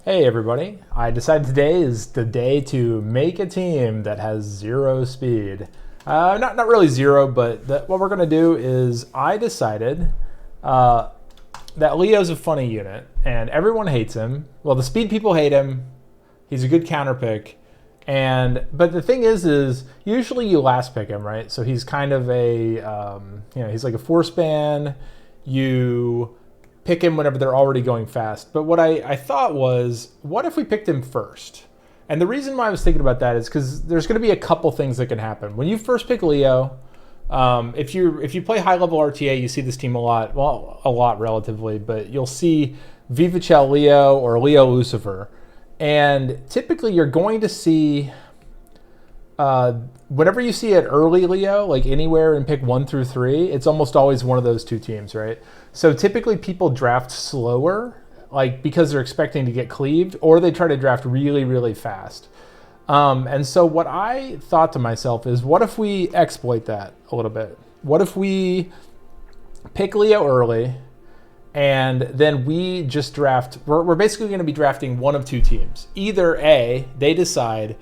Hey everybody, I decided today is the day to make a team that has 0 speed. Not really 0, but what we're gonna do is I decided that Leo's a funny unit and everyone hates him. Well, the speed people hate him. He's a good counter pick. But the thing is usually you last pick him, right? So he's kind of a, he's like a force ban. You pick him whenever they're already going fast. But what I thought was, what if we picked him first? And the reason why I was thinking about that is because there's going to be a couple things that can happen. When you first pick Leo, if you play high-level RTA, you see this team a lot. Well, a lot relatively, but you'll see Viva Leo or Leo Lucifer. And typically you're going to see, whenever you see it early Leo, like anywhere in pick 1 through 3, it's almost always one of those two teams, right? So typically people draft slower, like because they're expecting to get cleaved, or they try to draft really, really fast. And so what I thought to myself is, what if we exploit that a little bit? What if we pick Leo early, and then we just draft, we're basically going to be drafting one of two teams. Either A, they decide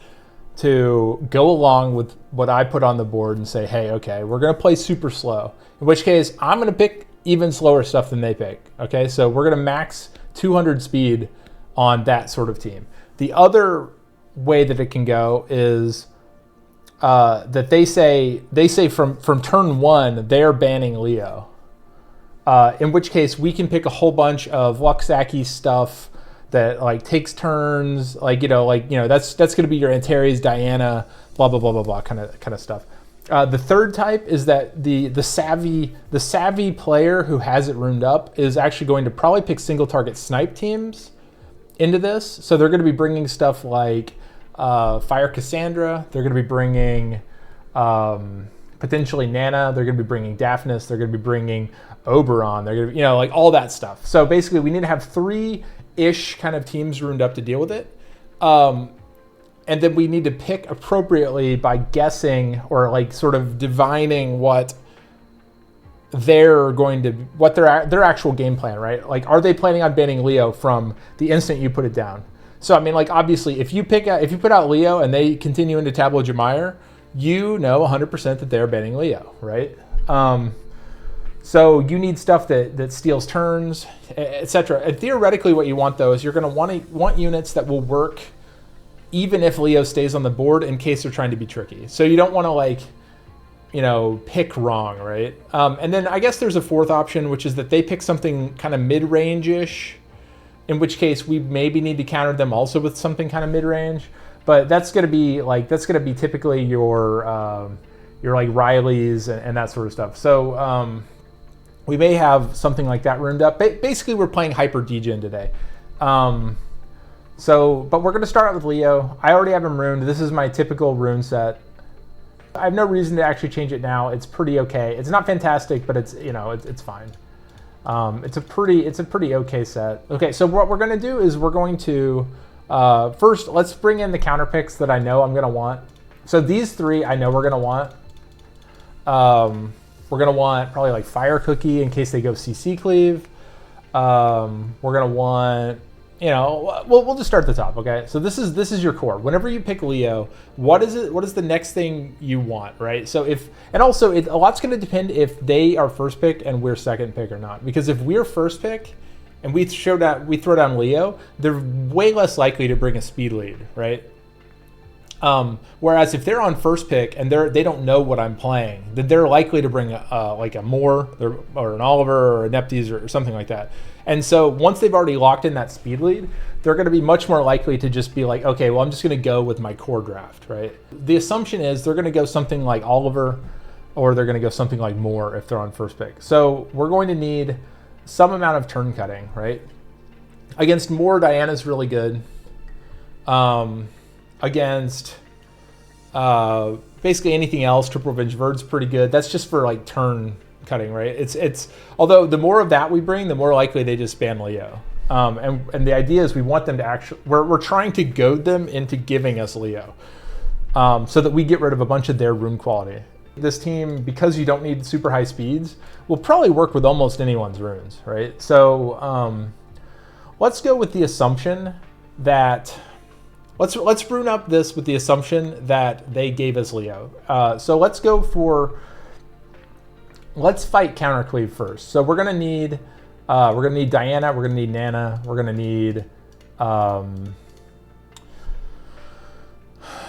to go along with what I put on the board and say, hey, okay, we're going to play super slow. In which case, I'm going to pick even slower stuff than they pick. Okay, so we're going to max 200 speed on that sort of team. The other way that it can go is that they say from turn 1 they're banning Leo. In which case we can pick a whole bunch of Luxaki stuff that like takes turns, that's going to be your Antares, Diana, blah blah blah blah blah kind of stuff. The third type is that the savvy player who has it roomed up is actually going to probably pick single target snipe teams into this. So they're going to be bringing stuff like Fire Cassandra. They're going to be bringing potentially Nana. They're going to be bringing Daphnis. They're going to be bringing Oberon. They're going to be, like all that stuff. So basically we need to have 3-ish kind of teams roomed up to deal with it. And then we need to pick appropriately by guessing or like sort of divining what their actual game plan, right? Like, are they planning on banning Leo from the instant you put it down? So I mean, like obviously, if you put out Leo and they continue into Tableau Jamire, you know 100% that they're banning Leo, right? So you need stuff that steals turns, etc. And theoretically, what you want though is you're going to want units that will work even if Leo stays on the board in case they're trying to be tricky. So you don't want to pick wrong, right? And then I guess there's a fourth option, which is that they pick something kind of mid-range-ish, in which case we maybe need to counter them also with something kind of mid-range. But that's going to be typically your like Riley's and that sort of stuff. So we may have something like that roomed up. Basically, we're playing Hyper Degen today. But we're going to start out with Leo. I already have him ruined. This is my typical rune set. I have no reason to actually change it now. It's pretty okay. It's not fantastic, but it's fine. It's a pretty okay set. Okay, so what we're going to do is we're going to first let's bring in the counter picks that I know I'm going to want. So these 3 I know we're going to want. We're going to want probably like Fire Cookie in case they go CC Cleave. We're going to want, we'll just start at the top, okay? So this is your core. Whenever you pick Leo, what is the next thing you want, right? So a lot's going to depend if they are first pick and we're second pick or not. Because if we're first pick and we throw down Leo, they're way less likely to bring a speed lead, right? Whereas if they're on first pick and they don't know what I'm playing, then they're likely to bring like a Moore or an Oliver or a Neph or something like that. And so once they've already locked in that speed lead, they're going to be much more likely to just be like, okay, well, I'm just going to go with my core draft, right? The assumption is they're going to go something like Oliver or they're going to go something like Moore if they're on first pick. So we're going to need some amount of turn cutting, right? Against Moore, Diana's really good. Against basically anything else, Triple Revenge Verd's pretty good. That's just for like turn cutting, right? It's although the more of that we bring, the more likely they just ban Leo. And the idea is we want them to actually, we're trying to goad them into giving us Leo, so that we get rid of a bunch of their rune quality. This team, because you don't need super high speeds, will probably work with almost anyone's runes, right? So let's go with the assumption that let's rune up this with the assumption that they gave us Leo. So let's fight countercleave first. So we're gonna need Diana, we're gonna need Nana, we're gonna need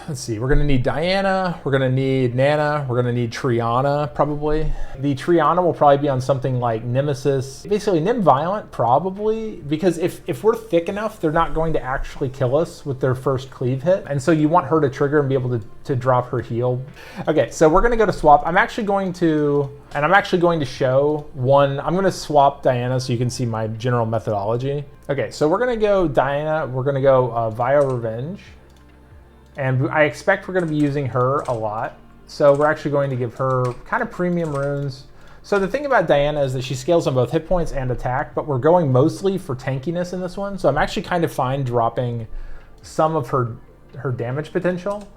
let's see, we're gonna need Diana, we're gonna need Nana, we're gonna need Triana probably. The Triana will probably be on something like Nemesis, basically Nim Violent probably, because if we're thick enough, they're not going to actually kill us with their first cleave hit. And so you want her to trigger and be able to drop her heal. Okay, so we're gonna go to swap. I'm actually going to show one, I'm gonna swap Diana so you can see my general methodology. Okay, so we're gonna go Diana, we're gonna go Vile Revenge. And I expect we're going to be using her a lot. So we're actually going to give her kind of premium runes. So the thing about Diana is that she scales on both hit points and attack, but we're going mostly for tankiness in this one. So I'm actually kind of fine dropping some of her damage potential.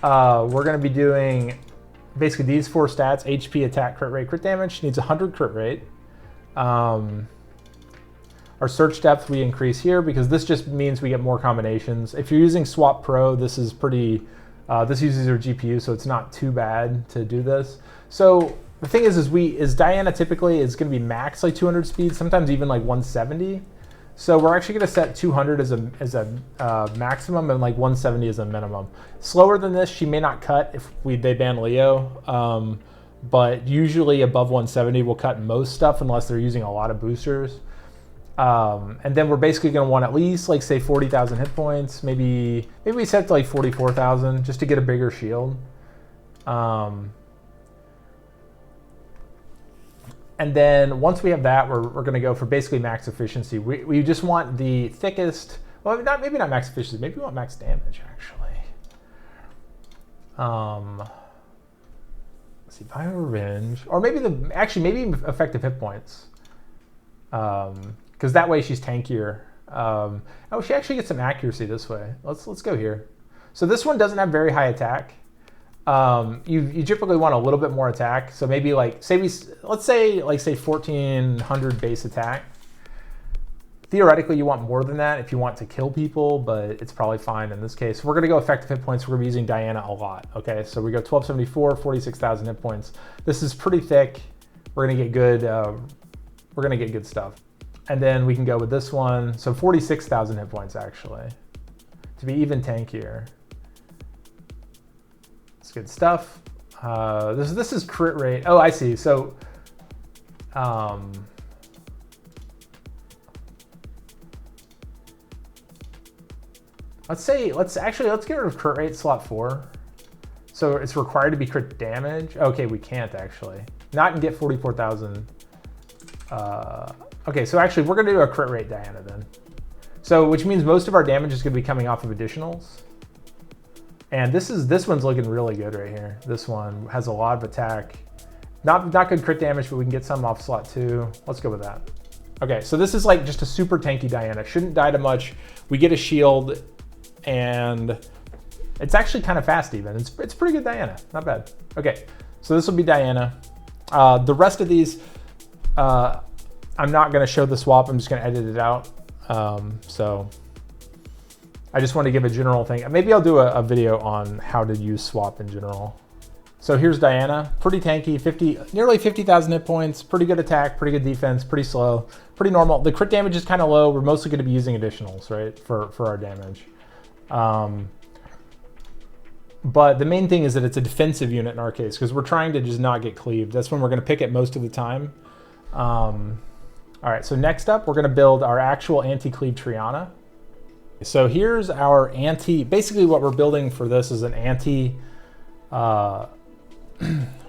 We're going to be doing basically these 4 stats: HP, attack, crit rate, crit damage. She needs 100 crit rate. Our search depth we increase here because this just means we get more combinations. If you're using Swap Pro, this is pretty, this uses your GPU, so it's not too bad to do this. So the thing is Diana typically is going to be max like 200 speed, sometimes even like 170. So we're actually going to set 200 as a maximum and like 170 as a minimum. Slower than this, she may not cut if they ban Leo, but usually above 170 will cut most stuff unless they're using a lot of boosters. And then we're basically going to want at least like say 40,000 hit points. Maybe we set to like 44,000 just to get a bigger shield. And then once we have that, we're going to go for basically max efficiency. We just want the thickest, well, maybe not max efficiency, maybe we want max damage actually. Let's see, Bio Revenge, or maybe maybe effective hit points. Because that way she's tankier. Oh, she actually gets some accuracy this way. Let's go here. So this one doesn't have very high attack. You typically want a little bit more attack. So maybe like let's say 1400 base attack. Theoretically, you want more than that if you want to kill people, but it's probably fine in this case. We're gonna go effective hit points. We're gonna be using Diana a lot. Okay, so we go 1274, 46,000 hit points. This is pretty thick. We're gonna get good. We're gonna get good stuff. And then we can go with this one. So 46,000 hit points actually, to be even tankier. It's good stuff. This is crit rate. Oh, I see. So, let's get rid of crit rate slot 4. So it's required to be crit damage. Okay, we can't actually. Not and get 44,000. Okay, so actually we're gonna do a crit rate Diana then. So which means most of our damage is gonna be coming off of additionals. And this one's looking really good right here. This one has a lot of attack. Not good crit damage, but we can get some off slot 2. Let's go with that. Okay, so this is like just a super tanky Diana. Shouldn't die to much. We get a shield, and it's actually kind of fast even. It's pretty good Diana, not bad. Okay, so this will be Diana. The rest of these, I'm not going to show the swap. I'm just going to edit it out. So I just want to give a general thing. Maybe I'll do a video on how to use swap in general. So here's Diana, pretty tanky, nearly 50,000 hit points, pretty good attack, pretty good defense, pretty slow, pretty normal. The crit damage is kind of low. We're mostly going to be using additionals, right, for our damage. But the main thing is that it's a defensive unit in our case because we're trying to just not get cleaved. That's when we're going to pick it most of the time. All right, so next up, we're going to build our actual anti-cleave Triana. So here's our basically what we're building for this is an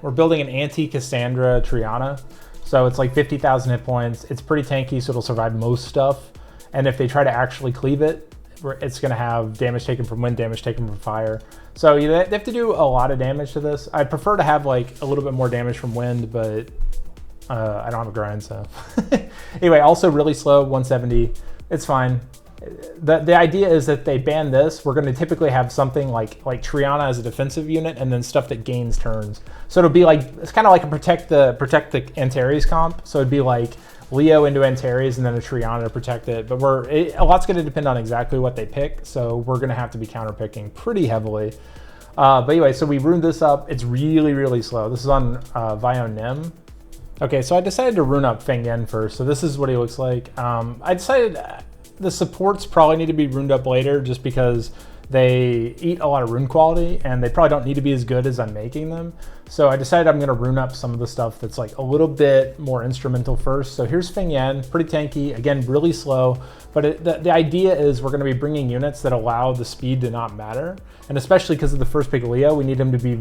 we're building an anti-Kassandra Triana. So it's like 50,000 hit points. It's pretty tanky, so it'll survive most stuff. And if they try to actually cleave it, it's going to have damage taken from wind, damage taken from fire. So they have to do a lot of damage to this. I'd prefer to have like a little bit more damage from wind, but I don't have a grind, so. Anyway, also really slow, 170. It's fine. The idea is that they ban this. We're going to typically have something like Triana as a defensive unit, and then stuff that gains turns. So it'll be like, it's kind of like a protect the Antares comp. So it'd be like Leo into Antares and then a Triana to protect it. But a lot's going to depend on exactly what they pick, so we're going to have to be counterpicking pretty heavily. But anyway, so we ruined this up. It's really, really slow. This is on Vionem. Okay, so I decided to rune up Feng Yan first. So this is what he looks like. I decided the supports probably need to be runed up later just because they eat a lot of rune quality and they probably don't need to be as good as I'm making them. So I decided I'm going to rune up some of the stuff that's like a little bit more instrumental first. So here's Feng Yan, pretty tanky, again, really slow. But the idea is we're going to be bringing units that allow the speed to not matter. And especially because of the first pick Leo, we need him to be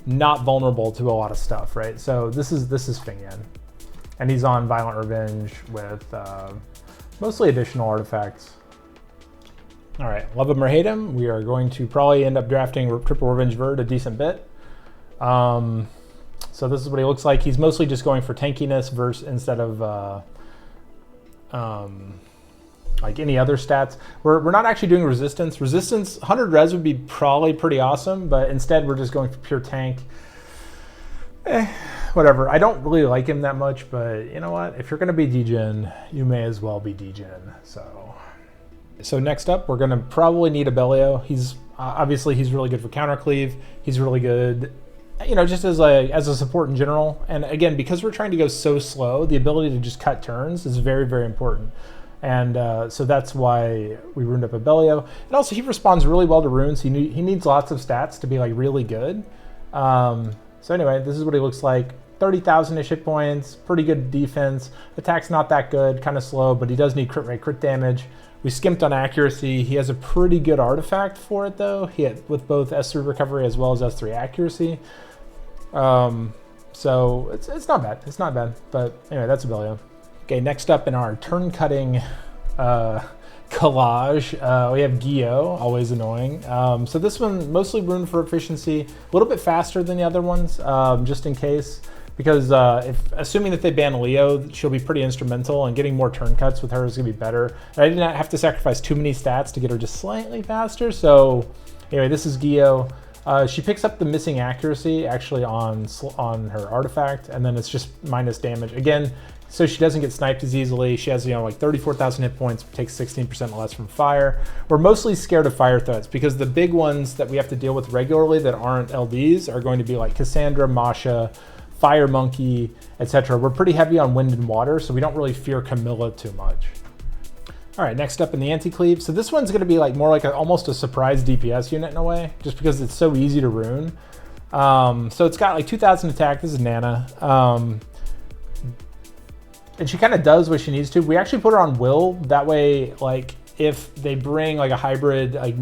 not vulnerable to a lot of stuff, right? So this is Feng Yan. And he's on Violent Revenge with mostly additional artifacts. All right, love him or hate him, we are going to probably end up drafting Triple Revenge Verd a decent bit. So this is what he looks like. He's mostly just going for tankiness instead of like any other stats. We're not actually doing resistance. Resistance, 100 res would be probably pretty awesome, but instead we're just going for pure tank. Whatever. I don't really like him that much, but you know what? If you're going to be degen, you may as well be degen. So next up, we're going to probably need Abellio. He's obviously he's really good for counter cleave. He's really good, you know, just as a support in general. And again, because we're trying to go so slow, the ability to just cut turns is very, very important. And so that's why we runed up Abellio. And also he responds really well to runes. He needs lots of stats to be like really good. So anyway, this is what he looks like. 30,000-ish hit points, pretty good defense. Attack's not that good, kind of slow, but he does need crit rate, crit damage. We skimped on accuracy. He has a pretty good artifact for it though. He hit with both S3 recovery as well as S3 accuracy. So it's not bad. It's not bad. But anyway, that's Abellio. Okay, next up in our turn cutting collage, we have Giou, always annoying. So this one mostly runed for efficiency, a little bit faster than the other ones, just in case. Because assuming that they ban Leo, she'll be pretty instrumental, and getting more turn cuts with her is going to be better. And I did not have to sacrifice too many stats to get her just slightly faster. So anyway, this is Giou. She picks up the missing accuracy actually on her artifact, and then it's just minus damage. Again, so she doesn't get sniped as easily. She has, you know, like 34,000 hit points, takes 16% less from fire. We're mostly scared of fire threats because the big ones that we have to deal with regularly that aren't LDs are going to be like Kassandra, Masha, Fire Monkey, etc. We're pretty heavy on wind and water, so we don't really fear Camilla too much. All right, next up in the anti-cleave. So this one's going to be like more like almost a surprise DPS unit in a way, just because it's so easy to rune. So it's got like 2,000 attack. This is Nana. And she kind of does what she needs to. We actually put her on Will. That way, like, if they bring like a hybrid like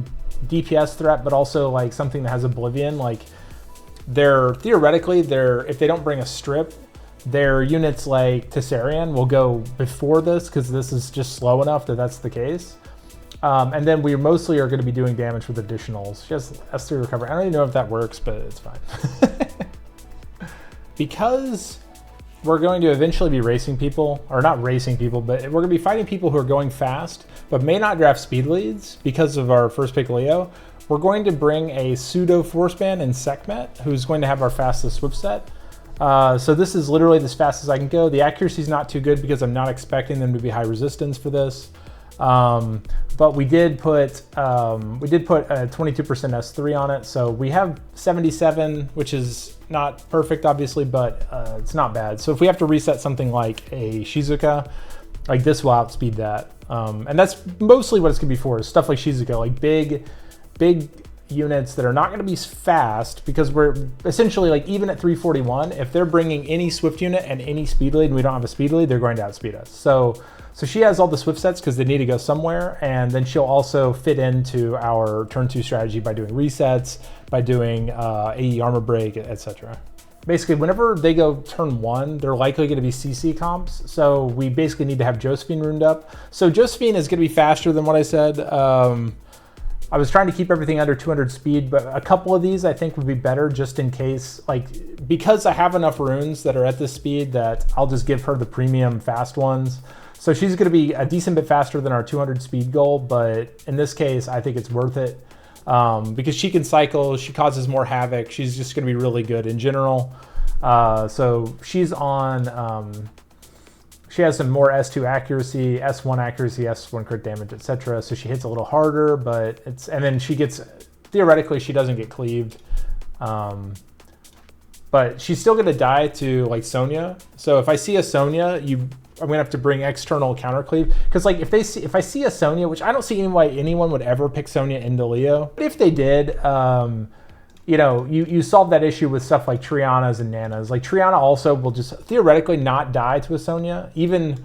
DPS threat, but also like something that has Oblivion, like if they don't bring a strip, their units like Tessarian will go before this because this is just slow enough that that's the case. And then we mostly are going to be doing damage with additionals. She has S3 recovery. I don't even know if that works, but it's fine. Because we're going to eventually be racing people, or not racing people, but we're going to be fighting people who are going fast, but may not draft speed leads because of our first pick Leo. We're going to bring a pseudo force ban in Sekhmet, who's going to have our fastest swift set. So this is literally as fast as I can go. The accuracy is not too good because I'm not expecting them to be high resistance for this. But we did put a 22% S3 on it. So we have 77, which is not perfect, obviously, but it's not bad. So if we have to reset something like a Shizuka, like this will outspeed that. And that's mostly what it's gonna be for, is stuff like Shizuka, like big units that are not going to be fast, because we're essentially like, even at 341, if they're bringing any swift unit and any speed lead and we don't have a speed lead, they're going to outspeed us. So she has all the swift sets because they need to go somewhere, and then she'll also fit into our turn 2 strategy by doing resets, by doing AE armor break, etc. Basically, whenever they go turn 1, they're likely going to be CC comps, so we basically need to have Josephine runed up. So Josephine is going to be faster than what I said. I was trying to keep everything under 200 speed, but a couple of these I think would be better just in case, like, because I have enough runes that are at this speed that I'll just give her the premium fast ones. So she's going to be a decent bit faster than our 200 speed goal, but in this case, I think it's worth it because she can cycle, she causes more havoc, she's just going to be really good in general. So she's on she has some more S2 accuracy, S1 accuracy, S1 crit damage, etc. So she hits a little harder, but it's, and then she gets, theoretically, she doesn't get cleaved. But she's still gonna die to like Sonia. So if I see a Sonia, I'm gonna have to bring external counter cleave. Cause like if I see a Sonia, which I don't see why anyone would ever pick Sonia into Leo. But if they did, you know, you solve that issue with stuff like Trianas and Nanas. Like Triana also will just theoretically not die to a Sonia. Even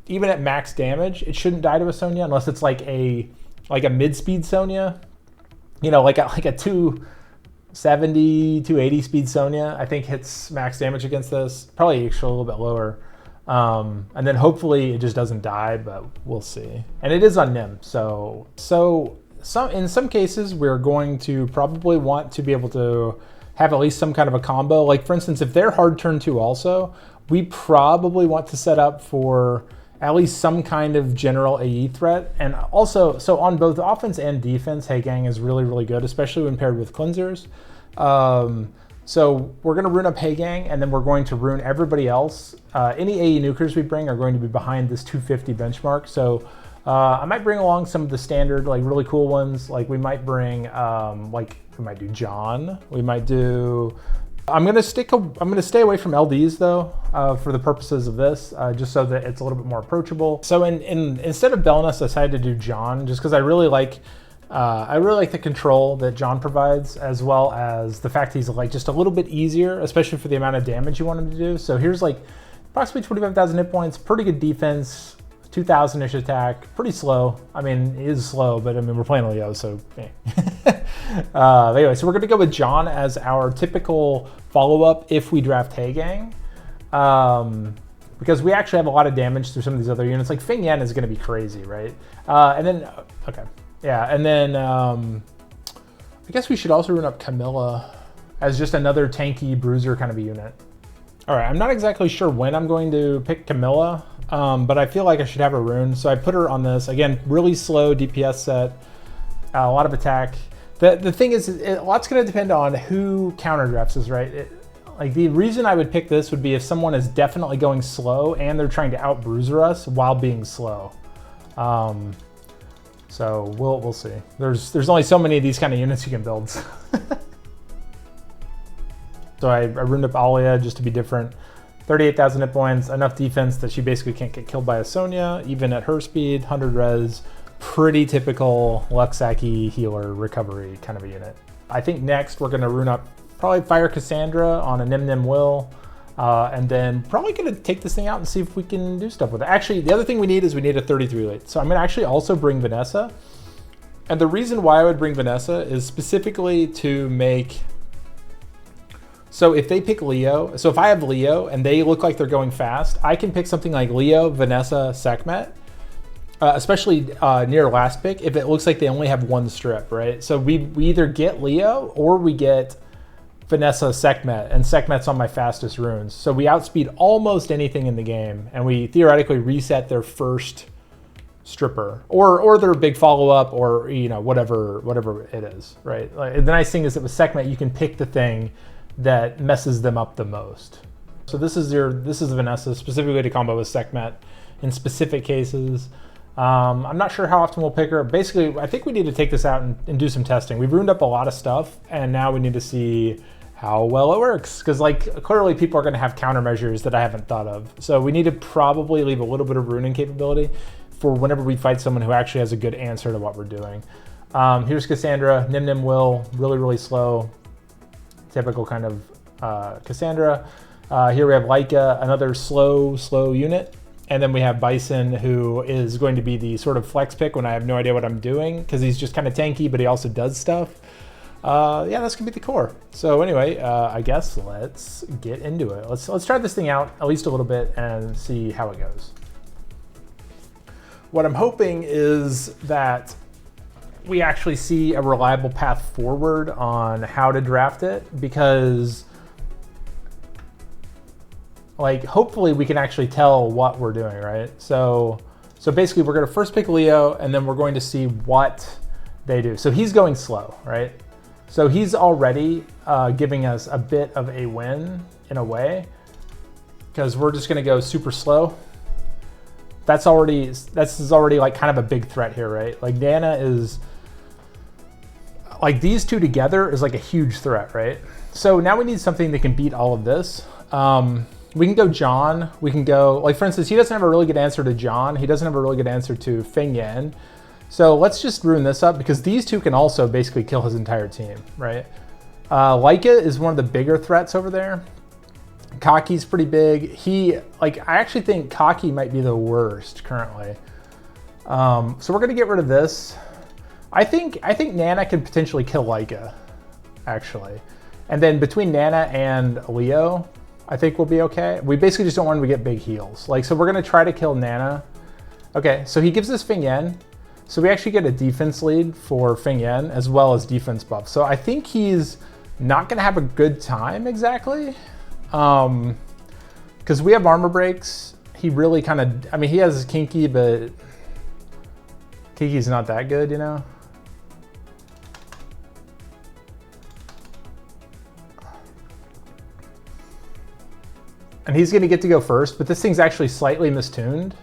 at max damage, it shouldn't die to a Sonia unless it's like a mid-speed Sonia. You know, like a 270, 280 speed Sonia, I think hits max damage against this. Probably actually a little bit lower. And then hopefully it just doesn't die, but we'll see. And it is on Nim, so in some cases, we're going to probably want to be able to have at least some kind of a combo. Like for instance, if they're hard turn 2 also, we probably want to set up for at least some kind of general AE threat. And also, so on both offense and defense, Hey Gang is really, really good, especially when paired with cleansers. So we're gonna rune up Hey Gang, and then we're going to rune everybody else. Any AE nukers we bring are going to be behind this 250 benchmark. So I might bring along some of the standard, like really cool ones. Like we might bring, we might do John. We might do. I'm gonna stay away from LDs though, for the purposes of this, just so that it's a little bit more approachable. So instead of Belness, I decided to do John, just because I really like the control that John provides, as well as the fact he's like just a little bit easier, especially for the amount of damage you want him to do. So here's like approximately 25,000 hit points, pretty good defense. 2,000-ish attack, pretty slow. I mean, it is slow, but I mean, we're playing Leo, so anyway, so we're gonna go with John as our typical follow-up if we draft Hey Gang. Because we actually have a lot of damage through some of these other units. Like Feng Yan is gonna be crazy, right? And then, okay. Yeah, and then I guess we should also rune up Camilla as just another tanky bruiser kind of a unit. All right, I'm not exactly sure when I'm going to pick Camilla, but I feel like I should have a rune. So I put her on this. Again, really slow DPS set, a lot of attack. The thing is, a lot's gonna depend on who counter drafts this, right? Like the reason I would pick this would be if someone is definitely going slow and they're trying to out bruiser us while being slow. So we'll see. There's only so many of these kind of units you can build. So I runed up Alia just to be different. 38,000 hit points, enough defense that she basically can't get killed by a Sonia, even at her speed, 100 res. Pretty typical Luxaki healer recovery kind of a unit. I think next we're gonna rune up probably Fire Cassandra on a Nim Will, and then probably gonna take this thing out and see if we can do stuff with it. Actually, the other thing we need is we need a 33 late. So I'm gonna actually also bring Vanessa. And the reason why I would bring Vanessa is specifically to make, so if they pick Leo, so if I have Leo and they look like they're going fast, I can pick something like Leo, Vanessa, Sekhmet, especially near last pick, if it looks like they only have one strip, right? So we either get Leo or we get Vanessa, Sekhmet, and Sekhmet's on my fastest runes. So we outspeed almost anything in the game, and we theoretically reset their first stripper or their big follow-up, or you know, whatever it is, right? Like, the nice thing is that with Sekhmet, you can pick the thing that messes them up the most. So this is Vanessa specifically to combo with Sekhmet in specific cases. I'm not sure how often we'll pick her. Basically, I think we need to take this out and do some testing. We've ruined up a lot of stuff, and now we need to see how well it works. Because like clearly people are going to have countermeasures that I haven't thought of. So we need to probably leave a little bit of runing capability for whenever we fight someone who actually has a good answer to what we're doing. Here's Cassandra, Nim Will, really, really slow. Typical kind of Cassandra. Here we have Laika, another slow unit. And then we have Bison, who is going to be the sort of flex pick when I have no idea what I'm doing, because he's just kind of tanky, but he also does stuff. Yeah, that's gonna be the core. So anyway, I guess let's get into it. Let's try this thing out at least a little bit and see how it goes. What I'm hoping is that we actually see a reliable path forward on how to draft it, because like hopefully we can actually tell what we're doing, right? So basically we're gonna first pick Leo, and then we're going to see what they do. So he's going slow, right? So he's already giving us a bit of a win in a way, because we're just gonna go super slow. That's already like kind of a big threat here, right? Like Nana is like these two together is like a huge threat, right? So now we need something that can beat all of this. We can go John. We can go, like for instance, he doesn't have a really good answer to John. He doesn't have a really good answer to Feng Yan. So let's just ruin this up because these two can also basically kill his entire team, right? Laika is one of the bigger threats over there. Kaki's pretty big. I actually think Kaki might be the worst currently. So we're gonna get rid of this. I think Nana could potentially kill Laika, actually. And then between Nana and Leo, I think we'll be okay. We basically just don't want him to get big heals. Like, so we're gonna try to kill Nana. Okay, so he gives us Feng Yan. So we actually get a defense lead for Feng Yan as well as defense buff. So I think he's not gonna have a good time exactly. Because we have armor breaks. He really kind of, I mean, he has Kinki, but Kinki's not that good, you know? And he's gonna get to go first, but this thing's actually slightly mistuned.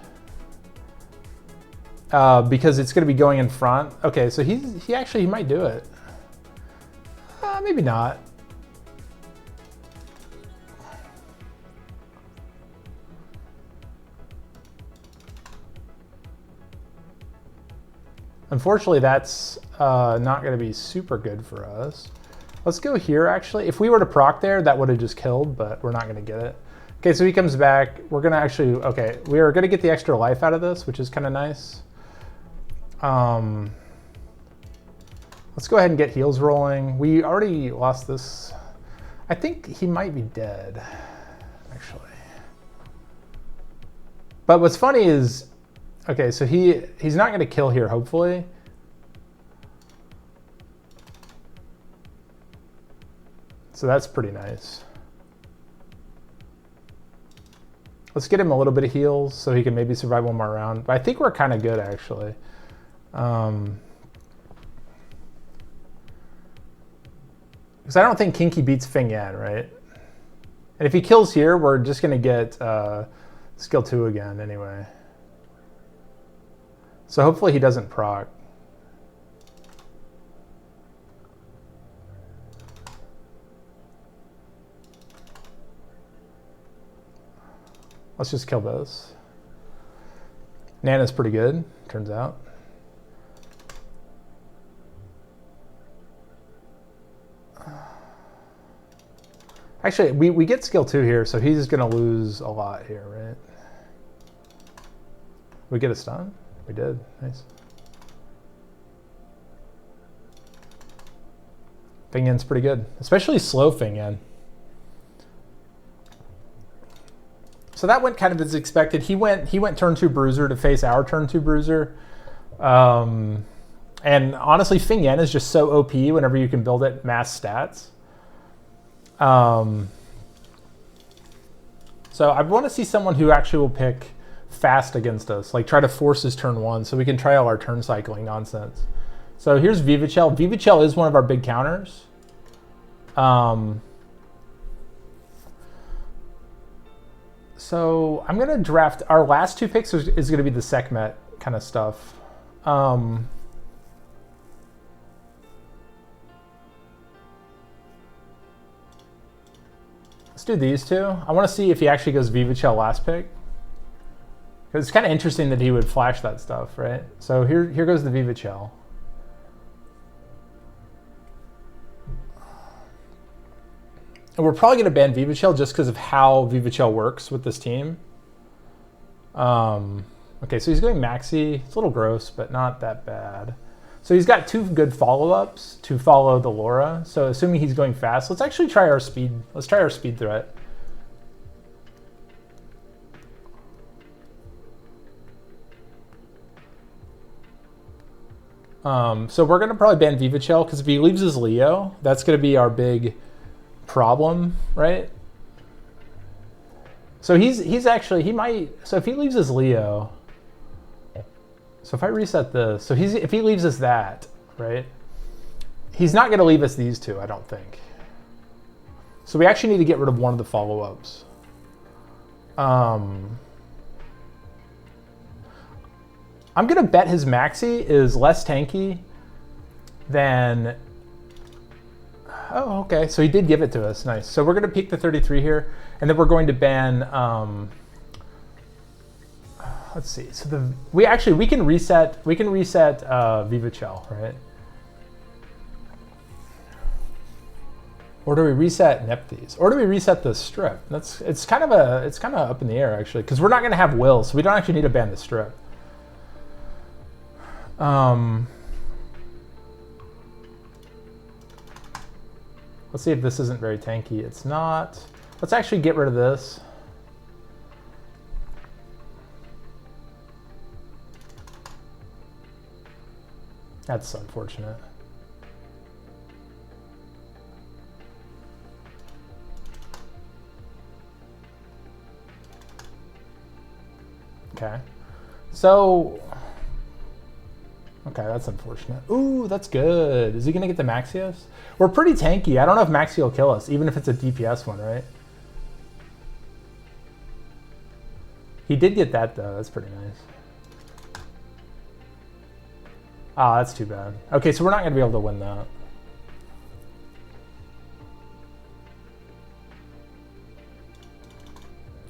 Because it's gonna be going in front. Okay, so he might do it. Maybe not. Unfortunately, that's not going to be super good for us. Let's go here, actually. If we were to proc there, that would have just killed, but we're not going to get it. Okay, so he comes back. We're going to actually... Okay, we are going to get the extra life out of this, which is kind of nice. Let's go ahead and get heals rolling. We already lost this. I think he might be dead, actually. But what's funny is... Okay, so he's not going to kill here, hopefully. So that's pretty nice. Let's get him a little bit of heals so he can maybe survive one more round. But I think we're kind of good, actually. Because I don't think Kinki beats Feng Yan, right? And if he kills here, we're just going to get skill 2 again anyway. So hopefully he doesn't proc. Let's just kill this. Nana's pretty good, turns out. Actually, we get skill 2 here, so he's going to lose a lot here, right? We get a stun? We did. Nice. Feng Yan's pretty good, especially slow Feng Yan. So that went kind of as expected. He went turn 2 Bruiser to face our turn 2 Bruiser. And honestly, Feng Yan is just so OP whenever you can build it mass stats. So I want to see someone who actually will pick fast against us, like try to force his turn 1 so we can try all our turn cycling nonsense. So here's Viva. Viva is one of our big counters. So I'm going to draft, our last 2 picks is going to be the Sekhmet kind of stuff. Let's do these 2. I want to see if he actually goes Viva last pick. Because it's kind of interesting that he would flash that stuff, right? So here goes the Viva. And we're probably going to ban Viva just because of how Viva works with this team. Okay, so he's going Maxi. It's a little gross, but not that bad. So he's got 2 good follow-ups to follow the Lora. So assuming he's going fast, let's actually try our speed. Let's try our speed threat. So we're going to probably ban Viva because if he leaves his Leo, that's going to be our big problem, right? So he's actually, he might, so if he leaves his Leo, so if I reset this, so if he leaves us that, right? He's not going to leave us these 2, I don't think. So we actually need to get rid of one of the follow-ups. I'm going to bet his Maxi is less tanky than... Oh, okay. So he did give it to us. Nice. So we're going to peek the 33 here, and then we're going to ban... let's see. So we can reset Viva Chell, right? Or do we reset Neph? Or do we reset the strip? It's kind of up in the air actually, because we're not going to have will, so we don't actually need to ban the strip. Let's see if this isn't very tanky. It's not. Let's actually get rid of this. That's unfortunate. Okay. So, okay, that's unfortunate. Ooh, that's good. Is he going to get the Maxios? We're pretty tanky. I don't know if Maxi will kill us, even if it's a DPS one, right? He did get that, though. That's pretty nice. Ah, that's too bad. Okay, so we're not going to be able to win that.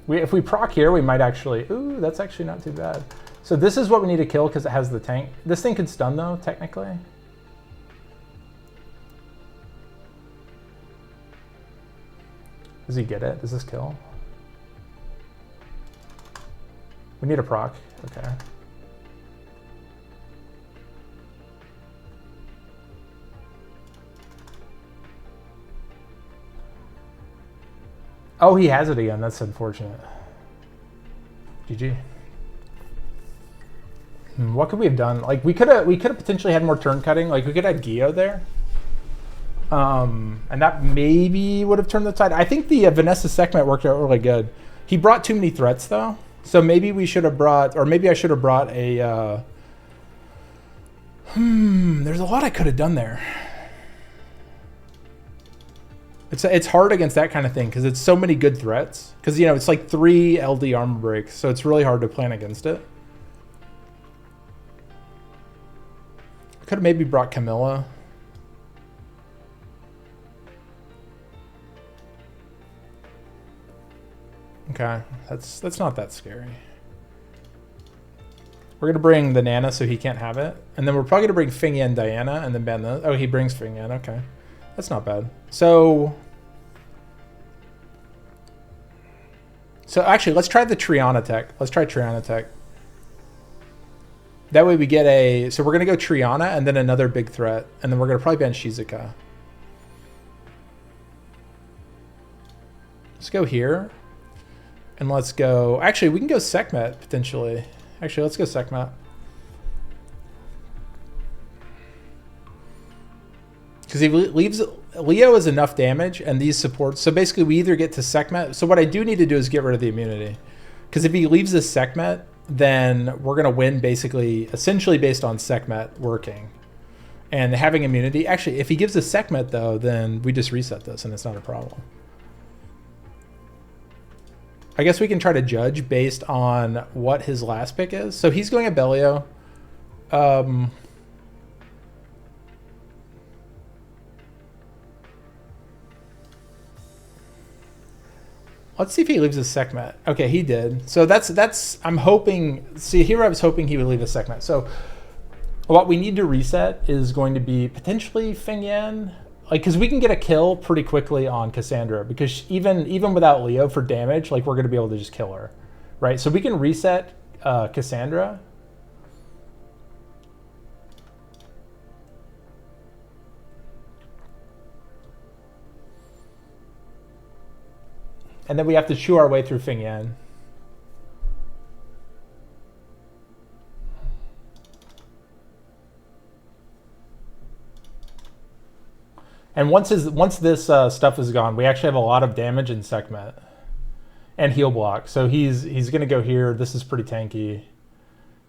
If we proc here, we might actually... Ooh, that's actually not too bad. So this is what we need to kill because it has the tank. This thing could stun, though, technically. Does he get it? Does this kill? We need a proc. Okay. Oh, he has it again. That's unfortunate. GG. What could we have done? Like we could have potentially had more turn cutting. Like we could have had Giou there. And that maybe would have turned the tide. I think the Vanessa segment worked out really good. He brought too many threats though. So maybe we should have brought, or maybe I should have brought a there's a lot I could have done there. It's hard against that kind of thing because it's so many good threats. Because, you know, it's like 3 LD armor breaks, so it's really hard to plan against it. I could have maybe brought Camilla. Okay, that's not that scary. We're gonna bring the Nana so he can't have it, and then we're probably gonna bring Fing Yan Diana and then ban the. Oh, he brings Fing Yan. Okay, that's not bad. So actually, let's try the Triana tech. Let's try Triana tech. That way we get a. So we're gonna go Triana and then another big threat, and then we're gonna probably ban Shizuka. Let's go here. And let's go... Actually, we can go Sekhmet, potentially. Actually, let's go Sekhmet. Because he leaves... Leo is enough damage, and these supports... So basically, we either get to Sekhmet... So what I do need to do is get rid of the immunity. Because if he leaves this Sekhmet, then we're going to win basically... Essentially based on Sekhmet working. And having immunity... Actually, if he gives us Sekhmet, though, then we just reset this, and it's not a problem. I guess we can try to judge based on what his last pick is. So he's going Abellio. Let's see if he leaves a Sekhmet. Okay, he did. So that's I'm hoping. See, here I was hoping he would leave a Sekhmet. So what we need to reset is going to be potentially Fing Yan. Like, because we can get a kill pretty quickly on Kassandra, because even without Leo for damage, like, we're going to be able to just kill her, right? So we can reset Kassandra. And then we have to chew our way through Fing Yan. And once this stuff is gone, we actually have a lot of damage in Sekhmet and heal block. So he's going to go here. This is pretty tanky.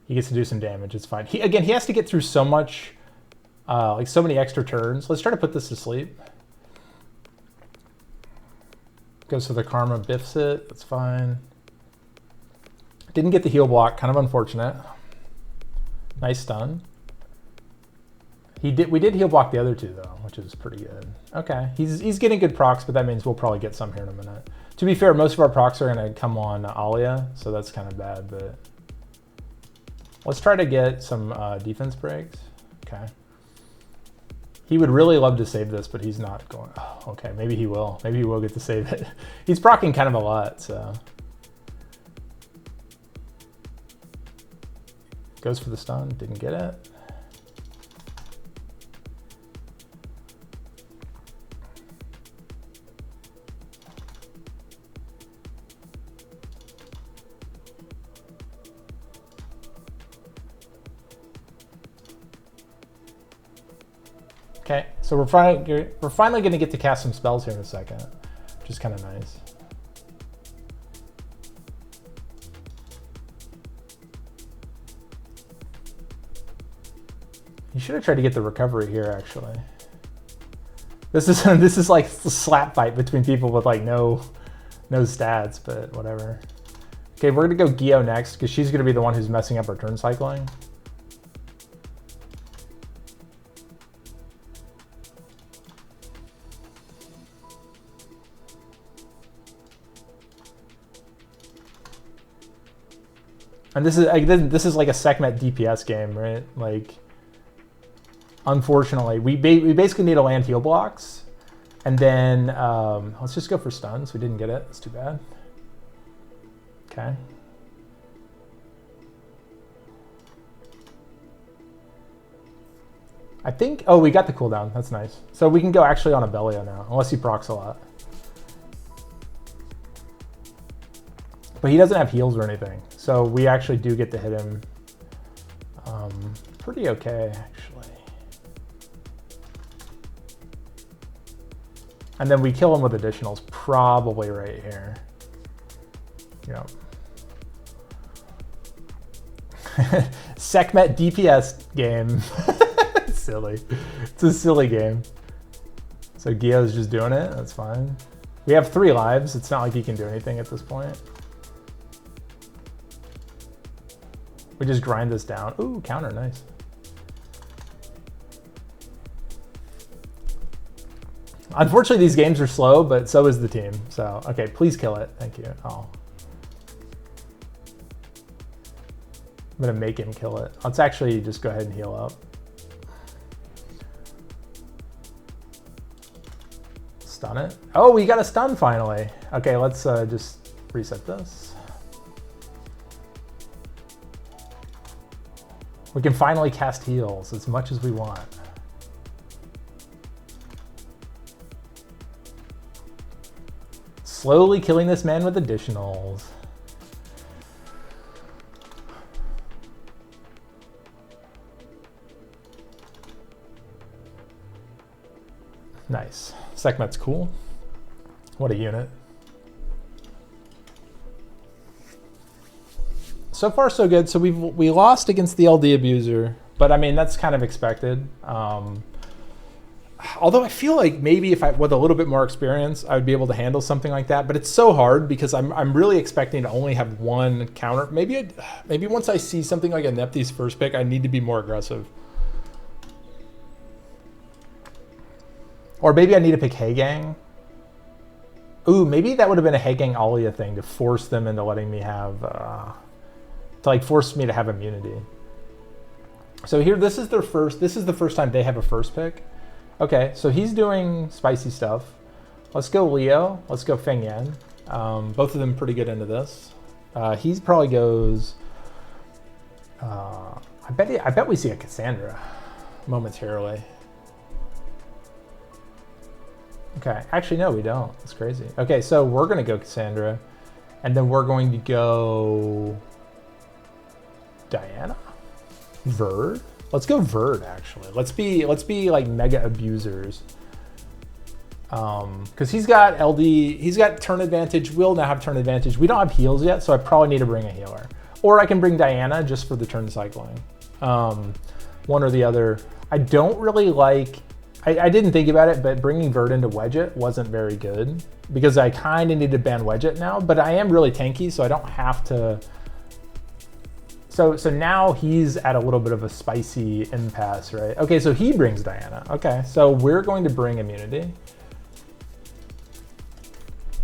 He gets to do some damage. It's fine. He has to get through so much, like so many extra turns. Let's try to put this to sleep. Goes for the Karma, biffs it. That's fine. Didn't get the heal block. Kind of unfortunate. Nice stun. We did heal block the other two though, which is pretty good. Okay, he's getting good procs, but that means we'll probably get some here in a minute. To be fair, most of our procs are gonna come on Alia, so that's kind of bad, but let's try to get some defense breaks. Okay. He would really love to save this, but he's not going. Oh, okay, maybe he will. Maybe he will get to save it. He's proccing kind of a lot, so. Goes for the stun, didn't get it. Okay, so we're finally going to get to cast some spells here in a second, which is kind of nice. You should have tried to get the recovery here, actually. This is like a slap fight between people with like no stats, but whatever. Okay, we're gonna go Giou next because she's gonna be the one who's messing up our turn cycling. And this is like a Sekhmet DPS game, right? Like, unfortunately, we basically need to land heal blocks, and then let's just go for stuns. We didn't get it. It's too bad. Okay. I think. Oh, we got the cooldown. That's nice. So we can go actually on Abellio now, unless he procs a lot. But he doesn't have heals or anything, so we actually do get to hit him pretty okay, actually. And then we kill him with additionals, probably right here. Yep. Sekhmet DPS game. Silly. It's a silly game. So Giou's just doing it, that's fine. We have 3 lives, it's not like he can do anything at this point. We just grind this down. Ooh, counter, nice. Unfortunately, these games are slow, but so is the team. So, okay, please kill it. Thank you. Oh. I'm gonna make him kill it. Let's actually just go ahead and heal up. Stun it. Oh, we got a stun finally. Okay, let's just reset this. We can finally cast heals as much as we want. Slowly killing this man with additionals. Nice. Sekhmet's cool. What a unit. So far, so good. So we lost against the LD abuser, but I mean that's kind of expected. Although I feel like maybe if I with a little bit more experience, I would be able to handle something like that. But it's so hard because I'm really expecting to only have one counter. Maybe once I see something like a Nephi's first pick, I need to be more aggressive. Or maybe I need to pick Heigang. Ooh, maybe that would have been a Heigang Alia thing to force them into letting me have. To like force me to have immunity. So here, this is the first time they have a first pick. Okay, so he's doing spicy stuff. Let's go Leo. Let's go Feng Yan. Both of them pretty good into this. He probably goes. I bet we see a Kassandra momentarily. Okay, actually no, we don't. That's crazy. Okay, so we're gonna go Kassandra, and then we're going to go. Diana? Verd? Let's go Verd, actually. Let's be like mega abusers. Because he's got LD, he's got turn advantage. We'll now have turn advantage. We don't have heals yet, so I probably need to bring a healer. Or I can bring Diana just for the turn cycling. One or the other. I don't really like, I didn't think about it, but bringing Verd into Wedget wasn't very good. Because I kind of need to ban Wedget now, but I am really tanky, so I don't have to So now he's at a little bit of a spicy impasse, right? Okay, so he brings Diana. Okay, so we're going to bring immunity.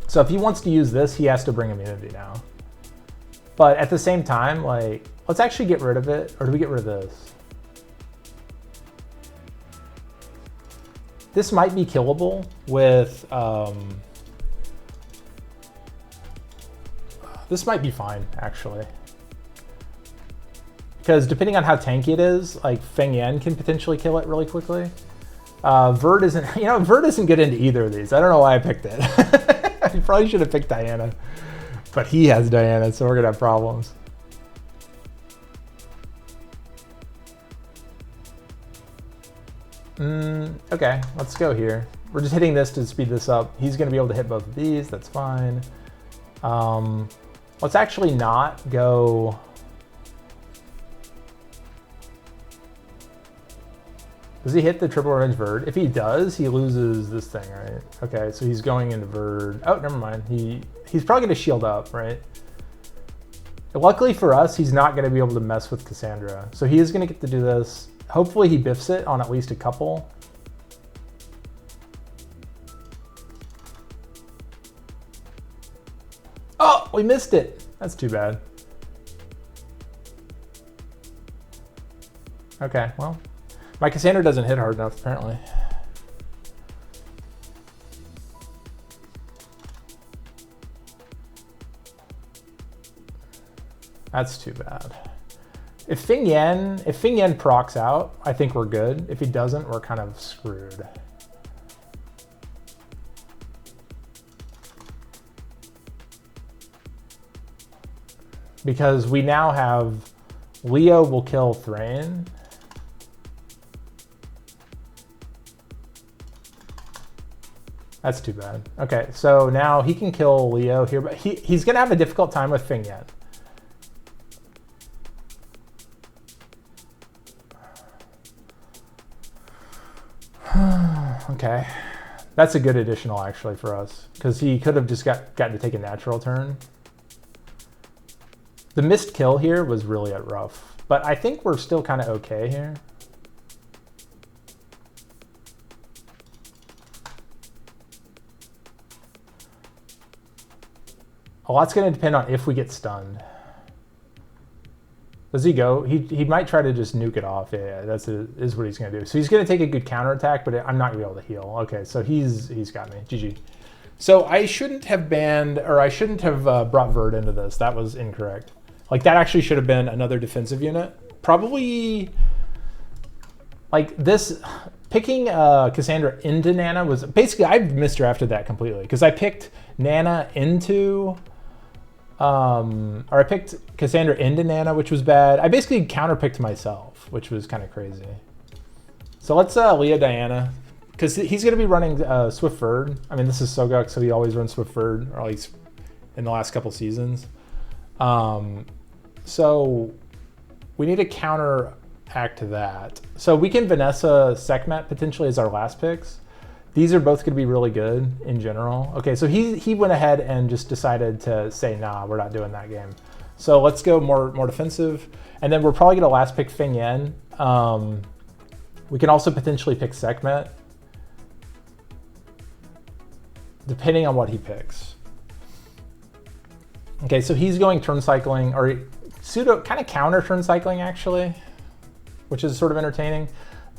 So if he wants to use this, he has to bring immunity now. But at the same time, like, let's actually get rid of it. Or do we get rid of this? This might be killable with, this might be fine, actually. Because depending on how tanky it is, like Feng Yan can potentially kill it really quickly. Verd isn't, you know, Verd isn't good into either of these. I don't know why I picked it. I probably should have picked Diana. But he has Diana, so we're gonna have problems. Okay, let's go here. We're just hitting this to speed this up. He's gonna be able to hit both of these, that's fine. Let's actually not go... Does he hit the triple revenge Verd? If he does, he loses this thing, right? Okay, so he's going into Verd. Oh, never mind. He's probably gonna shield up, right? Luckily for us, he's not gonna be able to mess with Kassandra. So he is gonna get to do this. Hopefully he biffs it on at least a couple. Oh, we missed it. That's too bad. Okay, well. My Kassandra doesn't hit hard enough, apparently. That's too bad. If Feng Yan procs out, I think we're good. If he doesn't, we're kind of screwed. Because we now have Leo will kill Thrain. That's too bad. Okay, so now he can kill Leo here, but he's gonna have a difficult time with Feng Yan. Okay, that's a good additional actually for us because he could have just gotten to take a natural turn. The missed kill here was really rough, but I think we're still kind of okay here. A lot's going to depend on if we get stunned. Does he go? He might try to just nuke it off. Yeah, that's is what he's going to do. So he's going to take a good counterattack, but I'm not going to be able to heal. Okay, so he's got me. GG. So I shouldn't have banned, or I shouldn't have brought Verd into this. That was incorrect. Like that actually should have been another defensive unit. Probably like this, picking Kassandra into Nana was, basically I misdrafted that completely because I picked Nana into, or I picked Kassandra into Nana, which was bad. I basically counterpicked myself, which was kind of crazy. So let's Leo Diana, because he's going to be running Swift Verd. I mean, this is Sogok, so he always runs Swift Verd, or at least in the last couple seasons. So we need to counteract to that. So we can Vanessa Sekhmet potentially as our last picks. These are both going to be really good in general. Okay, so he went ahead and just decided to say, nah, we're not doing that game. So let's go more defensive. And then we're probably going to last pick Feng Yan. We can also potentially pick Sekhmet, depending on what he picks. Okay, so he's going turn cycling, or pseudo kind of counter turn cycling actually, which is sort of entertaining.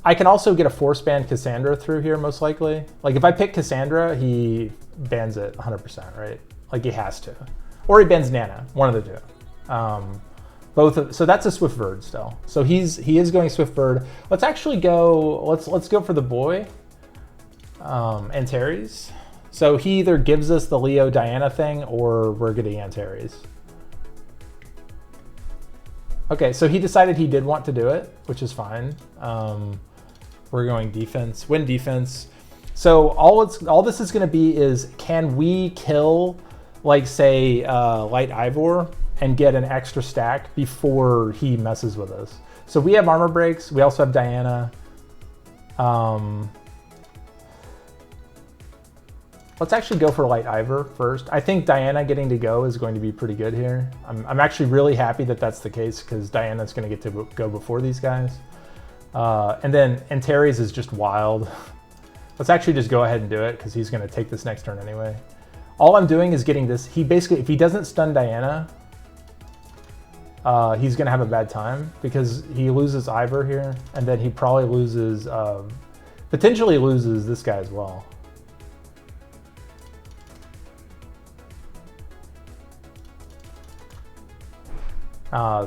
I can also get a force ban Kassandra through here most likely. Like if I pick Kassandra, he bans it 100%, right? Like he has to, or he bans Nana, one of the two. So that's a Swift Verd still. So he is going Swift Verd. Let's actually go. Let's go for the boy, Antares. So he either gives us the Leo Diana thing, or we're getting Antares. Okay, so he decided he did want to do it, which is fine. We're going defense, win defense. So all this is going to be is, can we kill, like say, Light Eivor and get an extra stack before he messes with us? So we have armor breaks. We also have Diana. Let's actually go for light Eivor first. I think Diana getting to go is going to be pretty good here. I'm actually really happy that that's the case because Diana's going to get to go before these guys. And then Antares is just wild. Let's actually just go ahead and do it because he's going to take this next turn anyway. All I'm doing is getting this. He basically, if he doesn't stun Diana, he's going to have a bad time because he loses Eivor here. And then he probably loses, potentially loses this guy as well.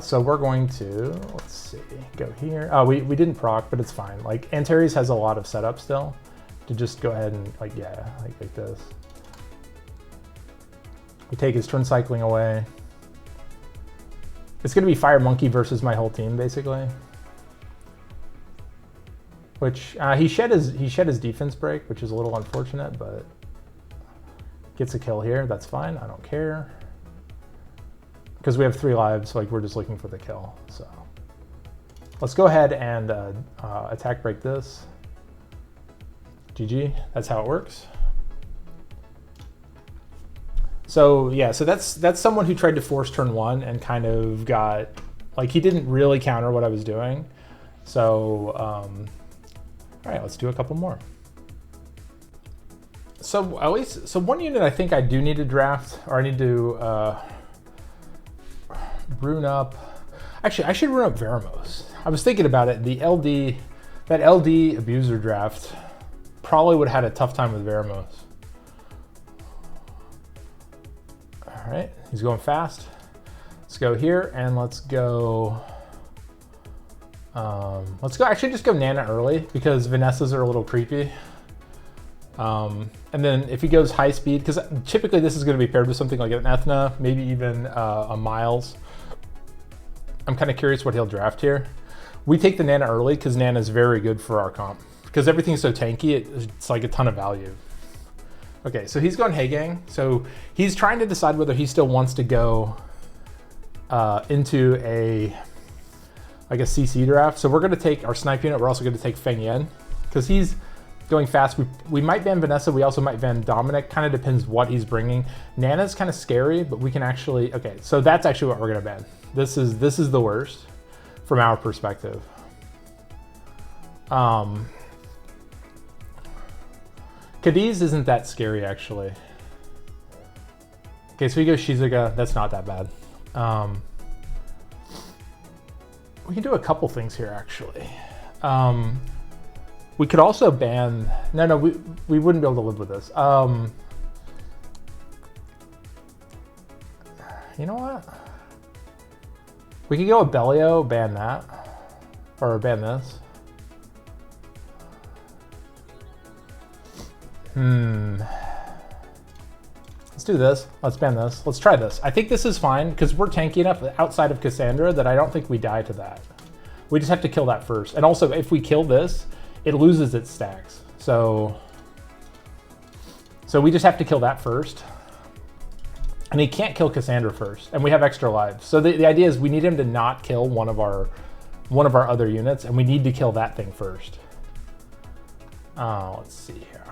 So we're going to, let's see, go here. Oh, we didn't proc, but it's fine. Like Antares has a lot of setup still to just go ahead and like, yeah, like this. We take his turn cycling away. It's going to be Fire Monkey versus my whole team, basically. Which he shed his defense break, which is a little unfortunate, but gets a kill here. That's fine. I don't care. Because we have 3 lives, like we're just looking for the kill. So let's go ahead and attack break this. GG. That's how it works. So yeah, so that's someone who tried to force turn 1 and kind of got, like he didn't really counter what I was doing. So all right, let's do a couple more. So at least, so one unit I think I do need to draft, or I need to rune up. Actually, I should rune up Veramos. I was thinking about it. The LD, that LD abuser draft probably would have had a tough time with Veramos. All right, he's going fast. Let's go here and let's go actually just go Nana early because Vanessa's are a little creepy. And then if he goes high speed, because typically this is going to be paired with something like an Ethna, maybe even a Miles. I'm kind of curious what he'll draft here. We take the Nana early because Nana is very good for our comp. Because everything's so tanky, it's like a ton of value. Okay, so he's going Hey Gang. So he's trying to decide whether he still wants to go into like a CC draft. So we're going to take our snipe unit. We're also going to take Feng Yan because he's going fast. We might ban Vanessa. We also might ban Dominic. Kind of depends what he's bringing. Nana's kind of scary, but we can actually, okay, so that's actually what we're going to ban. This is the worst from our perspective. Cadiz isn't that scary, actually. Okay, so we go Shizuka. That's not that bad. We can do a couple things here, actually. We could also ban... No, we wouldn't be able to live with this. You know what? We could go Abellio, ban that. Or ban this. Let's do this. Let's ban this. Let's try this. I think this is fine because we're tanky enough outside of Kassandra that I don't think we die to that. We just have to kill that first. And also, if we kill this, it loses its stacks. So we just have to kill that first. And he can't kill Kassandra first. And we have extra lives. So the idea is we need him to not kill one of our other units, and we need to kill that thing first. Let's see here.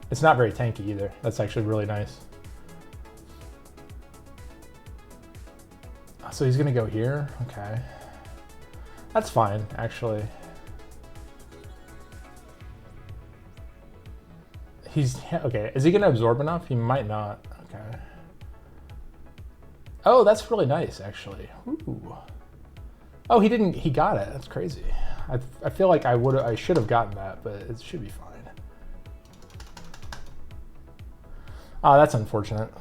It's not very tanky either. That's actually really nice. So he's gonna go here, okay. That's fine, actually. Okay, is he gonna absorb enough? He might not, okay. Oh, that's really nice, actually. Ooh. Oh, he got it, that's crazy. I feel like I should have gotten that, but it should be fine. Oh, that's unfortunate.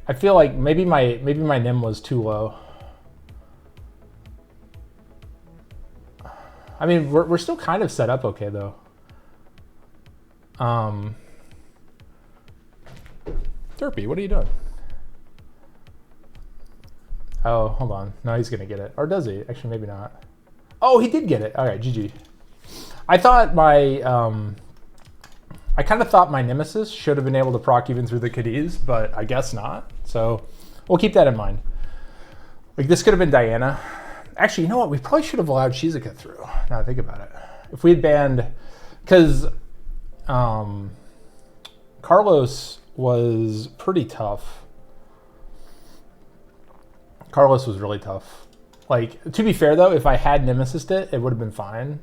I feel like maybe my NIM was too low. I mean, we're still kind of set up okay though. Derpy, what are you doing? Oh, hold on. No, he's gonna get it. Or does he? Actually, maybe not. Oh, he did get it. All right, GG. I thought I kind of thought my Nemesis should have been able to proc even through the Cadiz, but I guess not. So we'll keep that in mind. Like this could have been Diana. Actually, you know what? We probably should have allowed Shizuka through. Now I think about it. If we had banned... Because Carlos was pretty tough. Carlos was really tough. Like, to be fair, though, if I had Nemesis'd it, it would have been fine.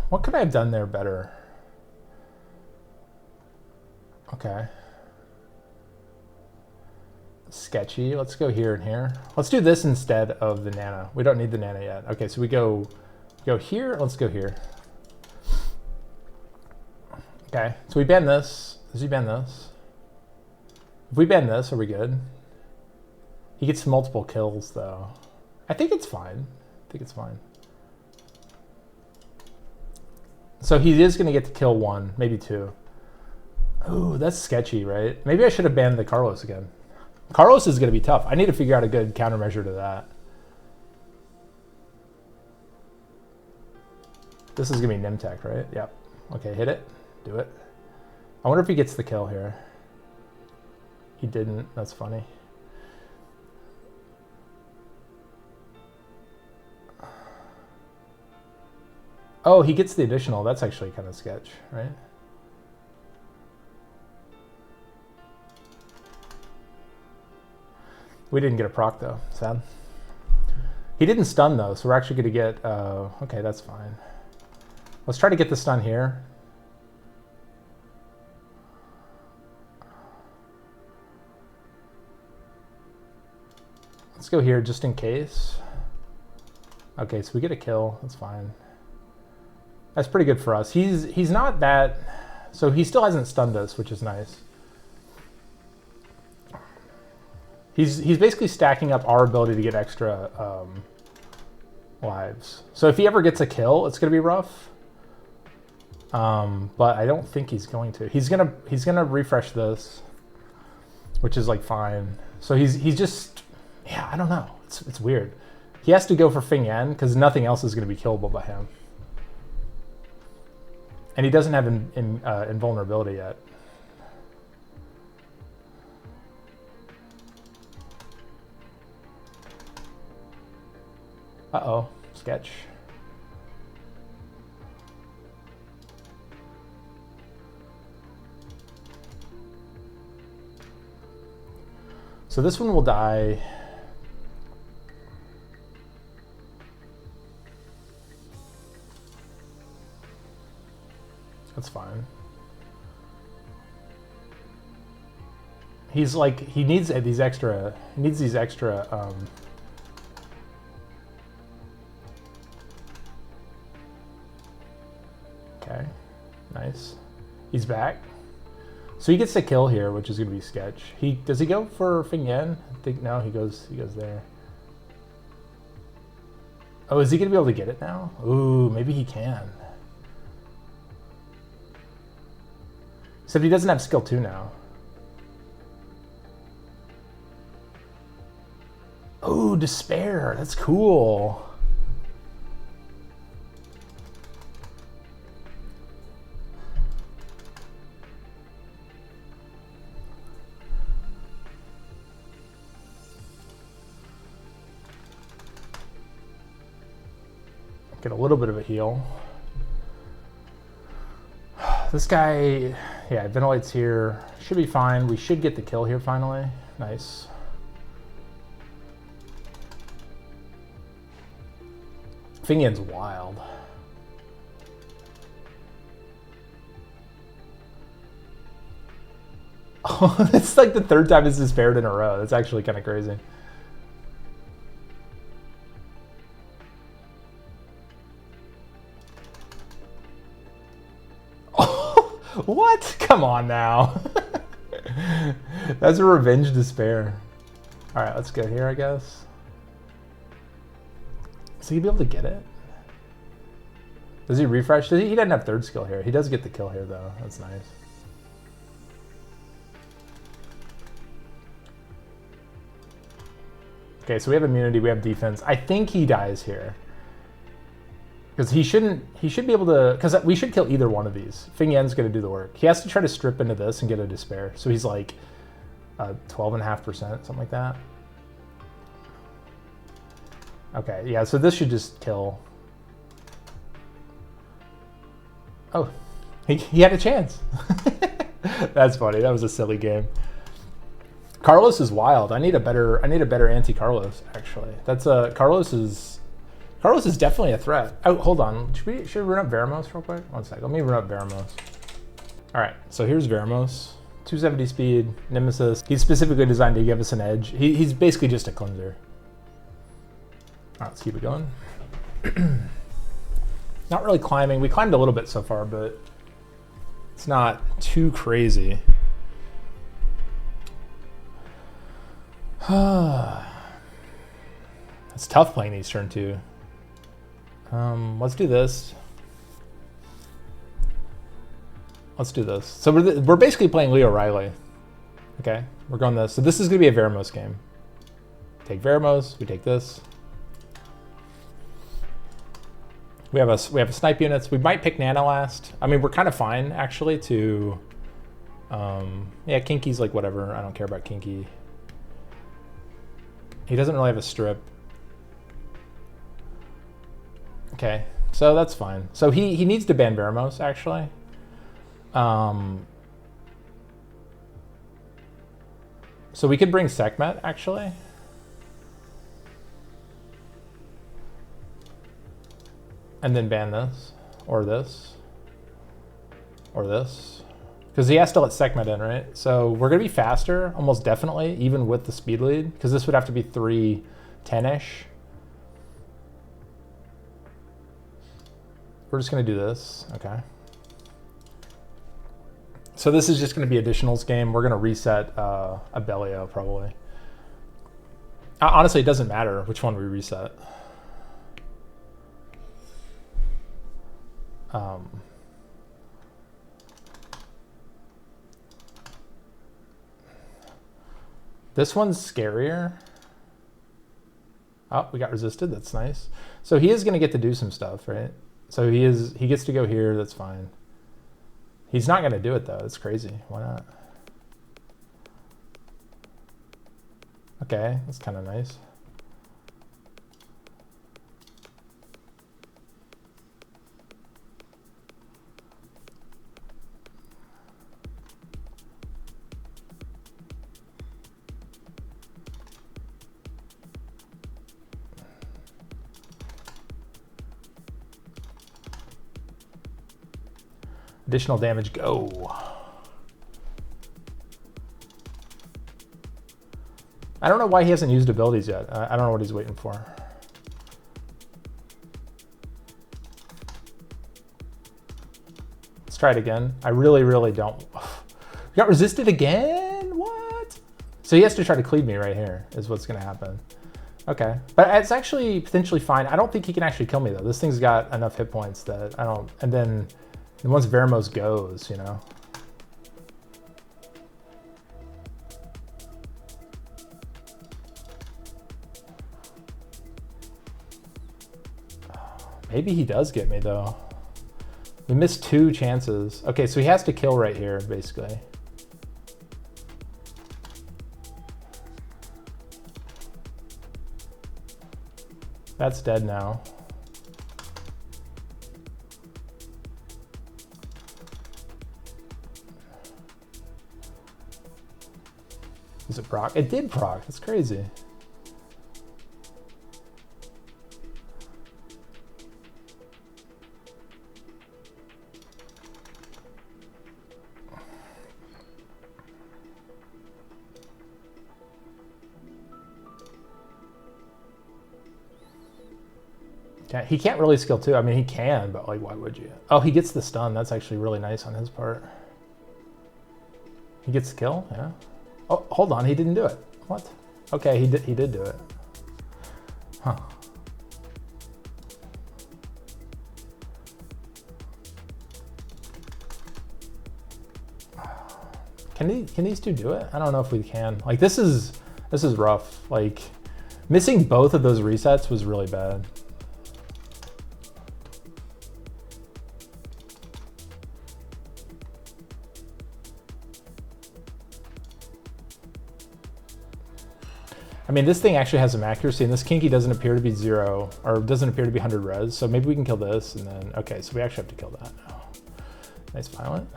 What could I have done there better? Okay. Sketchy. Let's go here and here. Let's do this instead of the Nana. We don't need the Nana yet. Okay, so we go here. Let's go here. Okay, so we ban this. Does he ban this? If we ban this, are we good? He gets multiple kills, though. I think it's fine. I think it's fine. So he is going to get to kill one, maybe two. Ooh, that's sketchy, right? Maybe I should have banned the Carlos again. Carlos is going to be tough. I need to figure out a good countermeasure to that. This is going to be Nimtech, right? Yep. Okay, hit it. Do it. I wonder if he gets the kill here. He didn't. That's funny. Oh, he gets the additional. That's actually kind of sketch, right? We didn't get a proc, though. Sad. He didn't stun, though, so we're actually going to get... okay, that's fine. Let's try to get the stun here. Let's go here just in case. Okay, so we get a kill. That's fine. That's pretty good for us. He's not that... So he still hasn't stunned us, which is nice. He's basically stacking up our ability to get extra lives. So if he ever gets a kill, it's going to be rough. But I don't think he's going to. He's gonna refresh this, which is like fine. So he's just... Yeah, I don't know. It's weird. He has to go for Fing Yan because nothing else is going to be killable by him. And he doesn't have invulnerability yet. Uh-oh. Sketch. So this one will die. That's fine. He's like, he needs these extra, okay, nice. He's back. So he gets the kill here, which is going to be sketch. Does he go for Fing Yan? I think no, he goes there. Oh, is he going to be able to get it now? Ooh, maybe he can. Except he doesn't have skill 2 now. Oh, despair. That's cool. Get a little bit of a heal. This guy, yeah, Ventilate's here. Should be fine. We should get the kill here finally. Nice. Fing Yan's wild. Oh, it's like the third time it's despaired in a row. That's actually kind of crazy. What? Come on now. That's a revenge despair. All right, let's go here, I guess. So he'd be able to get it? Does he refresh? He doesn't have third skill here. He does get the kill here, though. That's nice. Okay, so we have immunity, we have defense. I think he dies here. Because he should be able to, because we should kill either one of these. Fing Yan's going to do the work. He has to try to strip into this and get a despair. So he's like, 12.5%, something like that. Okay, yeah, so this should just kill. Oh, he had a chance. That's funny. That was a silly game. Carlos is wild. I need a better anti-Carlos, actually. That's a Carlos is definitely a threat. Oh, hold on. Should we run up Veramos real quick? One sec. Let me run up Veramos. All right, so here's Veramos. 270 speed, Nemesis. He's specifically designed to give us an edge. He's basically just a cleanser. All right, let's keep it going. Not really climbing. We climbed a little bit so far, but it's not too crazy. It's tough playing these turn 2. Let's do this. Let's do this. So we're basically playing Leo Riley. Okay, we're going this. So this is going to be a Veramos game. Take Veramos. We take this. We have a snipe units. We might pick Nana last. I mean, we're kind of fine actually to. Yeah, Kinki's like whatever. I don't care about Kinki. He doesn't really have a strip. Okay, so that's fine. So he needs to ban Veramos actually. So we could bring Sekhmet actually. And then ban this, or this, or this. Because he has to let Sekhmet in, right? So we're going to be faster, almost definitely, even with the speed lead. Because this would have to be 310-ish. We're just going to do this. Okay. So this is just going to be additionals game. We're going to reset Abellio, probably. Honestly, it doesn't matter which one we reset. This one's scarier. Oh, we got resisted. That's nice. So he is going to get to do some stuff, right? So he gets to go here. That's fine. He's not going to do it though. It's crazy. Why not? Okay, that's kind of nice. Additional damage, go. I don't know why he hasn't used abilities yet. I don't know what he's waiting for. Let's try it again. I really, really don't. We got resisted again? What? So he has to try to cleave me right here is what's going to happen. Okay. But it's actually potentially fine. I don't think he can actually kill me, though. This thing's got enough hit points that I don't... And then once Veramos goes, you know... Maybe he does get me, though. We missed 2 chances. Okay, so he has to kill right here, basically. That's dead now. Does it proc? It did proc. That's crazy. He can't really skill 2. I mean, he can, but like, why would you? Oh, he gets the stun. That's actually really nice on his part. He gets the kill, yeah. Oh, hold on, he didn't do it. What? Okay, he did do it. Huh. Can these two do it? I don't know if we can. Like, this is rough. Like, missing both of those resets was really bad. I mean, this thing actually has some accuracy, and this Kinki doesn't appear to be 0, or doesn't appear to be 100 res, so maybe we can kill this, and then, okay, so we actually have to kill that. Oh, nice violent.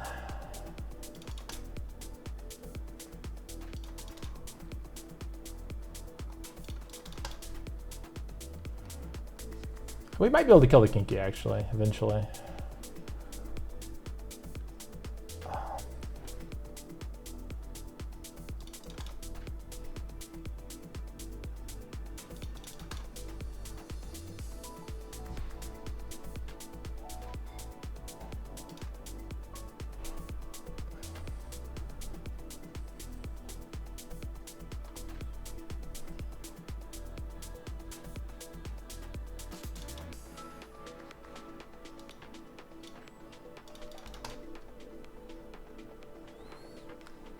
We might be able to kill the Kinki, actually, eventually.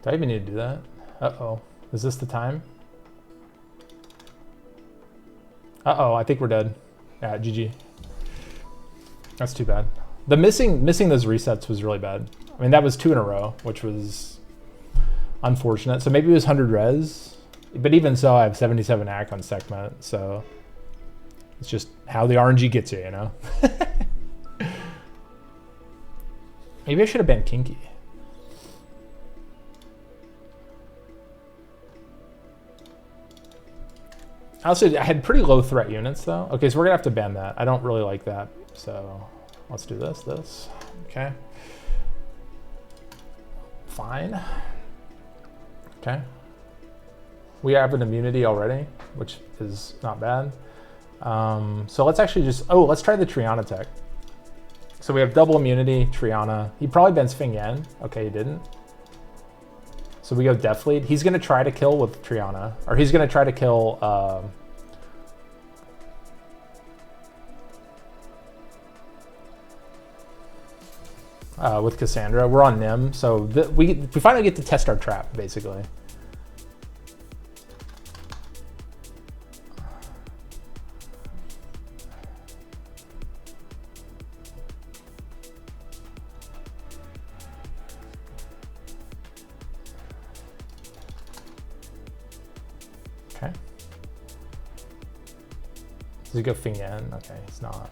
Do I even need to do that? Uh-oh. Is this the time? Uh-oh, I think we're dead. Yeah, GG. That's too bad. The missing those resets was really bad. I mean, that was 2 in a row, which was unfortunate. So maybe it was 100 res. But even so, I have 77 AC on Sekhmet, so it's just how the RNG gets you, you know? Maybe I should have been Kinki. Also, I had pretty low threat units though. Okay, so we're gonna have to ban that. I don't really like that. So let's do this. Okay. Fine. Okay. We have an immunity already, which is not bad. So let's actually just, let's try the Triana tech. So we have double immunity, Triana. He probably bans Fing Yen. Okay, he didn't. So we go Death Lead. He's going to try to kill with Triana. Or he's going to try to kill... with Kassandra. We're on Nim. So we finally get to test our trap, basically. Okay. Does he go Fing Yen? Okay, he's not.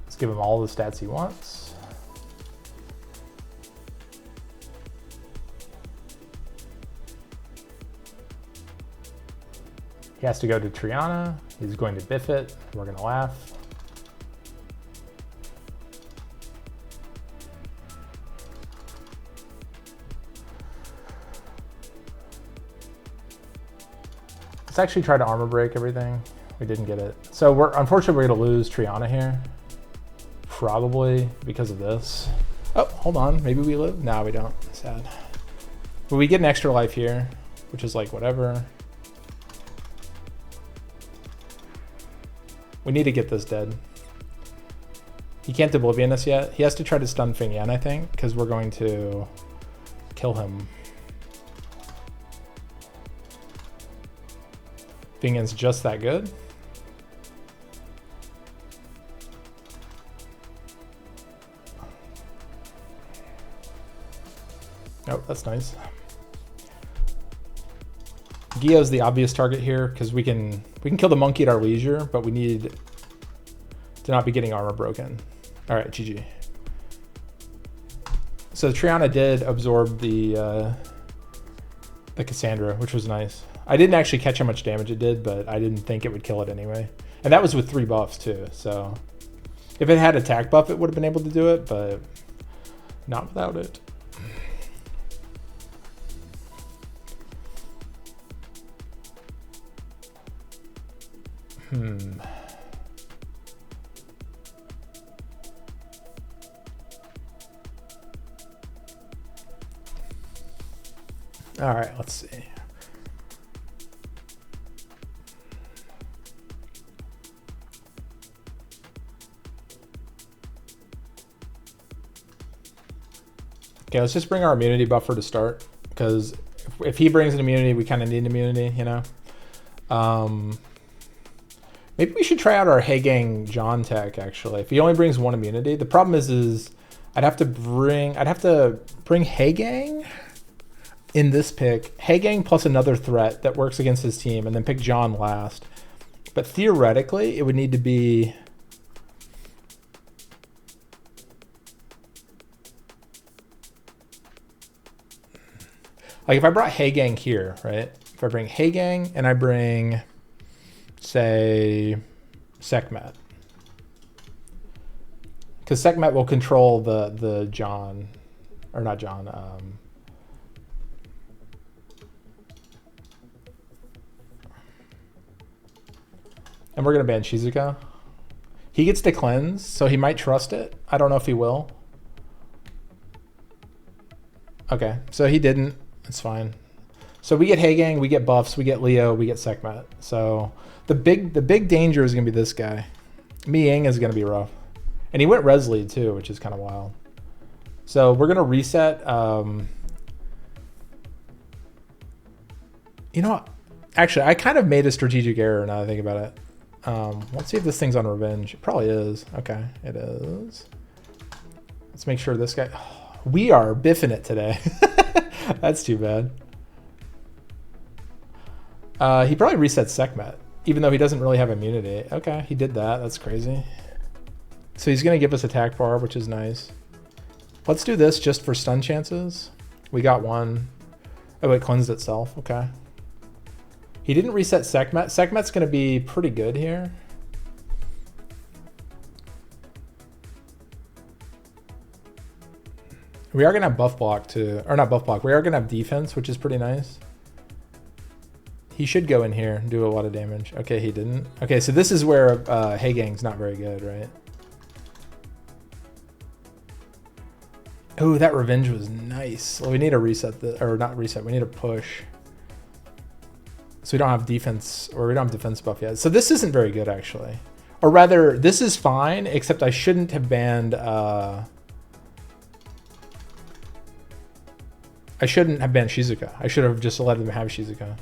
Let's give him all the stats he wants. He has to go to Triana. He's going to biff it. We're going to laugh. Let's actually try to armor break everything. We didn't get it. So unfortunately we're gonna lose Triana here. Probably because of this. Oh, hold on, maybe we live? No, we don't, sad. But we get an extra life here, which is like whatever. We need to get this dead. He can't Oblivion us yet. He has to try to stun Fing Yan, I think, because we're going to kill him. Fing Yan's just that good. Oh, that's nice. Giou's the obvious target here because we can kill the monkey at our leisure, but we need to not be getting armor broken. All right, GG. So Triana did absorb the Kassandra, which was nice. I didn't actually catch how much damage it did, but I didn't think it would kill it anyway. And that was with 3 buffs too, so if it had attack buff, it would have been able to do it, but not without it. All right, let's see. Okay, let's just bring our immunity buffer to start, because if he brings an immunity, we kind of need immunity, you know? Maybe we should try out our Hey Gang John tech, actually. If he only brings 1 immunity. The problem is I'd have to bring Hey Gang? in this pick, Hagang plus another threat that works against his team, and then pick John last. But theoretically, it would need to be... Like if I brought Hagang here, right? If I bring Hagang and I bring, say, Sekhmet. Because Sekhmet will control the John, or not John, and we're going to ban Shizuka. He gets to cleanse, so he might trust it. I don't know if he will. Okay, so he didn't. It's fine. So we get Hagang, we get buffs, we get Leo, we get Sekhmet. So the big danger is going to be this guy. Miying is going to be rough. And he went res lead too, which is kind of wild. So we're going to reset. You know what? Actually, I kind of made a strategic error now that I think about it. Let's see if this thing's on revenge. It probably is. Okay, it is. Let's make sure this guy... We are biffing it today. That's too bad. He probably resets Sekhmet, even though he doesn't really have immunity. Okay, he did that. That's crazy. So he's going to give us attack bar, which is nice. Let's do this just for stun chances. We got one. Oh, it cleansed itself. Okay. He didn't reset Sekhmet. Sekhmet's going to be pretty good here. We are going to have buff block too. Or not buff block. We are going to have defense, which is pretty nice. He should go in here and do a lot of damage. Okay, he didn't. Okay, so this is where Hagang's not very good, right? Oh, that revenge was nice. Well, we need to reset the, or not reset, we need to push. So we don't have defense, or we don't have defense buff yet. So this isn't very good, actually. Or rather, this is fine, except I shouldn't have banned, I shouldn't have banned Shizuka. I should have just let them have Shizuka.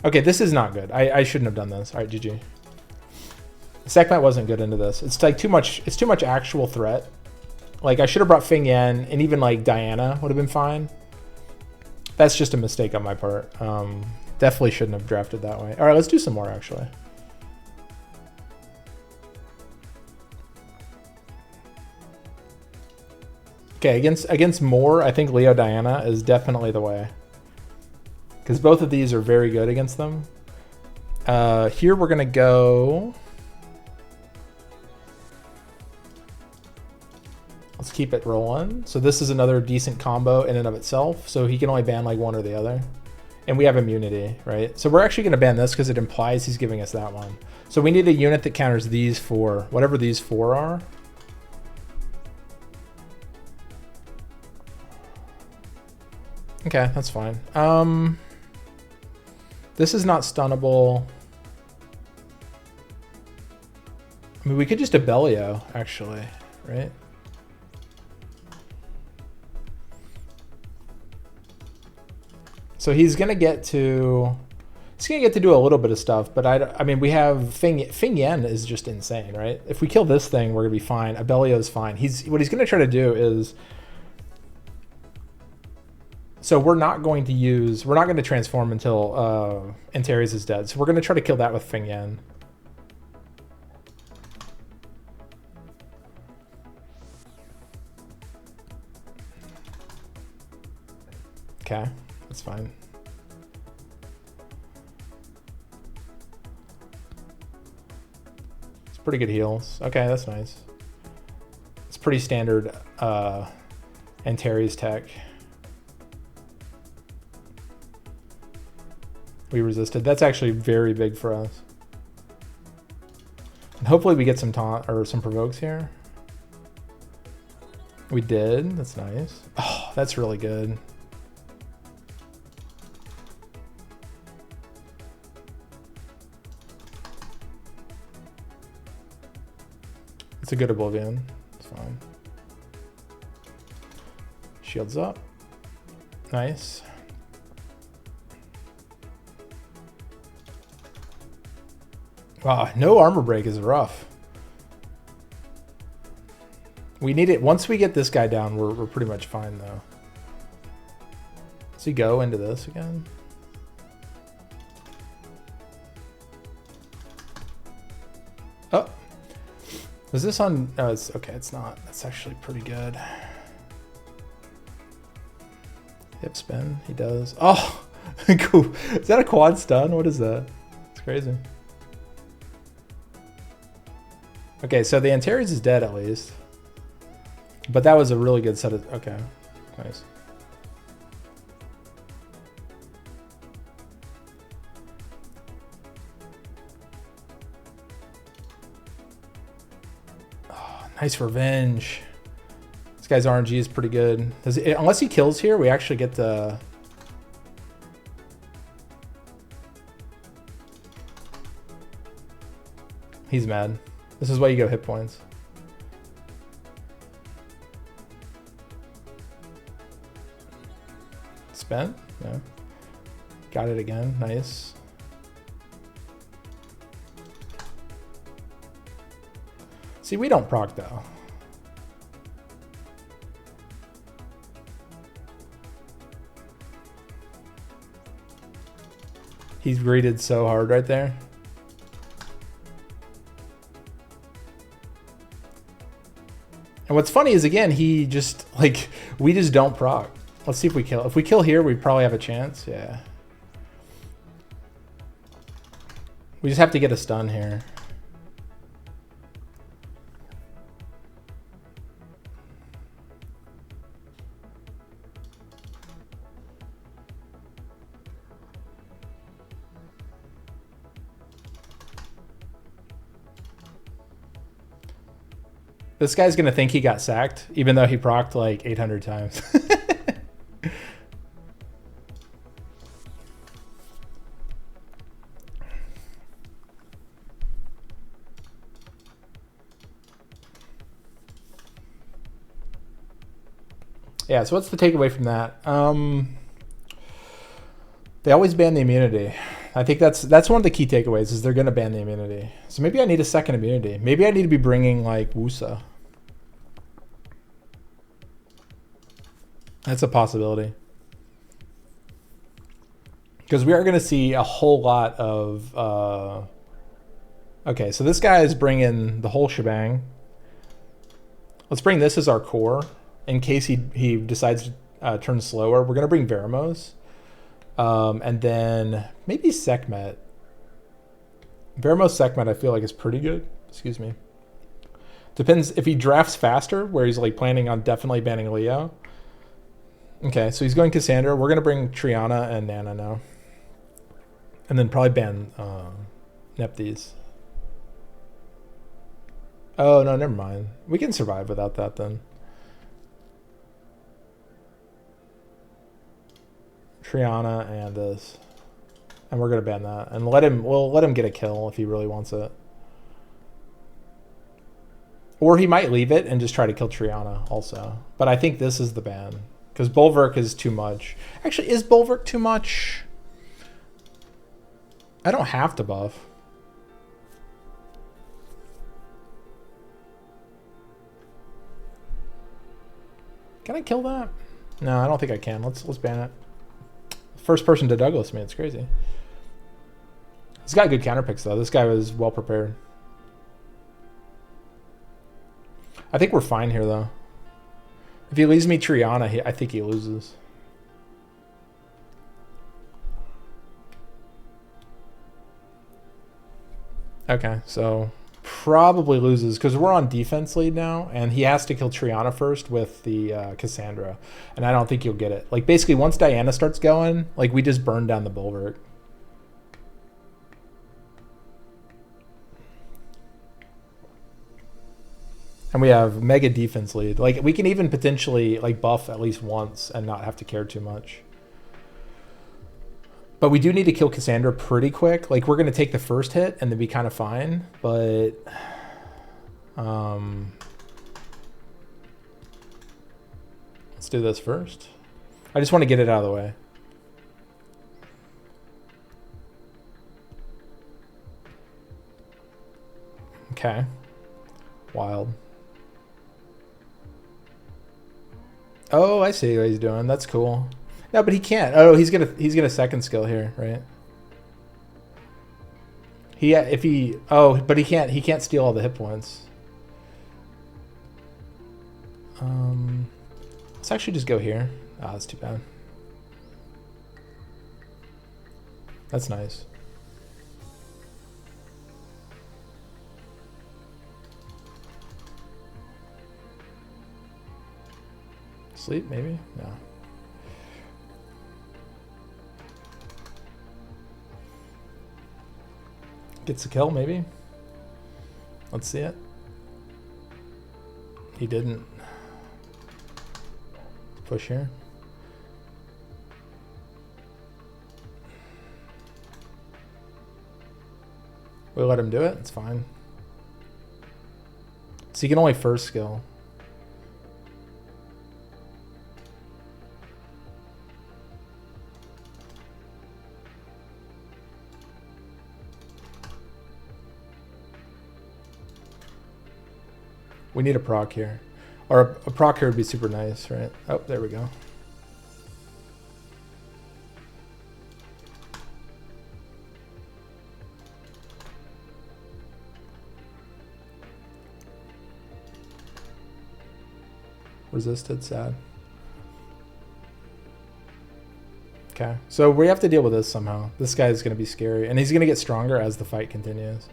Okay, this is not good. I shouldn't have done this. All right, GG. Sekhmet wasn't good into this. It's like too much actual threat. Like, I should have brought Fing Yan, and even, like, Diana would have been fine. That's just a mistake on my part. Definitely shouldn't have drafted that way. All right, let's do some more, actually. Okay, against more, I think Leo Diana is definitely the way. Because both of these are very good against them. Here we're going to go... Let's keep it rolling. So this is another decent combo in and of itself. So he can only ban like one or the other. And we have immunity, right? So we're actually going to ban this because it implies he's giving us that one. So we need a unit that counters these four, whatever these four are. Okay, that's fine. This is not stunnable. I mean, we could just Abellio, actually, right? So he's gonna get to do a little bit of stuff, but I mean, we have Fing Yan is just insane, right? If we kill this thing, we're gonna be fine. Abellio's fine. What he's gonna try to do is, so we're not going to transform until Antares is dead. So we're gonna try to kill that with Fing Yan. Okay. That's fine. It's pretty good heals. Okay, that's nice. It's pretty standard Antares tech. We resisted. That's actually very big for us. And hopefully we get some taunt or some provokes here. We did. That's nice. Oh, that's really good. It's a good Oblivion. It's fine. Shields up. Nice. Wow, no armor break is rough. We need it. Once we get this guy down, we're pretty much fine, though. Does he go into this again? Oh. Is this on? Oh, it's okay. It's not. That's actually pretty good. Hip spin. He does. Oh, cool. Is that a quad stun? What is that? It's crazy. Okay, so the Antares is dead at least. But that was a really good set of... Okay, nice. Oh, nice revenge. This guy's RNG is pretty good. Unless he kills here, we actually get the... He's mad. This is why you go hit points. Spent? No. Got it again. Nice. See, we don't proc though. He's greeted so hard right there. And what's funny is, again, he just, like, we just don't proc. Let's see if we kill. If we kill here, we probably have a chance. Yeah. We just have to get a stun here. This guy's gonna think he got sacked, even though he procced like 800 times. Yeah, so what's the takeaway from that? They always ban the immunity. I think that's one of the key takeaways, is they're going to ban the immunity. So maybe I need a second immunity. Maybe I need to be bringing like Wusa. That's a possibility. Because we are going to see a whole lot of... Okay, so this guy is bringing the whole shebang. Let's bring this as our core. In case he decides to turn slower, we're going to bring Veramos. And then maybe Sekhmet. Veramos Sekhmet I feel like is pretty good. Excuse me. Depends if he drafts faster, where he's like planning on definitely banning Leo. Okay, so he's going Kassandra. We're going to bring Triana and Nana now. And then probably ban Neph. Oh, no, never mind. We can survive without that then. Triana and this. And we're going to ban that. And we'll let him get a kill if he really wants it. Or he might leave it and just try to kill Triana also. But I think this is the ban. Because Bolverk is too much. Actually, is Bolverk too much? I don't have to buff. Can I kill that? No, I don't think I can. Let's ban it. First person to Douglas me. It's crazy. He's got good counter picks though. This guy was well prepared. I think we're fine here though. If he leaves me Triana, I think he loses. Okay, so probably loses because we're on defense lead now, and he has to kill Triana first with the Kassandra, and I don't think you'll get it. Like basically, once Diana starts going, like we just burn down the Bolverk. And we have mega defense lead. Like we can even potentially like buff at least once and not have to care too much. But we do need to kill Kassandra pretty quick. Like we're gonna take the first hit and then be kind of fine. But let's do this first. I just want to get it out of the way. Okay. Wild. Oh, I see what he's doing. That's cool. No, but he can't. Oh, he's gonna second skill here, right? But he can't steal all the hit points. Let's actually just go here. Oh, that's too bad. That's nice. Sleep, maybe? No. Gets a kill, maybe? Let's see it. He didn't. Push here. We let him do it, it's fine. So he can only first skill. We need a proc here. Or a proc here would be super nice, right? Oh, there we go. Resisted, sad. Okay, so we have to deal with this somehow. This guy is going to be scary, and he's going to get stronger as the fight continues.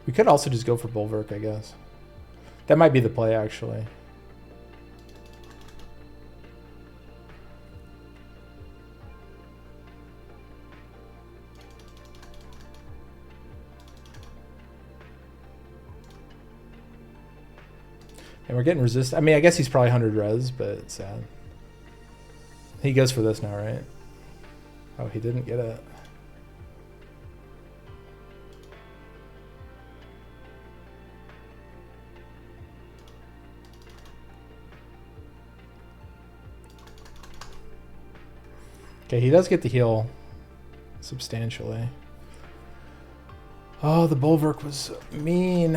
We could also just go for Bolverk, I guess. That might be the play, actually. And we're getting resist. I mean, I guess he's probably 100 res, but it's sad. He goes for this now, right? Oh, he didn't get it. Okay, he does get the heal substantially. Oh, the Bolverk was mean.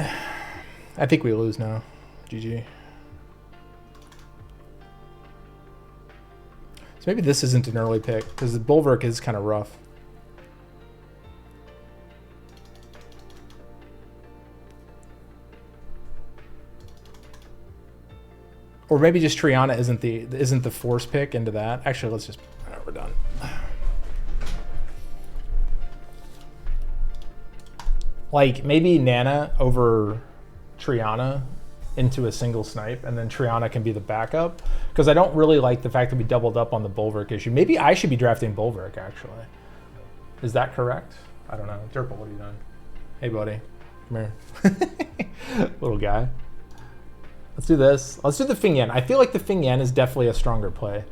I think we lose now. GG. So maybe this isn't an early pick, because the Bolverk is kind of rough. Or maybe just Triana isn't the force pick into that. Actually, let's just... Oh, we're done. Like, maybe Nana over Triana into a single snipe, and then Triana can be the backup. Because I don't really like the fact that we doubled up on the Bolverk issue. Maybe I should be drafting Bolverk, actually. Is that correct? I don't know. Dirple, what are you doing? Hey, buddy. Come here. Little guy. Let's do this. Let's do the Fing Yan. I feel like the Fing Yan is definitely a stronger play.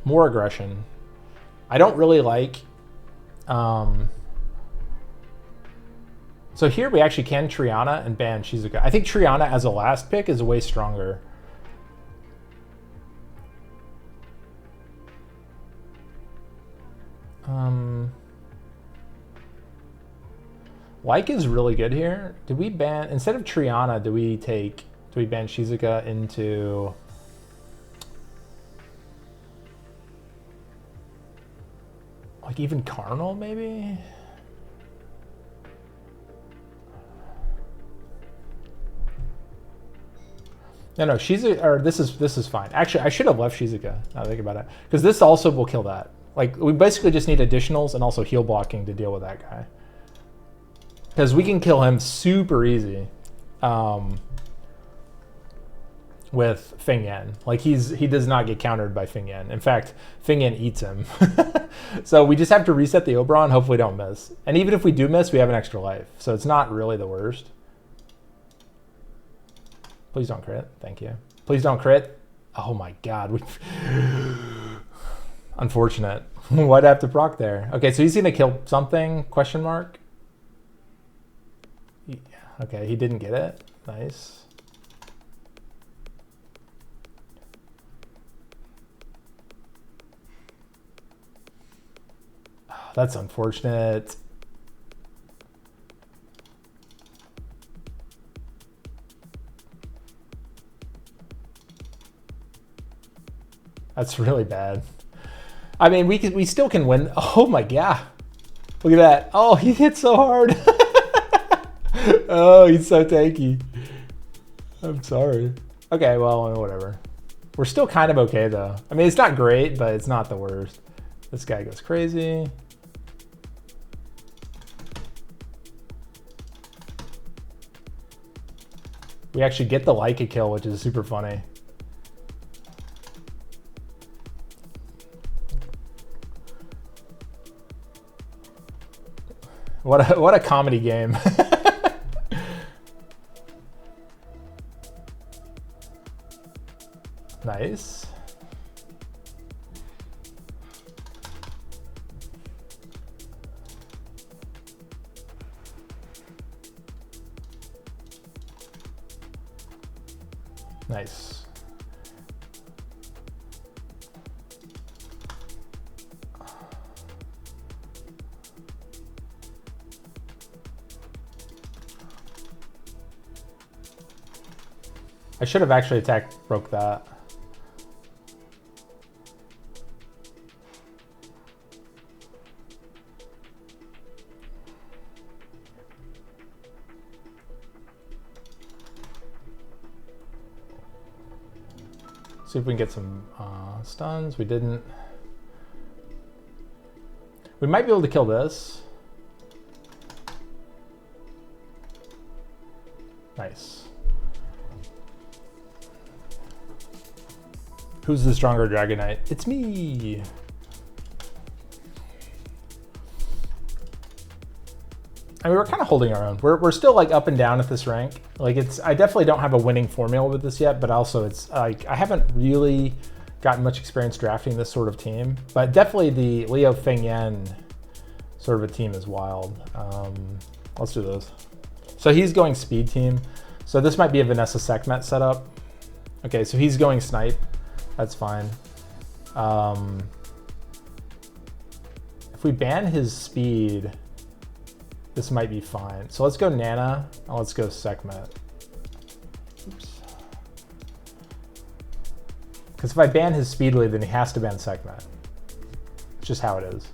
More aggression. I don't really like... So here we actually can Triana and ban Shizuka. I think Triana as a last pick is way stronger. Laika is really good here. Did we ban... Instead of Triana, do we ban Shizuka into... Like even Karnal, maybe? No, Shizuka, or this is fine. Actually, I should have left Shizuka, now that I think about it. Because this also will kill that. Like, we basically just need additionals and also heal blocking to deal with that guy. Because we can kill him super easy. With Fing Yan. Like he does not get countered by Fing Yan. In fact, Fing Yan eats him. So we just have to reset the Oberon, hopefully don't miss. And even if we do miss, we have an extra life. So it's not really the worst. Please don't crit. Thank you. Please don't crit. Oh my god. Unfortunate. Why'd I have to proc there? Okay, so he's gonna kill something? Question mark? Okay, he didn't get it. Nice. that's unfortunate. That's really bad. I mean, we still can win. Oh my god. Look at that. Oh, he hit so hard. Oh, he's so tanky. I'm sorry. Okay, well, whatever. We're still kind of okay, though. I mean, it's not great, but it's not the worst. This guy goes crazy. We actually get the Laika kill, which is super funny. What a comedy game. Nice. Nice. I should have actually broke that. See if we can get some stuns. We didn't. We might be able to kill this. Nice. Who's the stronger Dragonite? It's me. I mean, we're kind of holding our own. We're still like up and down at this rank. Like I definitely don't have a winning formula with this yet, but also it's like I haven't really gotten much experience drafting this sort of team. But definitely the Leo Feng Yan sort of a team is wild. Let's do those. So he's going speed team. So this might be a Vanessa Sekhmet setup. Okay, so he's going snipe. That's fine. If we ban his speed, this might be fine. So let's go Nana, and let's go Sekhmet. Oops. Because if I ban his speedly, then he has to ban Sekhmet. It's just how it is.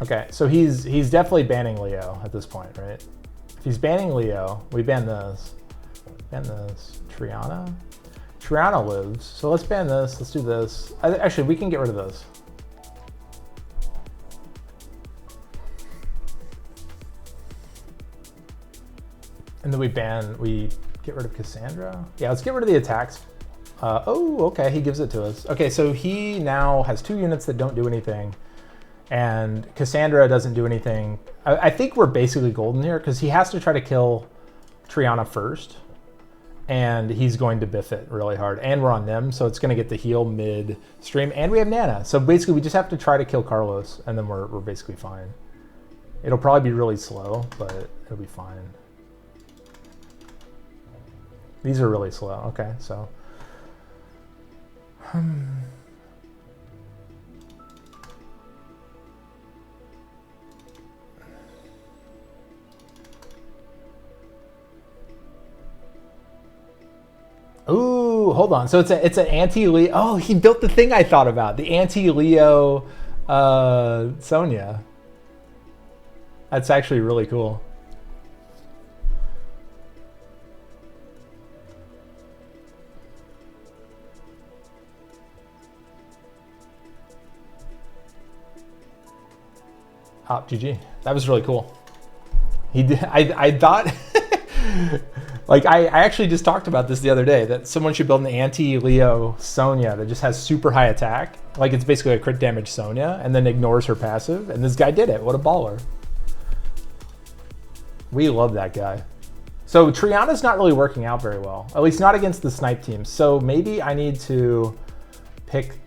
Okay, so he's definitely banning Leo at this point, right? If he's banning Leo, we ban this. Ban this. Triana? Triana lives. So let's ban this. Let's do this. Actually, we can get rid of this. And then we get rid of Kassandra. Yeah, let's get rid of the attacks. Oh, okay, he gives it to us. Okay, so he now has 2 units that don't do anything. And Kassandra doesn't do anything. I think we're basically golden here because he has to try to kill Triana first. And he's going to biff it really hard. And we're on Nim, so it's going to get the heal mid-stream. And we have Nana. So basically, we just have to try to kill Carlos, and then we're basically fine. It'll probably be really slow, but it'll be fine. These are really slow. Okay, so... Ooh, hold on. So it's an anti-Leo. Oh, he built the thing I thought about. The anti-Leo Sonia. That's actually really cool. Oh, GG. That was really cool. He did. I thought... Like, I actually just talked about this the other day, that someone should build an anti-Leo Sonia that just has super high attack. Like, it's basically a crit damage Sonia, and then ignores her passive. And this guy did it. What a baller. We love that guy. So Triana's not really working out very well, at least not against the snipe teams. So maybe I need to pick...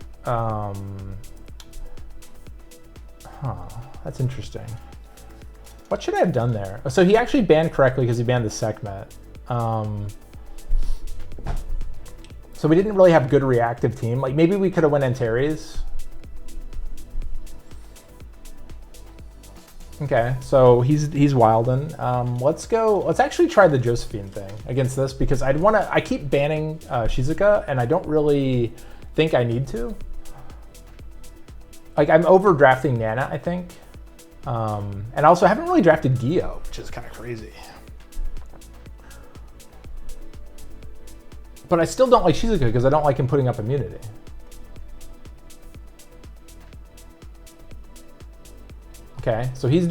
that's interesting. What should I have done there? So he actually banned correctly because he banned the Sekhmet. So we didn't really have a good reactive team. Like maybe we could have went Antares. Okay, so he's wilding. Let's go. Let's actually try the Josephine thing against this because I keep banning Shizuka, and I don't really think I need to. Like I'm overdrafting Nana, I think, and also I haven't really drafted Giou, which is kind of crazy. But I still don't like Shizuka because I don't like him putting up immunity. Okay, so he's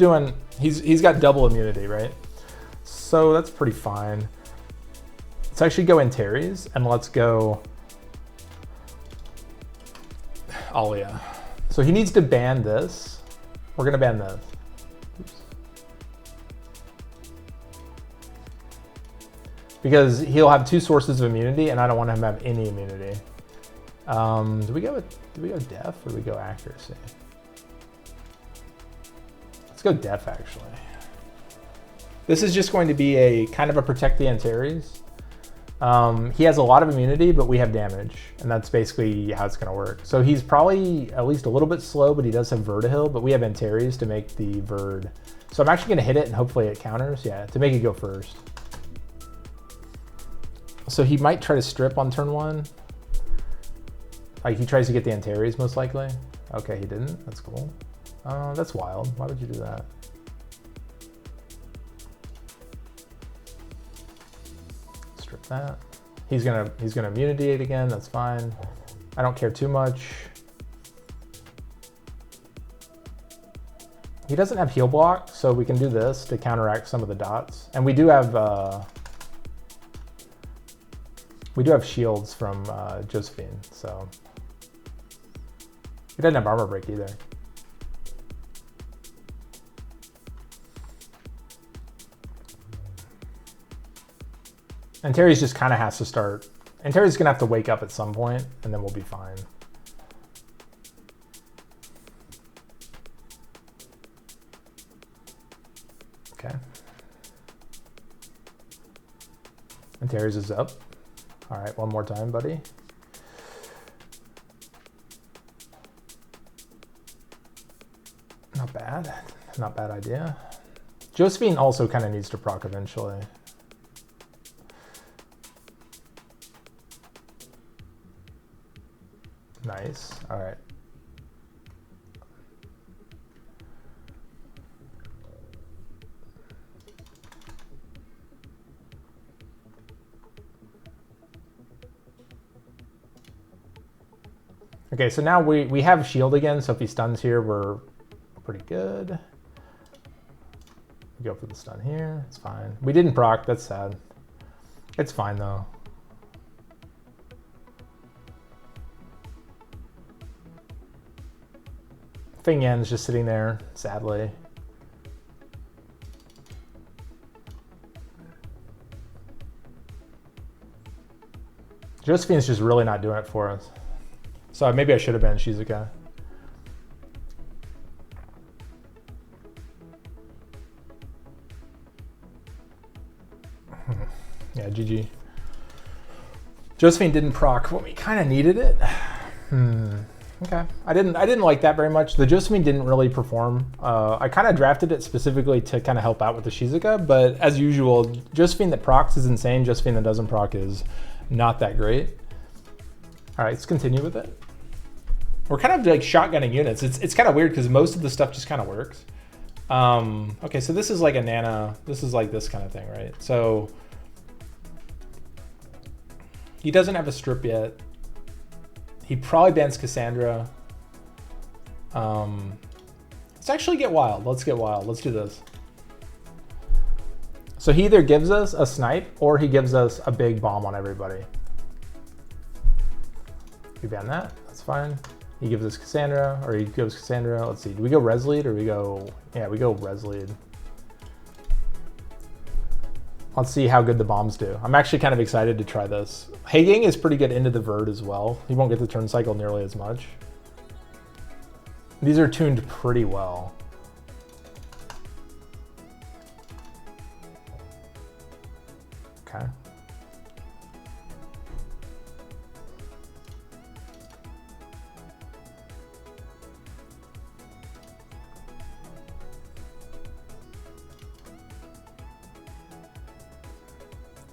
got double immunity, right? So that's pretty fine. Let's actually go Antares and let's go Alia. So he needs to ban this. We're gonna ban this. Oops. Because he'll have 2 sources of immunity and I don't want him to have any immunity. Do we go Def or do we go Accuracy? Let's go Def, actually. This is just going to be a kind of a protect the Antares. He has a lot of immunity, but we have damage, and that's basically how it's going to work. So he's probably at least a little bit slow, but he does have Vertihill, but we have Antares to make the Verd. So I'm actually going to hit it, and hopefully it counters. Yeah, to make it go first. So he might try to strip on turn 1. Like he tries to get the Antares, most likely. Okay, he didn't. That's cool. That's wild. Why would you do that? Strip that. He's gonna immunity it again. That's fine. I don't care too much. He doesn't have heal block, so we can do this to counteract some of the dots. And we do have shields from Josephine, so he doesn't have armor break either. Antares just kind of has to start. Antares is going to have to wake up at some point, and then we'll be fine. Okay. Antares is up. All right, one more time, buddy. Not bad. Not bad idea. Josephine also kind of needs to proc eventually. Nice. All right. Okay, so now we have shield again, so if he stuns here, we're pretty good. We go for the stun here. It's fine. We didn't proc. That's sad. It's fine, though. Fing Yan's just sitting there, sadly. Josephine's just really not doing it for us. So maybe I should have been Shizuka. Yeah, GG. Josephine didn't proc when we kind of needed it. Okay, I didn't like that very much. The Josephine didn't really perform. I kind of drafted it specifically to kind of help out with the Shizuka, but as usual, Josephine that procs is insane. Josephine that doesn't proc is not that great. All right, let's continue with it. We're kind of like shotgunning units. It's kind of weird because most of the stuff just kind of works. Okay, so this is like a Nana. This is like this kind of thing, right? So he doesn't have a strip yet. He probably bans Kassandra. Let's actually get wild. Let's get wild. Let's do this. So he either gives us a snipe or he gives us a big bomb on everybody. We ban that. That's fine. He gives us Kassandra, or he gives Kassandra. Let's see. Do we go res lead or we go? Yeah, we go res lead. Let's see how good the bombs do. I'm actually kind of excited to try this. Hagang is pretty good into the Verd as well. He won't get the turn cycle nearly as much. These are tuned pretty well. Okay.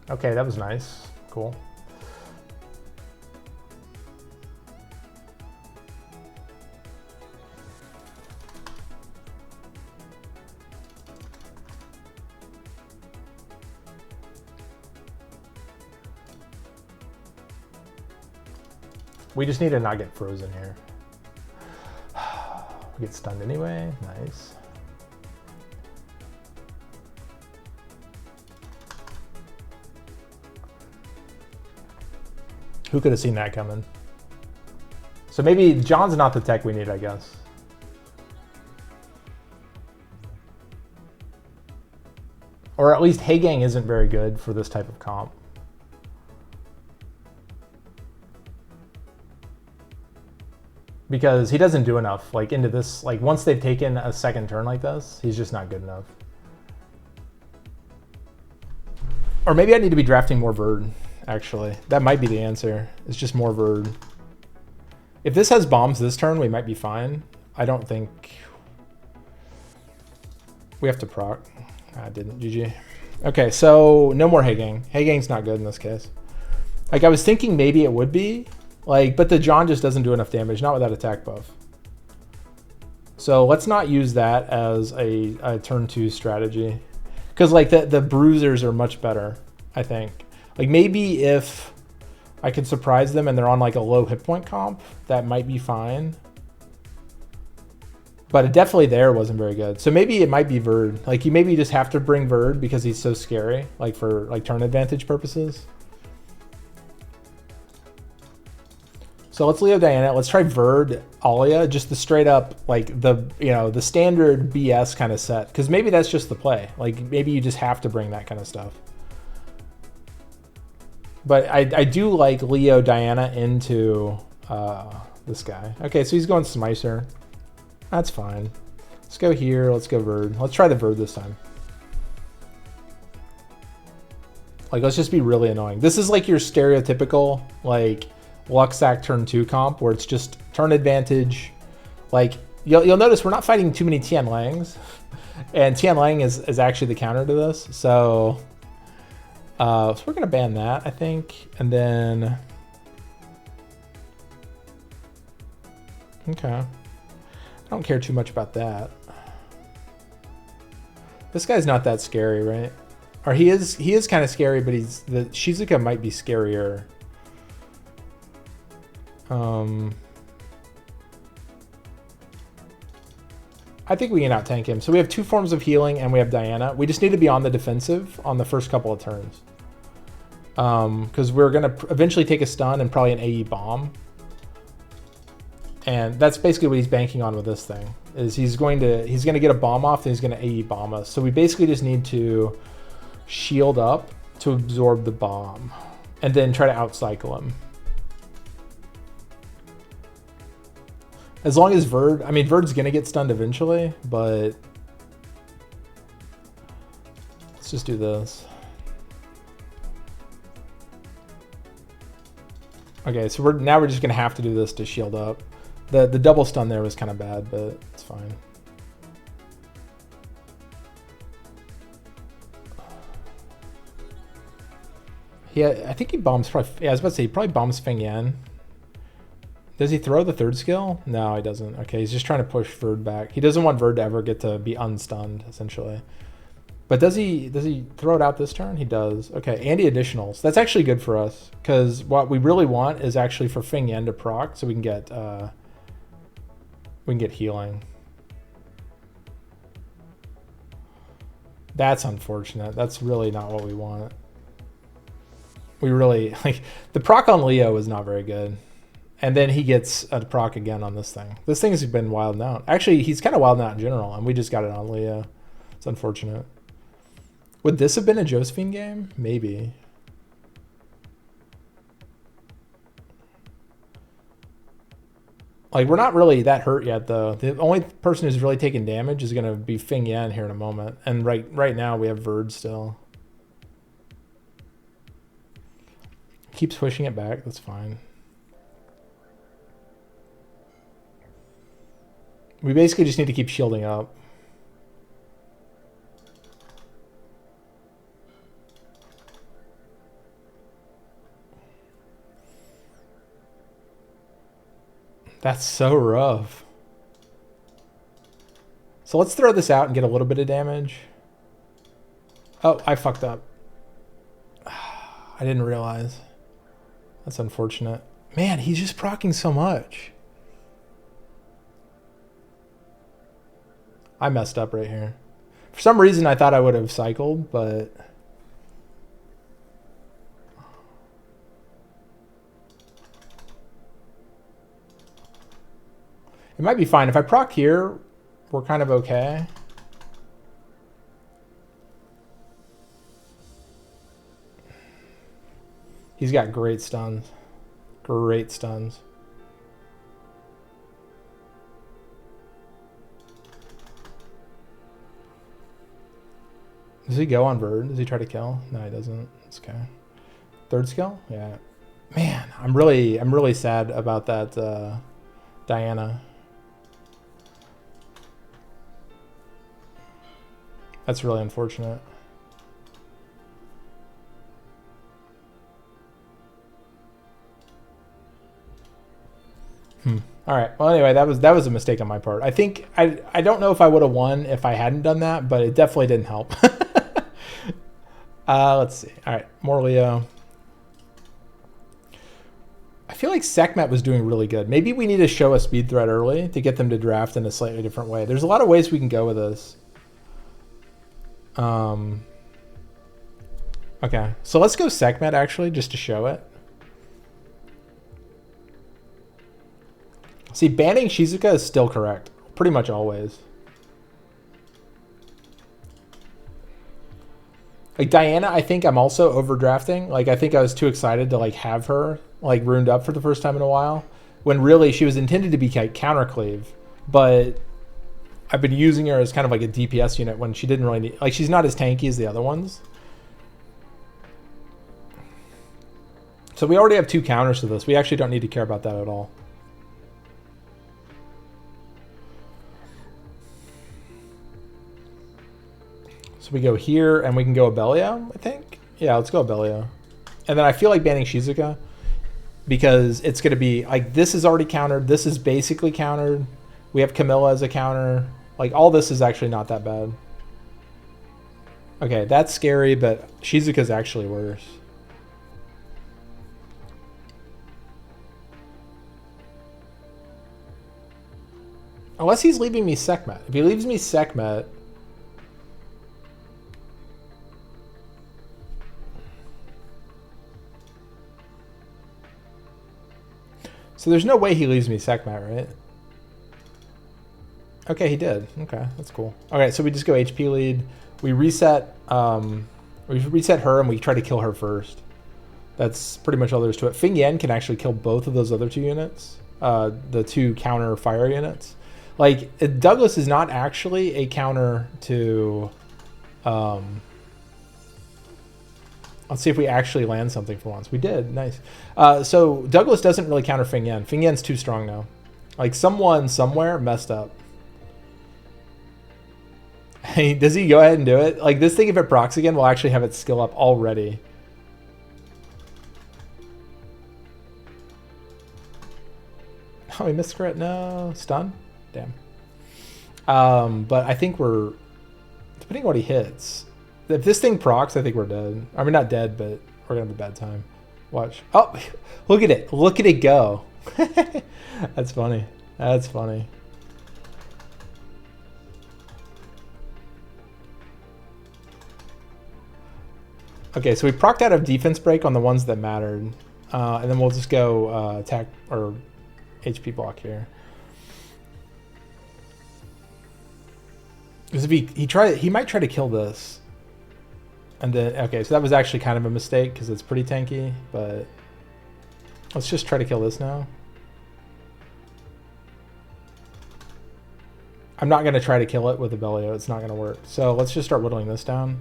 Okay, that was nice. Cool. We just need to not get frozen here. We get stunned anyway. Nice. Who could have seen that coming? So maybe John's not the tech we need, I guess. Or at least Hagang isn't very good for this type of comp. Because he doesn't do enough, like into this, like once they've taken a second turn like this, he's just not good enough. Or maybe I need to be drafting more Verd, actually. That might be the answer. It's just more Verd. If this has bombs this turn, we might be fine. I don't think... We have to proc. I didn't, GG. Okay, so no more Hagang. Hagang's not good in this case. Like I was thinking maybe it would be, like, but the John just doesn't do enough damage, not without attack buff. So let's not use that as a turn 2 strategy. Because like the bruisers are much better, I think. Like maybe if I could surprise them and they're on like a low hit point comp, that might be fine. But it definitely there wasn't very good. So maybe it might be Verd. Like you maybe just have to bring Verd because he's so scary, like for like turn advantage purposes. So let's Leo Diana. Let's try Verd Alia, just the straight up, like the, you know, the standard BS kind of set. Because maybe that's just the play. Like maybe you just have to bring that kind of stuff. But I do like Leo Diana into this guy. Okay, so he's going Smicer. That's fine. Let's go here. Let's go Verd. Let's try the Verd this time. Like, let's just be really annoying. This is like your stereotypical, like, Luxac turn 2 comp where it's just turn advantage. Like you'll notice we're not fighting too many Tian Langs, and Tian Lang is actually the counter to this. So we're gonna ban that, I think, and then okay. I don't care too much about that. This guy's not that scary, right? Or he is kind of scary, but the Shizuka might be scarier. I think we can out-tank him. So we have 2 forms of healing and we have Diana. We just need to be on the defensive on the first couple of turns. Because we're going to eventually take a stun and probably an AE bomb. And that's basically what he's banking on with this thing. Is he's going to get a bomb off and he's going to AE bomb us. So we basically just need to shield up to absorb the bomb. And then try to outcycle him. As long as Verd, I mean, Verd's going to get stunned eventually, but let's just do this. Okay, so now we're just going to have to do this to shield up. The double stun there was kind of bad, but it's fine. Yeah, I think he bombs probably, yeah, I was about to say, he probably bombs Feng Yan. Does he throw the 3rd skill? No, he doesn't. Okay, he's just trying to push Verd back. He doesn't want Verd to ever get to be unstunned, essentially. But does he throw it out this turn? He does. Okay, and the additionals. That's actually good for us, because what we really want is actually for Feng Yan to proc, so we can get healing. That's unfortunate. That's really not what we want. We really, like, the proc on Leo is not very good. And then he gets a proc again on this thing. This thing has been wilding out. Actually, he's kind of wilding out in general, and we just got it on Leo. It's unfortunate. Would this have been a Josephine game? Maybe. Like, we're not really that hurt yet, though. The only person who's really taking damage is going to be Feng Yan here in a moment. And right now, we have Verd still. Keeps pushing it back. That's fine. We basically just need to keep shielding up. That's so rough. So let's throw this out and get a little bit of damage. Oh, I fucked up. I didn't realize. That's unfortunate. Man, he's just proccing so much. I messed up right here. For some reason, I thought I would have cycled, but... It might be fine. If I proc here, we're kind of okay. He's got great stuns. Great stuns. Does he go on Bird? Does he try to kill? No, he doesn't. It's okay. Third skill? Yeah. Man, I'm really sad about that Diana. That's really unfortunate. All right. Well, anyway, that was a mistake on my part. I think I don't know if I would have won if I hadn't done that, but it definitely didn't help. Let's see. All right, more Leo. I feel like Sekhmet was doing really good. Maybe we need to show a speed threat early to get them to draft in a slightly different way. There's a lot of ways we can go with this. Okay, so let's go Sekhmet actually, just to show it. See, banning Shizuka is still correct. Pretty much always. Like Diana, I think I'm also overdrafting. Like I think I was too excited to like have her like ruined up for the first time in a while. When really she was intended to be counter cleave. But I've been using her as kind of like a DPS unit when she didn't really need... Like she's not as tanky as the other ones. So we already have 2 counters to this. We actually don't need to care about that at all. So we go here, and we can go Abellio, I think. Yeah, let's go Abellio. And then I feel like banning Shizuka, because it's going to be, like, this is already countered. This is basically countered. We have Camilla as a counter. Like, all this is actually not that bad. Okay, that's scary, but Shizuka's actually worse. Unless he's leaving me Sekhmet. If he leaves me Sekhmet... So there's no way he leaves me Sekhmet, right? Okay, he did. Okay, that's cool. Okay, so we just go HP lead. We reset her and we try to kill her first. That's pretty much all there is to it. Fing Yen can actually kill both of those other 2 units. The 2 counter fire units. Like, Douglas is not actually a counter to... Let's see if we actually land something for once. We did. Nice. So Douglas doesn't really counter Fing Yen. Fing Yen's too strong now. Like, someone somewhere messed up. Hey, does he go ahead and do it? Like, this thing, if it procs again, will actually have its skill up already. Oh, we missed crit. No. Stun? Damn. But I think we're... Depending on what he hits... If this thing procs, I think we're dead. I mean, not dead, but we're going to have a bad time. Watch. Oh, look at it. Look at it go. That's funny. That's funny. Okay, so we procced out of defense break on the ones that mattered. And then we'll just go attack or HP block here. Because if he might try to kill this. And then, okay, so that was actually kind of a mistake because it's pretty tanky, but let's just try to kill this now. I'm not going to try to kill it with Abellio. It's not going to work. So let's just start whittling this down.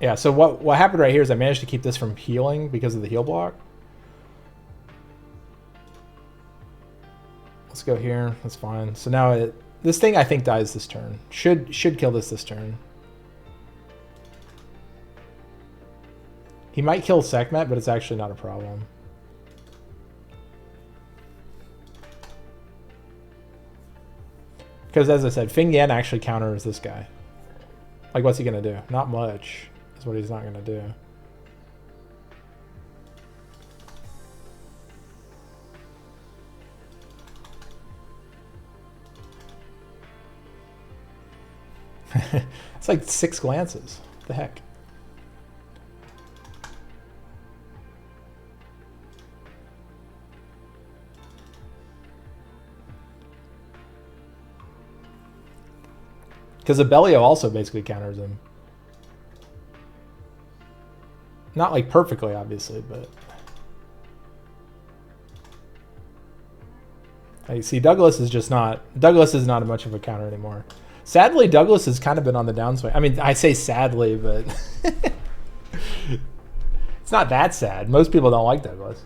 Yeah, so what happened right here is I managed to keep this from healing because of the heal block. Let's go here. That's fine. So now this thing I think dies this turn. Should kill this turn. He might kill Sekhmet, but it's actually not a problem. Because as I said, Fing Yan actually counters this guy. Like, what's he going to do? Not much is what he's not going to do. It's like 6 glances. What the heck? Because Abellio also basically counters him. Not like perfectly, obviously, but... You see, Douglas is just not... Douglas is not much of a counter anymore. Sadly, Douglas has kind of been on the downswing. I mean, I say sadly, but... It's not that sad. Most people don't like Douglas.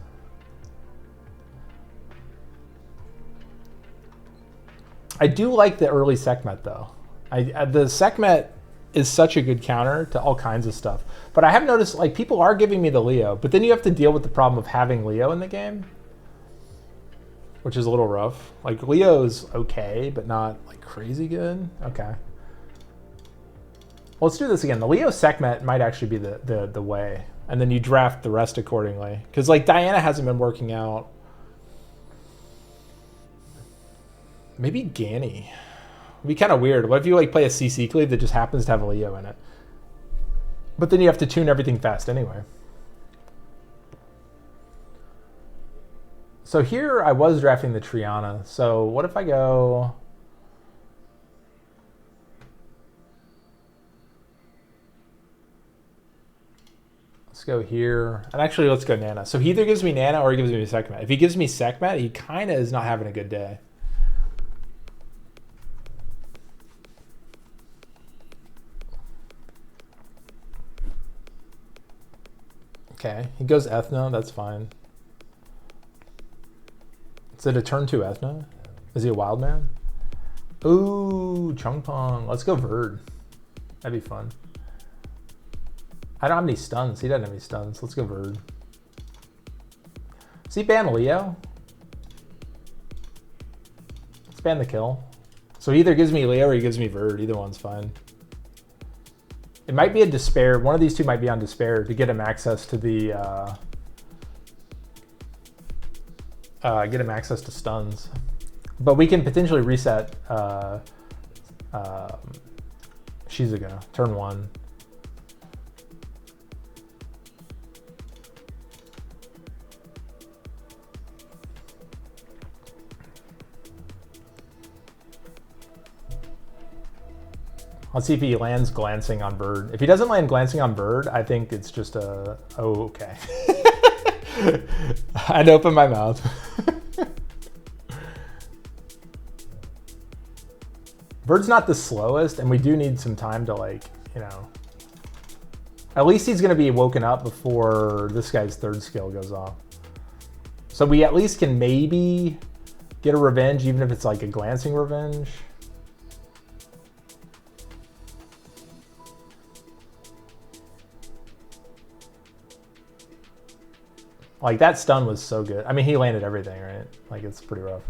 I do like the early Sekhmet, though. The Sekhmet is such a good counter to all kinds of stuff. But I have noticed, like, people are giving me the Leo, but then you have to deal with the problem of having Leo in the game, which is a little rough. Like, Leo's okay, but not, like, crazy good. Okay. Well, let's do this again. The Leo Sekhmet might actually be the way. And then you draft the rest accordingly. Because, like, Diana hasn't been working out. Maybe Ganny. It'd be kind of weird. What if you like play a CC cleave that just happens to have a Leo in it? But then you have to tune everything fast anyway. So here I was drafting the Triana. So what if I go... Let's go here. And actually, let's go Nana. So he either gives me Nana or he gives me Sekhmet. If he gives me Sekhmet, he kind of is not having a good day. Okay, he goes Ethno, that's fine. Is it a turn 2 Ethno? Is he a wild man? Ooh, Cheongpung. Let's go Verd. That'd be fun. I don't have any stuns. He doesn't have any stuns. Let's go Verd. Does he ban Leo? Let's ban the kill. So he either gives me Leo or he gives me Verd. Either one's fine. It might be a Despair. One of these two might be on Despair to get him access to the... get him access to stuns. But we can potentially reset Shizuka, turn 1. Let's see if he lands glancing on Bird. If he doesn't land glancing on Bird, I think it's just a... Oh, okay. I'd open my mouth. Bird's not the slowest, and we do need some time to, like, you know... At least he's going to be woken up before this guy's 3rd skill goes off. So we at least can maybe get a revenge, even if it's like a glancing revenge. Like, that stun was so good. I mean, he landed everything, right? Like, it's pretty rough.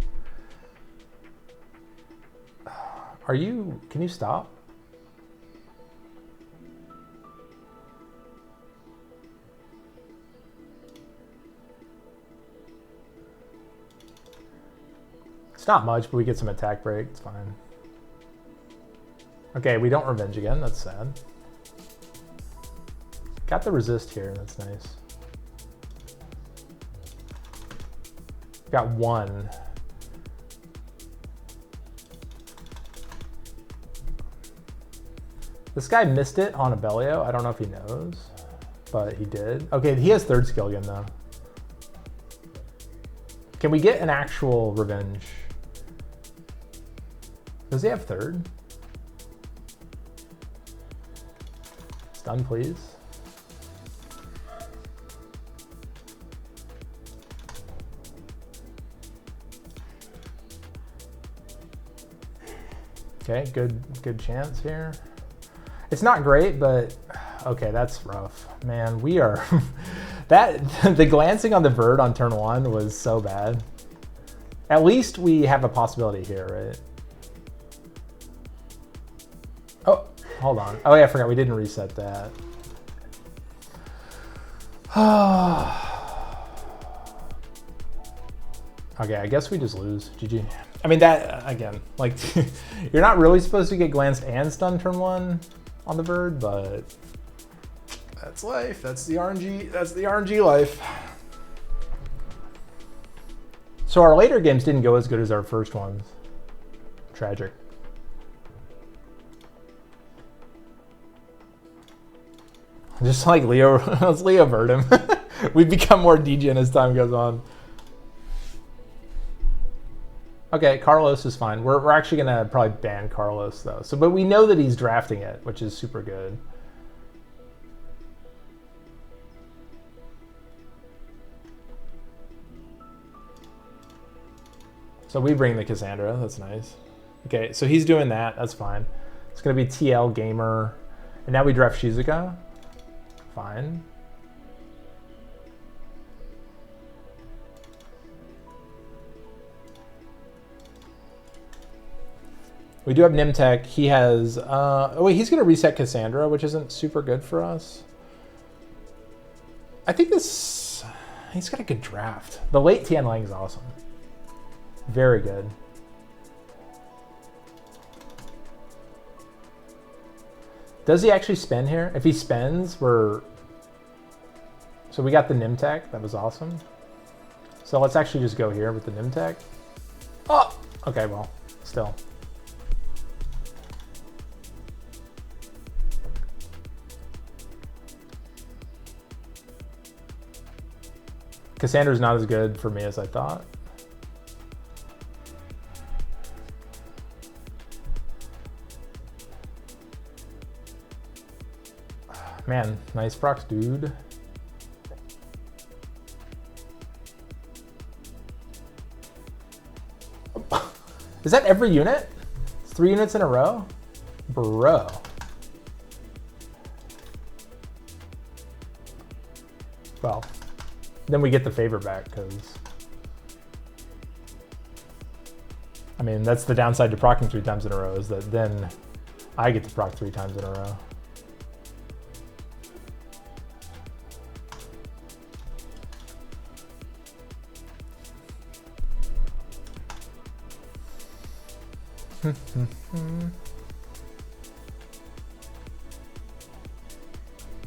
Are you... Can you stop? It's not much, but we get some attack break. It's fine. Okay, we don't revenge again. That's sad. Got the resist here. That's nice. Got 1. This guy missed it on Abellio. I don't know if he knows, but he did. Okay, he has 3rd skill again, though. Can we get an actual revenge? Does he have 3rd? Stun, please. Okay, good chance here. It's not great, but okay, that's rough. Man, we are... the glancing on the Bird on turn 1 was so bad. At least we have a possibility here, right? Oh, hold on. Oh yeah, I forgot we didn't reset that. Okay, I guess we just lose. GG. I mean, that, again, like, you're not really supposed to get glanced and stunned turn 1 on the bird, but that's life. That's the RNG. That's the RNG life. So our later games didn't go as good as our first ones. Tragic. Just like Leo, let's Leo bird him. We become more degen as time goes on. Okay, Carlos is fine. We're actually gonna probably ban Carlos though. So, but we know that he's drafting it, which is super good. So we bring the Kassandra. That's nice. Okay, so he's doing that. That's fine. It's gonna be TL Gamer, and now we draft Shizuka. Fine. We do have Nimtech. He has, oh wait, he's gonna reset Kassandra, which isn't super good for us. I think this, he's got a good draft. The late Tian Lang is awesome. Very good. Does he actually spend here? If he spends, we're... So we got the Nimtech. That was awesome. So let's actually just go here with the Nimtech. Oh! Okay, well, still. Cassandra's not as good for me as I thought. Man, nice procs, dude. Is that every unit? 3 units in a row? Bro. Well, then we get the favor back, because... I mean, that's the downside to procking 3 times in a row, is that then I get to proc 3 times in a row.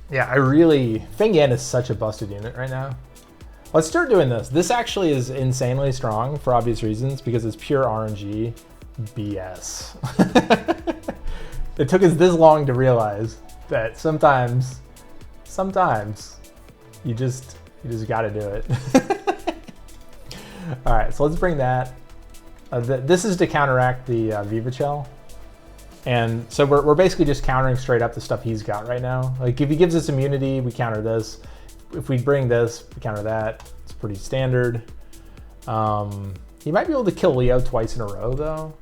Yeah, I really... Feng Yan is such a busted unit right now. Let's start doing this. This actually is insanely strong for obvious reasons because it's pure RNG BS. It took us this long to realize that sometimes you just gotta do it. All right, so let's bring that. This is to counteract the Viva Shell. And so we're basically just countering straight up the stuff he's got right now. Like if he gives us immunity, we counter this. If we bring this, we counter that. It's pretty standard. He might be able to kill Leo twice in a row though.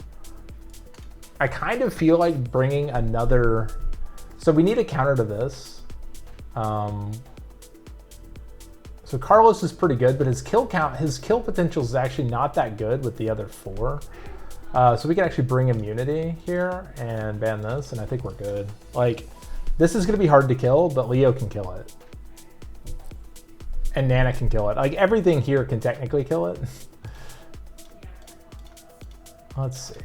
I kind of feel like bringing another... So we need a counter to this. So Carlos is pretty good, but his kill potential is actually not that good with the other 4. So we can actually bring immunity here and ban this, and I think we're good. Like, this is gonna be hard to kill, but Leo can kill it. And Nana can kill it. Like, everything here can technically kill it. Let's see.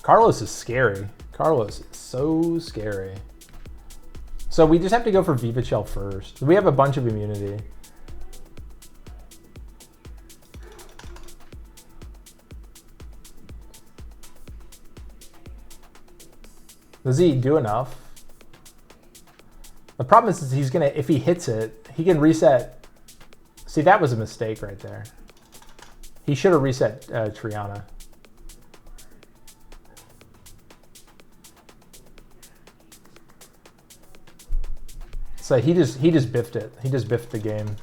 Carlos is scary. Carlos is so scary. So we just have to go for Viva Shell first. We have a bunch of immunity. Does he do enough? The problem is he's gonna, if he hits it, he can reset. See, that was a mistake right there. He should have reset Triana. So he just biffed it. He just biffed the game.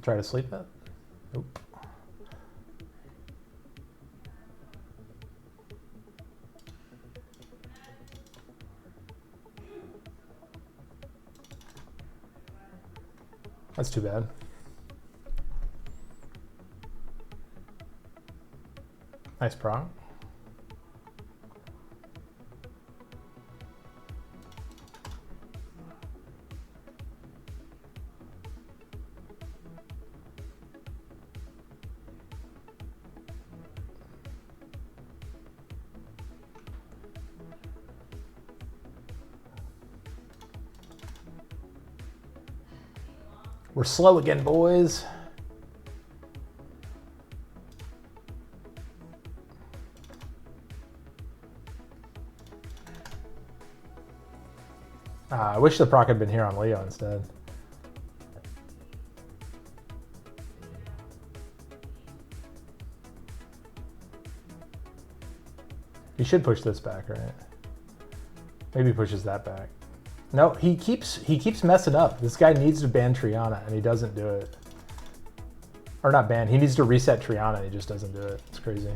Try to sleep it. Nope. That's too bad. Nice proc. We're slow again, boys. I wish the proc had been here on Leo instead. He should push this back, right? Maybe he pushes that back. No, he keeps messing up. This guy needs to ban Triana, and he doesn't do it. Or not ban, he needs to reset Triana, and he just doesn't do it. It's crazy.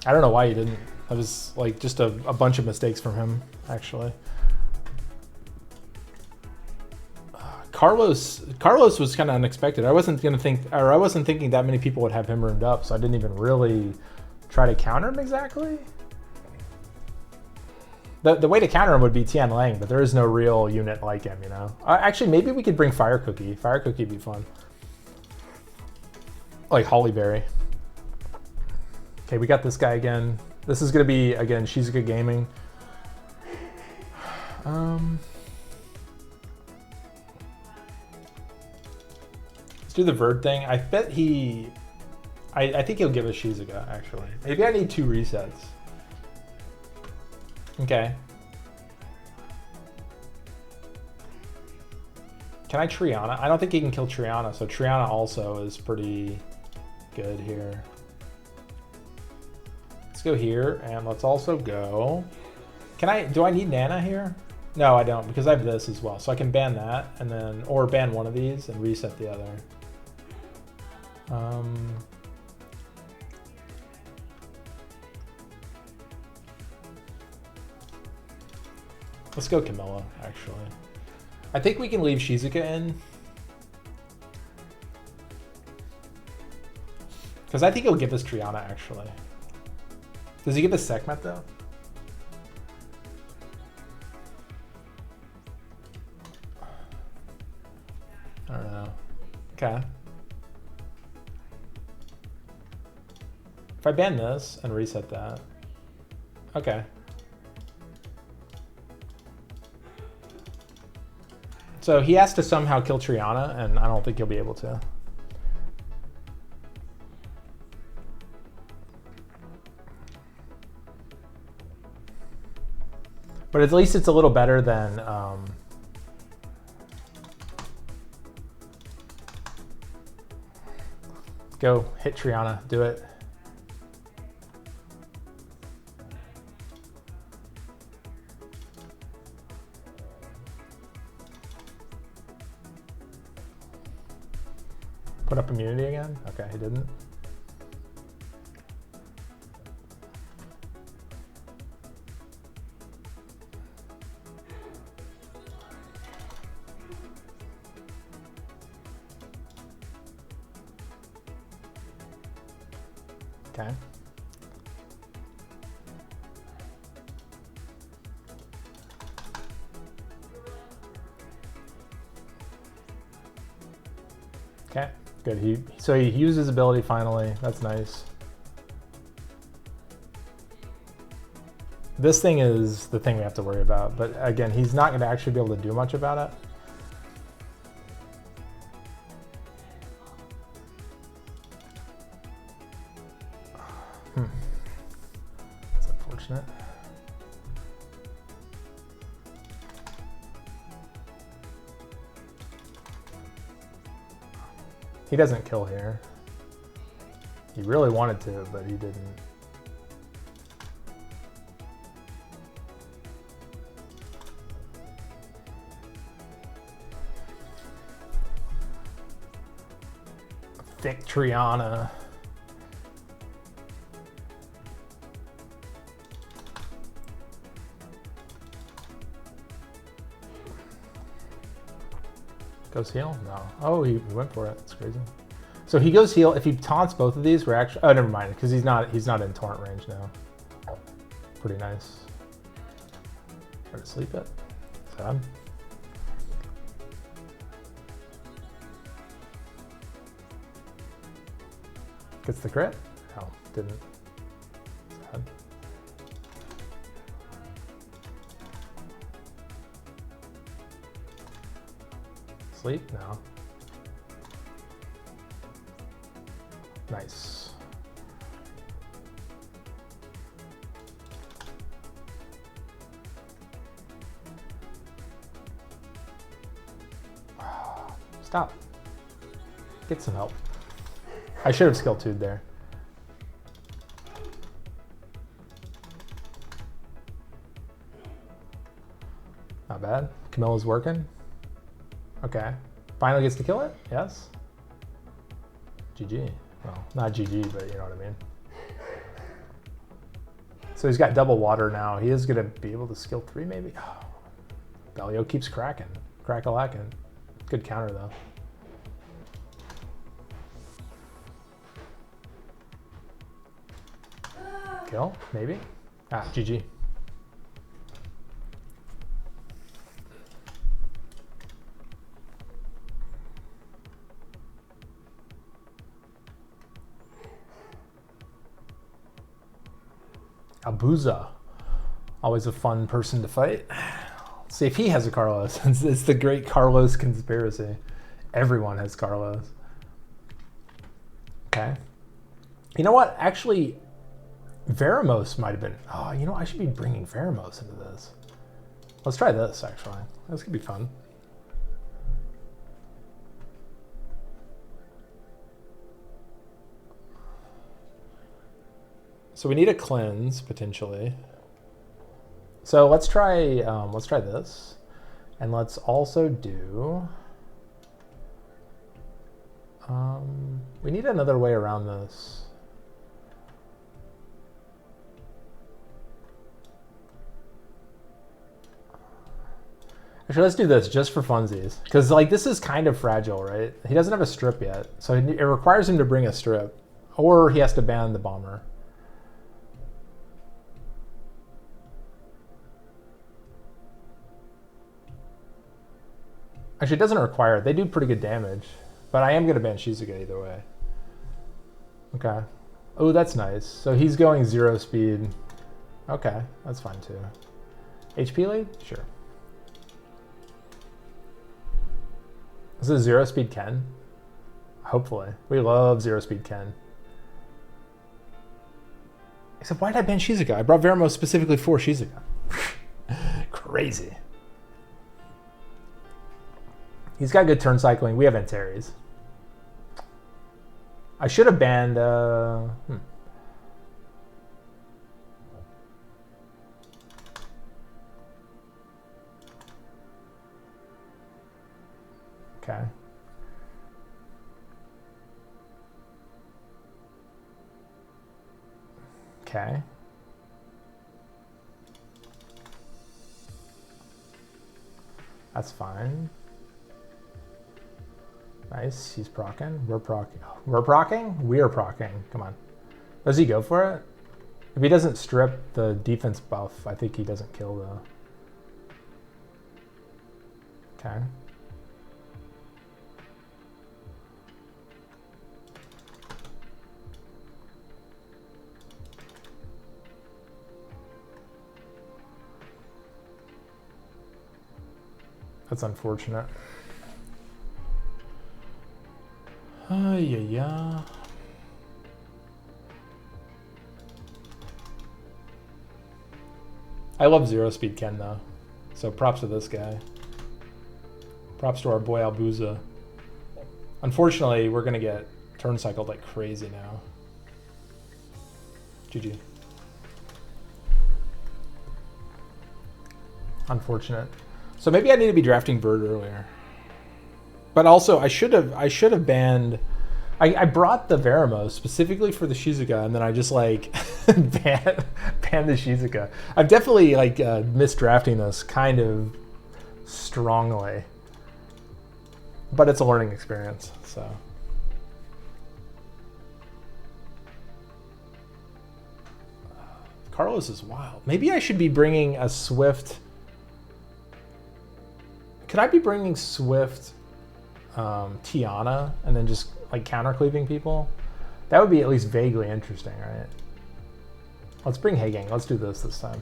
I don't know why he didn't. That was like just a bunch of mistakes from him, actually. Carlos was kind of unexpected. I wasn't thinking that many people would have him roomed up, so I didn't even really try to counter him exactly. The way to counter him would be Tian Lang, but there is no real unit like him, you know. Actually, maybe we could bring Fire Cookie. Fire Cookie would be fun. Like Hollyberry. Okay, we got this guy again. This is gonna be again Shizuka Gaming. Let's do the Verd thing. I bet he. I think he'll give us Shizuka, actually. Maybe I need 2 resets. Okay. Can I Triana? I don't think he can kill Triana, so Triana also is pretty good here. Let's go here, and let's also go... do I need Nana here? No, I don't, because I have this as well. So I can ban that, and then, or ban one of these and reset the other. Let's go Camilla, actually. I think we can leave Shizuka in. Because I think he'll give us Triana, actually. Does he give us Sekhmet, though? I don't know. Okay. If I ban this and reset that. Okay. So he has to somehow kill Triana, and I don't think he'll be able to. But at least it's a little better than... Go, hit Triana, do it. Put up immunity again? Okay, he didn't. Okay. Okay. Good. So he used his ability finally. That's nice. This thing is the thing we have to worry about. But again, he's not going to actually be able to do much about it. That's unfortunate. He doesn't kill here. He really wanted to, but he didn't. Thick Triana. Goes heal? No. Oh, he went for it. That's crazy. So he goes heal. If he taunts both of these, we're actually... Oh, never mind, because he's not in taunt range now. Pretty nice. Try to sleep it. Sad. Gets the crit? No, didn't. Sad. Sleep? No. Nice. Stop. Get some help. I should have skill 2'd there. Not bad. Camilla's working. Okay. Finally gets to kill it? Yes. GG. Well, not GG, but you know what I mean. So he's got double water now. He is going to be able to skill 3 maybe? Oh. Abellio keeps cracking. Crack-a-lacking. Good counter though. Kill? Maybe? Ah, GG. Abuza. Always a fun person to fight. Let's see if he has a Carlos. It's the great Carlos conspiracy. Everyone has Carlos. Okay. You know what? Actually, Veramos might have been... Oh, you know, I should be bringing Veramos into this. Let's try this, actually. This could be fun. So we need a cleanse, potentially. So let's try this. And let's also do... we need another way around this. Actually, let's do this just for funsies. Because, like, this is kind of fragile, right? He doesn't have a strip yet. So it requires him to bring a strip. Or he has to ban the bomber. Actually, it doesn't require it. They do pretty good damage. But I am going to ban Shizuka either way. Okay. Oh, that's nice. So he's going 0 speed. Okay, that's fine too. HP lead? Sure. Is it 0 speed Ken? Hopefully. We love 0 speed Ken. Except, why did I ban Shizuka? I brought Veramos specifically for Shizuka. Crazy. He's got good turn cycling. We have Antares. I should have banned... Okay. Okay. That's fine. Nice, he's proccing. We're proccing. We're proccing? We're proccing. Come on. Does he go for it? If he doesn't strip the defense buff, I think he doesn't kill though. Okay. That's unfortunate. Yeah. I love 0 speed Ken though. So props to this guy. Props to our boy Albuza. Unfortunately, we're gonna get turn cycled like crazy now. GG. Unfortunate. So maybe I need to be drafting Bird earlier. But also, I should have banned... I brought the Veramos specifically for the Shizuka, and then I just, like, banned the Shizuka. I've definitely, like, missed drafting this kind of strongly. but it's a learning experience, so. Carlos is wild. Maybe I should be bringing a Swift. Could I be bringing Swift Tiana and then just like counter cleaving people? That would be at least vaguely interesting, right? Let's bring Hagang. Let's do this time.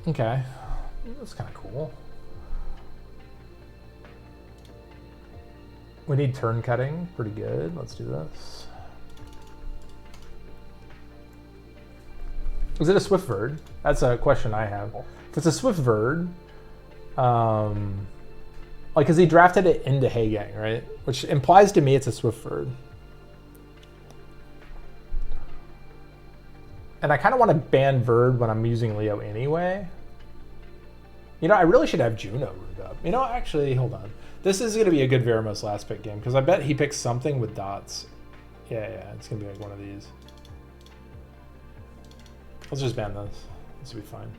Okay, that's kind of cool. We need turn cutting, pretty good. Let's do this. Is it a Swift Verd? That's a question I have. If it's a Swift Verd, like, because he drafted it into Hagang, right? Which implies to me it's a Swift Verd. And I kind of want to ban Verd when I'm using Leo anyway. You know, I really should have Juno root up. You know, actually, hold on. This is going to be a good Veramos last pick game, because I bet he picks something with dots. Yeah, it's going to be like one of these. Let's just ban this. This will be fine.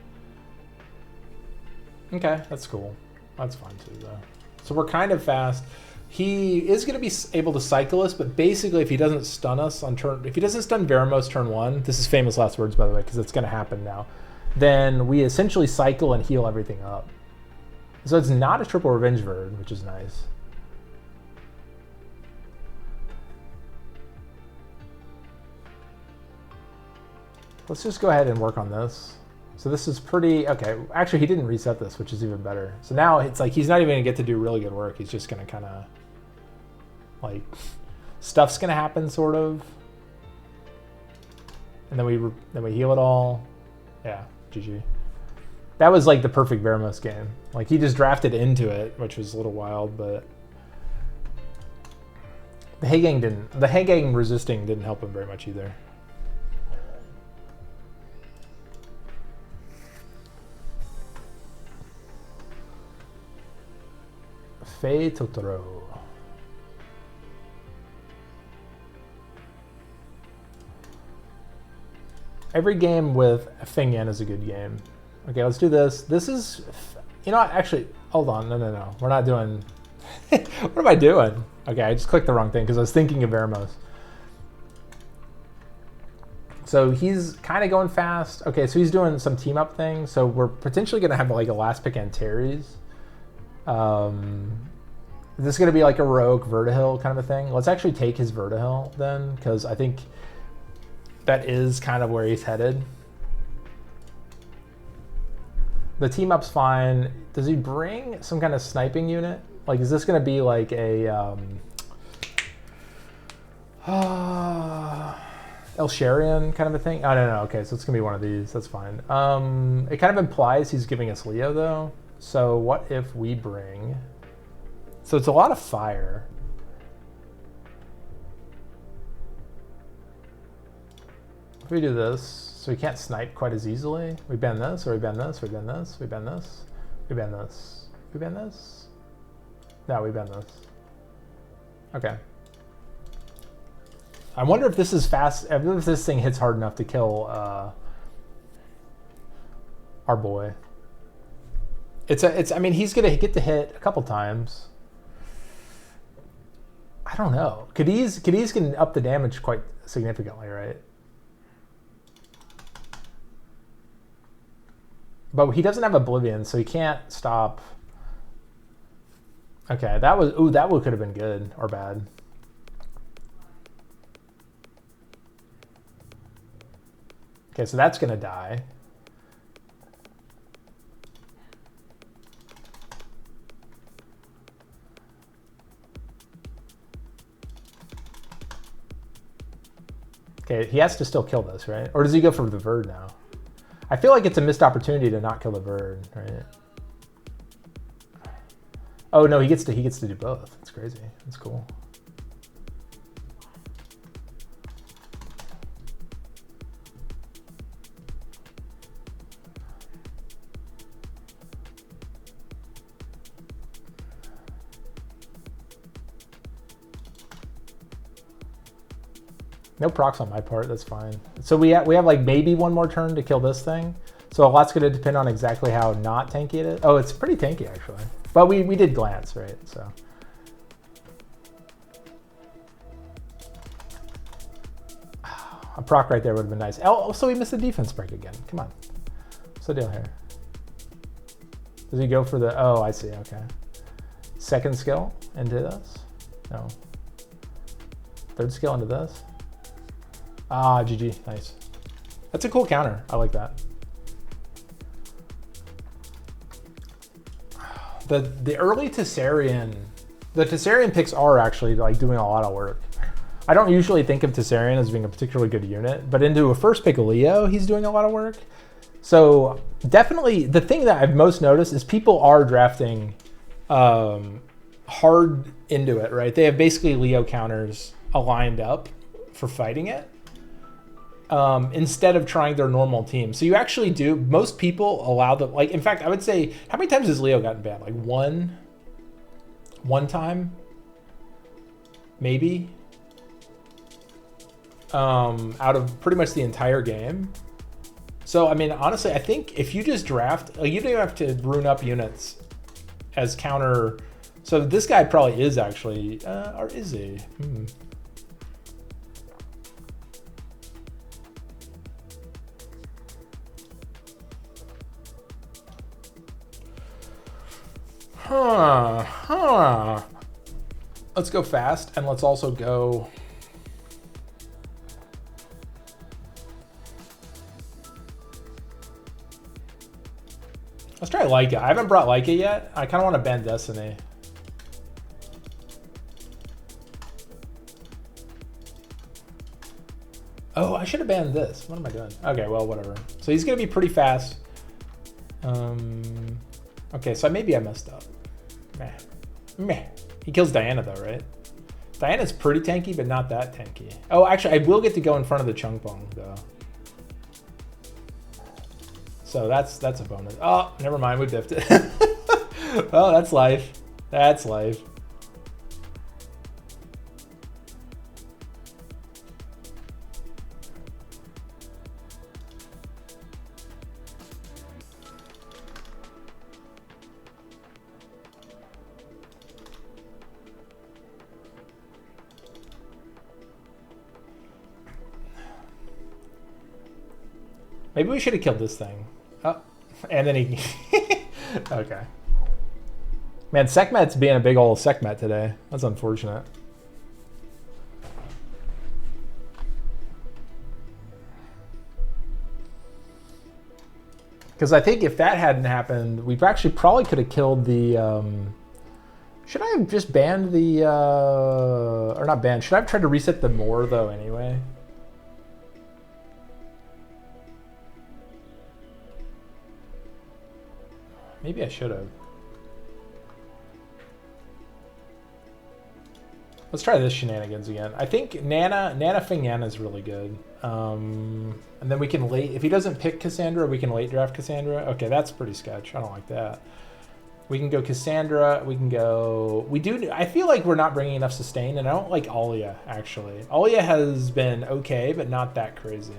Okay, that's cool. That's fine too, though. So we're kind of fast. He is going to be able to cycle us, but basically if he doesn't stun us on turn... If he doesn't stun Veramos turn 1, this is famous last words, by the way, because it's going to happen now, then we essentially cycle and heal everything up. So it's not a triple revenge Verd, which is nice. Let's just go ahead and work on this. So this is pretty, okay. Actually, he didn't reset this, which is even better. So now it's like he's not even gonna get to do really good work. He's just gonna kind of, like, stuff's gonna happen, sort of. And then we heal it all. Yeah, GG. That was like the perfect Veramos game. Like, he just drafted into it, which was a little wild, but the Hagang resisting didn't help him very much either. Fei Totoro. Every game with Feng Yan is a good game. Okay, let's do this. This is, you know what, actually, hold on, no. We're not doing, what am I doing? Okay, I just clicked the wrong thing because I was thinking of Veramos. So he's kind of going fast. Okay, so he's doing some team up thing. So we're potentially going to have like a last pick Antares. This is going to be like a rogue Vertihil kind of a thing. Let's actually take his Vertihil then, because I think that is kind of where he's headed. The team up's fine. Does he bring some kind of sniping unit? Like, is this going to be like a El Sharian kind of a thing? I don't know. Okay, so it's going to be one of these. That's fine. It kind of implies he's giving us Leo, though. So what if we bring... So it's a lot of fire. If we do this, so we can't snipe quite as easily. We ban this, or we ban this, we ban this, we ban this, we ban this, we ban this. No, we ban this. Okay. I wonder if this is fast, if this thing hits hard enough to kill our boy. I mean, he's gonna get to hit a couple times. I don't know. Cadiz can up the damage quite significantly, right? But he doesn't have Oblivion, so he can't stop. Okay, that was, ooh, that could have been good or bad. Okay, so that's gonna die. Okay, he has to still kill this, right? Or does he go for the Verd now? I feel like it's a missed opportunity to not kill the Verd, right? Oh no, he gets to do both. That's crazy. That's cool. No procs on my part, that's fine. So we have like maybe one more turn to kill this thing. So a lot's gonna depend on exactly how not tanky it is. Oh, it's pretty tanky actually. But we did glance, right? So. A proc right there would have been nice. Oh, so he missed the defense break again. Come on. What's the deal here? Does he go for the, oh, I see, okay. Second skill into this? No. Third skill into this? Ah, GG, nice. That's a cool counter, I like that. The early Tessarian, the Tessarian picks are actually like doing a lot of work. I don't usually think of Tessarian as being a particularly good unit, but into a first pick Leo, he's doing a lot of work. So definitely the thing that I've most noticed is people are drafting hard into it, right? They have basically Leo counters aligned up for fighting it instead of trying their normal team. So you actually do, most people allow the, like, in fact, I would say, how many times has Leo gotten banned? Like one time, maybe, out of pretty much the entire game. So, I mean, honestly, I think if you just draft, like, you don't even have to rune up units as counter. So this guy probably is actually, or is he? Let's go fast, and let's also go. Let's try Laika. I haven't brought Laika yet. I kind of want to ban Destiny. Oh, I should have banned this. What am I doing? Okay, well, whatever. So he's going to be pretty fast. Okay, so maybe I messed up. Meh. He kills Diana, though, right? Diana's pretty tanky, but not that tanky. Oh, actually, I will get to go in front of the Cheongpung, though. So that's a bonus. Oh, never mind, we diffed it. Oh, that's life. That's life. Maybe we should have killed this thing. Oh, and then he... Okay. Man, Sekhmet's being a big old Sekhmet today. That's unfortunate. Because I think if that hadn't happened, we actually probably could have killed the... Should I have just banned the... Or not banned. Should I have tried to reset the more, though, anyway? Maybe I should have. Let's try this shenanigans again. I think Nana Fingyana is really good. And then we can late, if he doesn't pick Kassandra, we can late draft Kassandra. Okay, that's pretty sketch. I don't like that. We can go Kassandra. We can go, I feel like we're not bringing enough sustain, and I don't like Alia, actually. Alia has been okay, but not that crazy.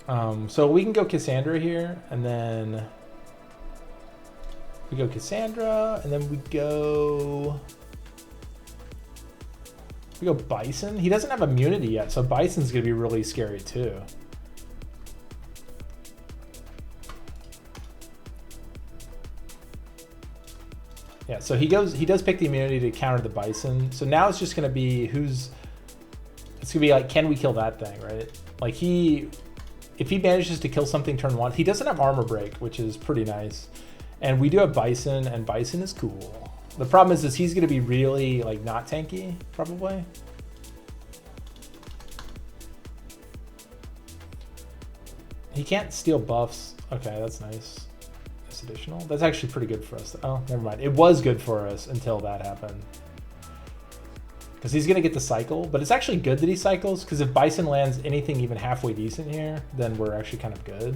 So we can go Kassandra here, and then we go Kassandra, and then we go Bison. He doesn't have immunity yet, so Bison's gonna be really scary too. Yeah, so he does pick the immunity to counter the Bison. So now it's just gonna be it's gonna be like, can we kill that thing, right? Like if he manages to kill something turn one, he doesn't have armor break, which is pretty nice. And we do have Bison, and Bison is cool. The problem is he's going to be really, like, not tanky, probably. He can't steal buffs. Okay, that's nice. That's additional. That's actually pretty good for us. Oh, never mind. It was good for us until that happened. Because he's going to get the cycle, but it's actually good that he cycles, because if Bison lands anything even halfway decent here, then we're actually kind of good.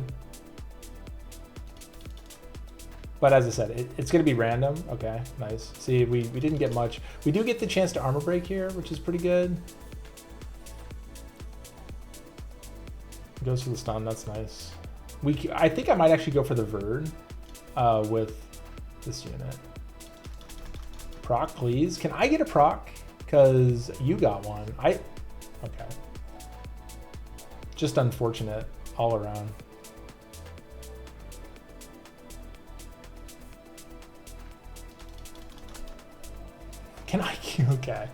But as I said, it's going to be random. Okay, nice. See, we didn't get much. We do get the chance to armor break here, which is pretty good. Goes for the stun. That's nice. I think I might actually go for the Verd with this unit. Proc, please. Can I get a proc? Because you got one. Okay. Just unfortunate all around. Can I? Okay.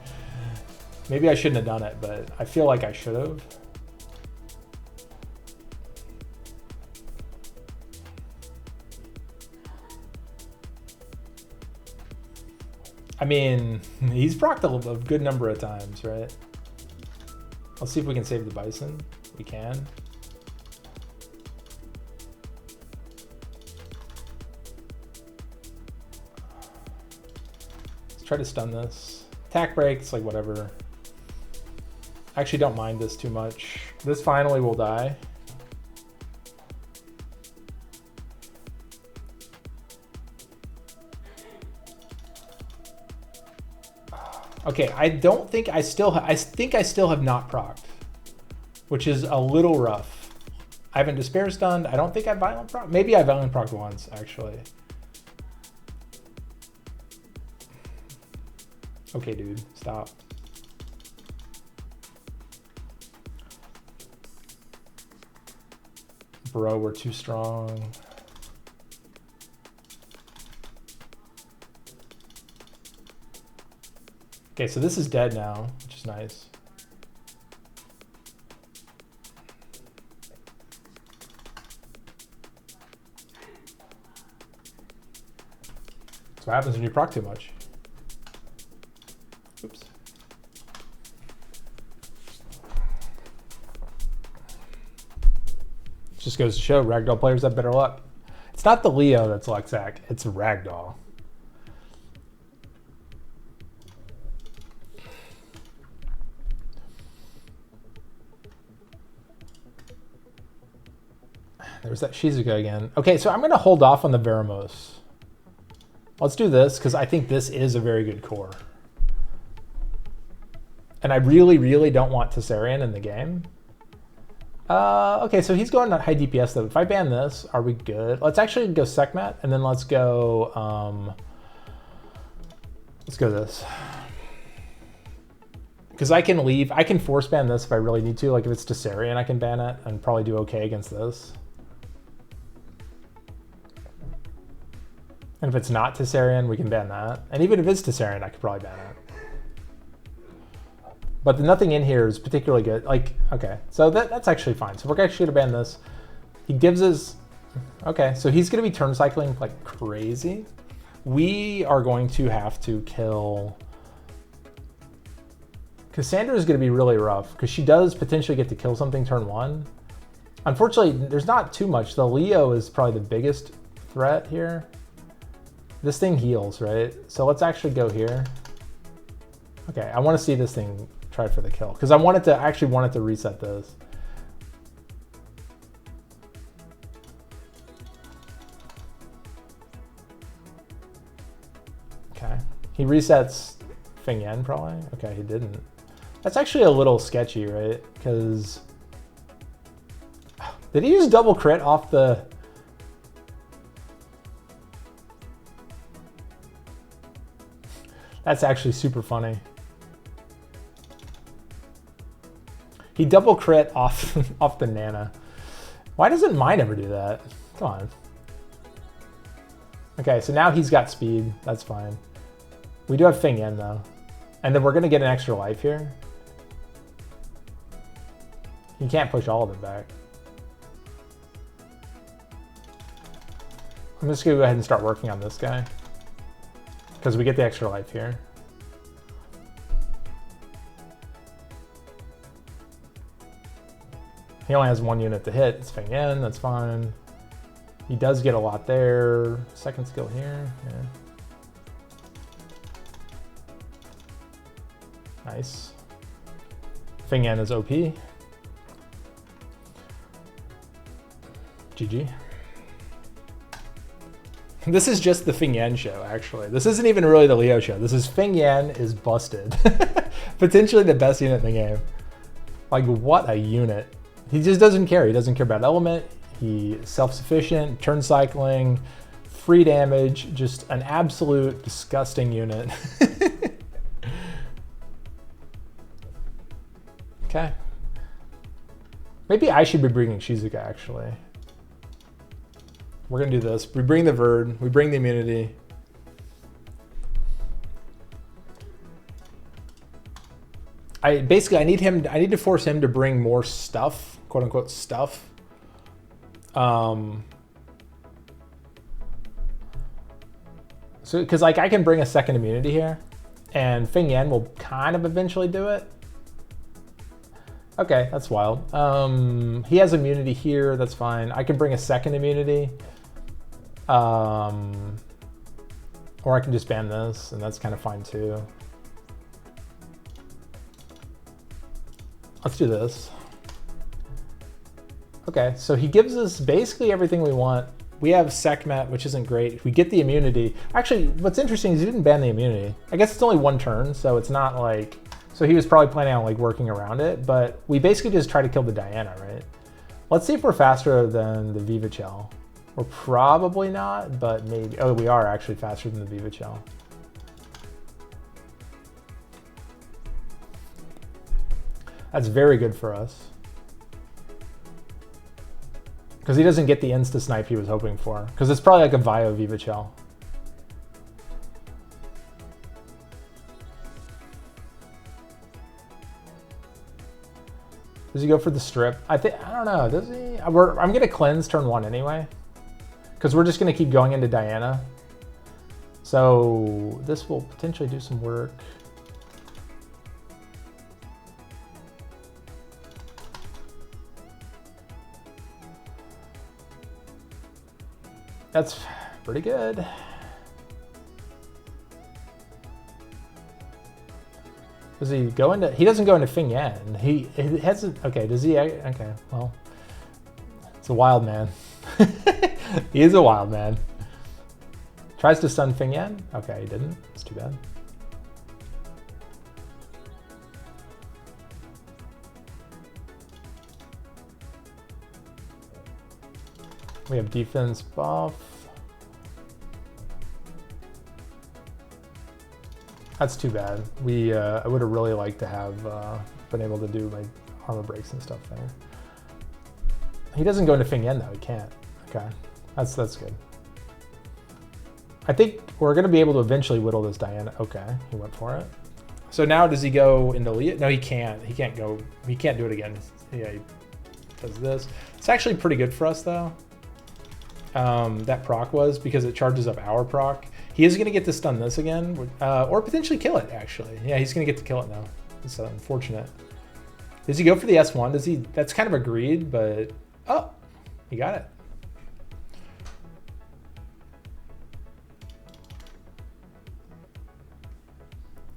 Maybe I shouldn't have done it, but I feel like I should have. I mean, he's procced a good number of times, right? Let's see if we can save the Bison. We can. Let's try to stun this. Attack breaks, like whatever. I actually don't mind this too much. This finally will die. Okay, I think I still have not procced, which is a little rough. I haven't Despair stunned. I don't think I Violent procced. Maybe I Violent procced once, actually. Okay, dude, stop. Bro, we're too strong. Okay, so this is dead now, which is nice. That's what happens when you proc too much. Oops. Just goes to show Ragdoll players have better luck. It's not the Leo that's Luxac, it's Ragdoll. There's that Shizuka again. Okay, so I'm going to hold off on the Veramos. Let's do this, because I think this is a very good core. And I really, really don't want Tessarian in the game. Okay, so he's going high DPS, though. If I ban this, are we good? Let's actually go Sekhmet, and then let's go this. Because I can leave. I can force ban this if I really need to. Like, if it's Tessarian, I can ban it and probably do okay against this. And if it's not Tessarian, we can ban that. And even if it's Tessarian, I could probably ban it. But nothing in here is particularly good. Like, okay, so that's actually fine. So we're actually gonna ban this. He gives us, okay, so he's gonna be turn cycling like crazy. We are going to have to kill. Kassandra is gonna be really rough because she does potentially get to kill something turn one. Unfortunately, there's not too much. The Leo is probably the biggest threat here. This thing heals, right? So let's actually go here. Okay, I want to see this thing try for the kill because I actually wanted to reset this. Okay, he resets Feng Yan probably. Okay, he didn't. That's actually a little sketchy, right? Because did he use double crit off the? That's actually super funny. He double crit off off the Nana. Why doesn't mine ever do that? Come on. Okay, so now he's got speed. That's fine. We do have Feng Yan though. And then we're gonna get an extra life here. You can't push all of it back. I'm just gonna go ahead and start working on this guy. Because we get the extra life here. He only has one unit to hit. It's Feng Yan, that's fine. He does get a lot there. Second skill here, yeah. Nice. Feng Yan is OP. GG. This is just the Feng Yan show, actually. This isn't even really the Leo show. This is Feng Yan is busted. Potentially the best unit in the game. Like, what a unit. He just doesn't care. He doesn't care about element. He is self-sufficient, turn cycling, free damage, just an absolute disgusting unit. Okay. Maybe I should be bringing Shizuka, actually. We're going to do this. We bring the Verd. We bring the immunity. I need to force him to bring more stuff, quote unquote stuff. So, because like I can bring a second immunity here, and Feng Yan will kind of eventually do it. Okay, that's wild. He has immunity here, that's fine. I can bring a second immunity. Or I can just ban this, and that's kind of fine too. Let's do this. Okay, so he gives us basically everything we want. We have Sekhmet, which isn't great. We get the immunity. Actually, what's interesting is he didn't ban the immunity. I guess it's only one turn, so it's not like... So he was probably planning on like working around it, but we basically just try to kill the Diana, right? Let's see if we're faster than the Viva Chell. We're probably not, but maybe... Oh, we are actually faster than the Viva Chell. That's very good for us. Because he doesn't get the insta-snipe he was hoping for. Because it's probably like a Vio Viva Chell. Does he go for the strip? I don't know, does he? I'm going to cleanse turn 1 anyway. Because we're just going to keep going into Diana. So this will potentially do some work. That's pretty good. Does he go into... He doesn't go into Feng Yan. He hasn't... Okay, does he... Okay, well... It's a wild man. He is a wild man. Tries to stun Feng Yan. Okay, he didn't. It's too bad. We have defense buff. That's too bad. I would have really liked to have been able to do my armor breaks and stuff there. He doesn't go into Feng Yan though, he can't. Okay, that's good. I think we're gonna be able to eventually whittle this Diana. Okay, he went for it. So now does he go into Leah? No, he can't. He can't go, he can't do it again. Yeah, he does this. It's actually pretty good for us though. That proc was, because it charges up our proc. He is going to get to stun this again, or potentially kill it, actually. Yeah, he's going to get to kill it now. It's unfortunate. Does he go for the S1? Does he? That's kind of agreed, but... Oh, he got it.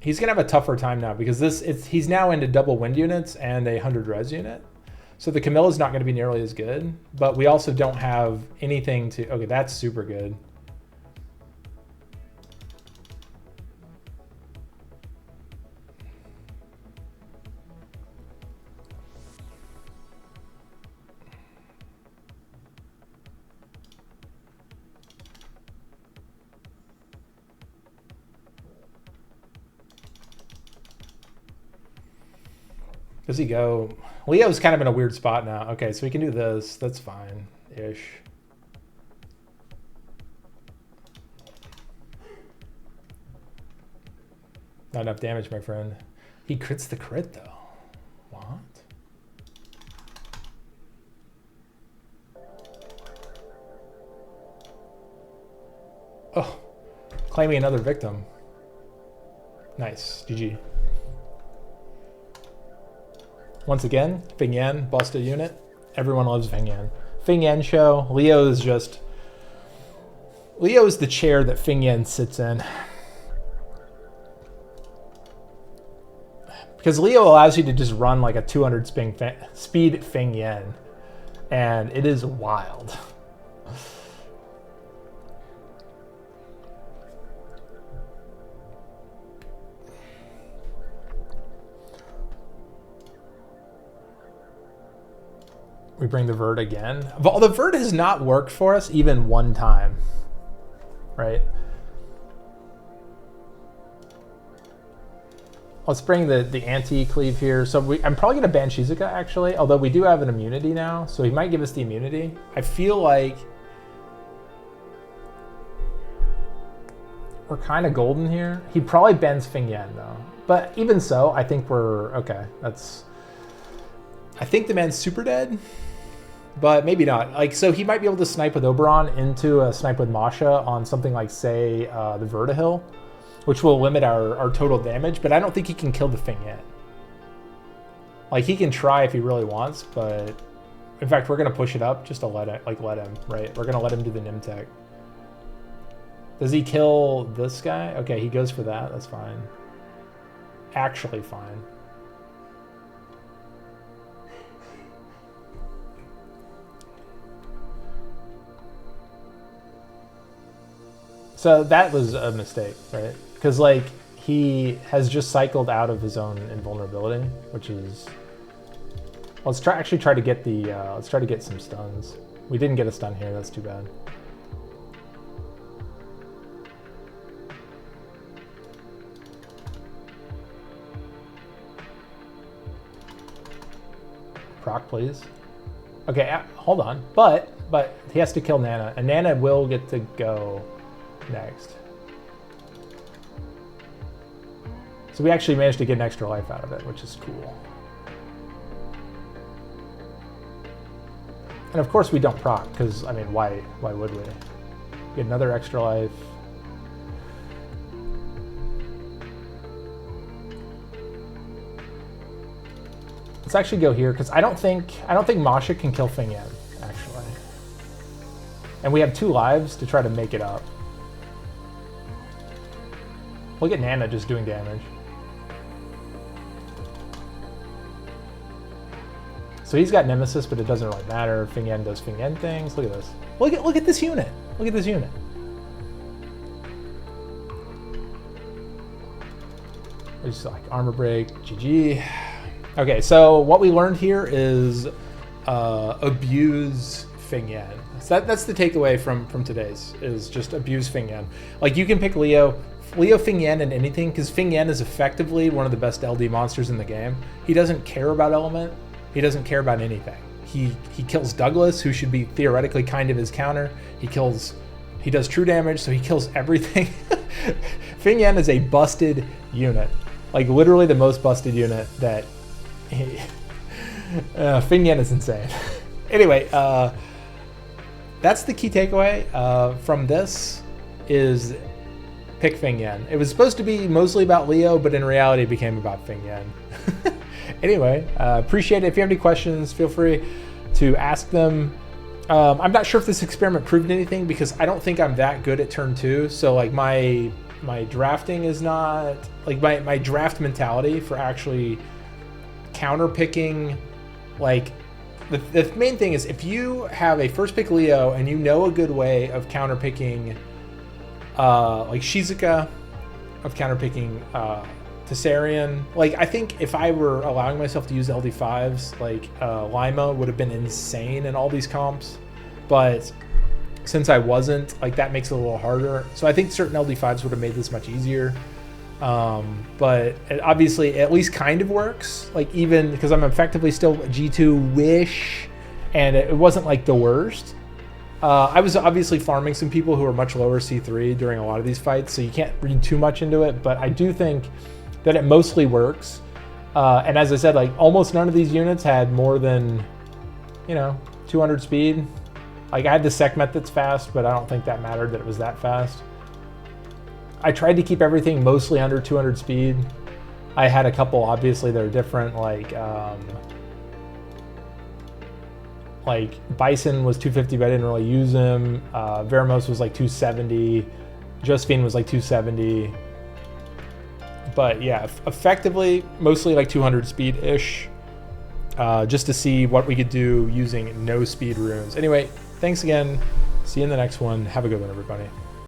He's going to have a tougher time now, because he's now into double wind units and a 100 res unit. So the Camilla's not going to be nearly as good, but we also don't have anything to... Okay, that's super good. Does he go? Leo's kind of in a weird spot now. Okay, so we can do this. That's fine-ish. Not enough damage, my friend. He crits the crit, though. What? Oh, claiming another victim. Nice, GG. Once again, Feng Yan, bust a unit. Everyone loves Feng Yan. Feng Yan show. Leo is the chair that Feng Yan sits in. Because Leo allows you to just run like a 200 speed Feng Yan. And it is wild. We bring the Vert again. Well, the Vert has not worked for us even one time, right? Let's bring the anti-cleave here. So I'm probably going to ban Shizuka, actually, although we do have an immunity now, so he might give us the immunity. I feel like we're kind of golden here. He probably bans Fing Yan, though. But even so, I think we're... Okay, that's... I think the man's super dead, but maybe not. Like, so he might be able to snipe with Oberon into a snipe with Masha on something like, say, the Vertihil, which will limit our total damage, but I don't think he can kill the Fing Yan. Like, he can try if he really wants, but... In fact, we're going to push it up just to let him, right? We're going to let him do the Nimtech. Does he kill this guy? Okay, he goes for that. That's fine. Actually fine. So that was a mistake, right? Because, like, he has just cycled out of his own invulnerability, which is... Let's try to get the... let's try to get some stuns. We didn't get a stun here. That's too bad. Proc, please. Okay, hold on. But he has to kill Nana, and Nana will get to go next. So we actually managed to get an extra life out of it, which is cool. And of course we don't proc, because, I mean, why would we? Get another extra life. Let's actually go here, because I don't think Masha can kill Fing Yan, actually. And we have 2 lives to try to make it up. Look at Nana just doing damage. So he's got Nemesis, but it doesn't really matter. Fing Yan does Fing Yan things. Look at this. Look at this unit. Look at this unit. Just like armor break, GG. Okay, so what we learned here is abuse Fing Yan. So that's the takeaway from today's, is just abuse Fing Yan. Like, you can pick Leo Fing Yan in anything, because Fing Yan is effectively one of the best LD monsters in the game. He doesn't care about element. He doesn't care about anything. He kills Douglas, who should be theoretically kind of his counter. He does true damage, so he kills everything. Fing Yan is a busted unit. Like, literally the most busted unit that... Fing Yan is insane. Anyway, that's the key takeaway from this, is pick Fing Yan. It was supposed to be mostly about Leo, but in reality it became about Fing Yan. Anyway, appreciate it. If you have any questions, feel free to ask them. I'm not sure if this experiment proved anything, because I don't think I'm that good at turn 2. So, like, my drafting is not... Like, my draft mentality for actually counter picking, like, the main thing is, if you have a first pick Leo and you know a good way of counter picking, like Shizuka, of counter picking Tessarian, like, I think if I were allowing myself to use LD5s, like Lima would have been insane in all these comps, but since I wasn't, like, that makes it a little harder. So I think certain LD5s would have made this much easier. But it obviously at least kind of works, like, even because I'm effectively still G2-wish, and it wasn't like the worst. I was obviously farming some people who are much lower C3 during a lot of these fights, so you can't read too much into it, but I do think that it mostly works. And as I said, like, almost none of these units had more than, 200 speed. Like, I had the Sekhmet that's fast, but I don't think that mattered that it was that fast. I tried to keep everything mostly under 200 speed. I had a couple, obviously, that are different, like Bison was 250, but I didn't really use him. Veramos was like 270. Josephine was like 270. But yeah, effectively, mostly like 200 speed-ish, just to see what we could do using no speed runes. Anyway, thanks again. See you in the next one. Have a good one, everybody.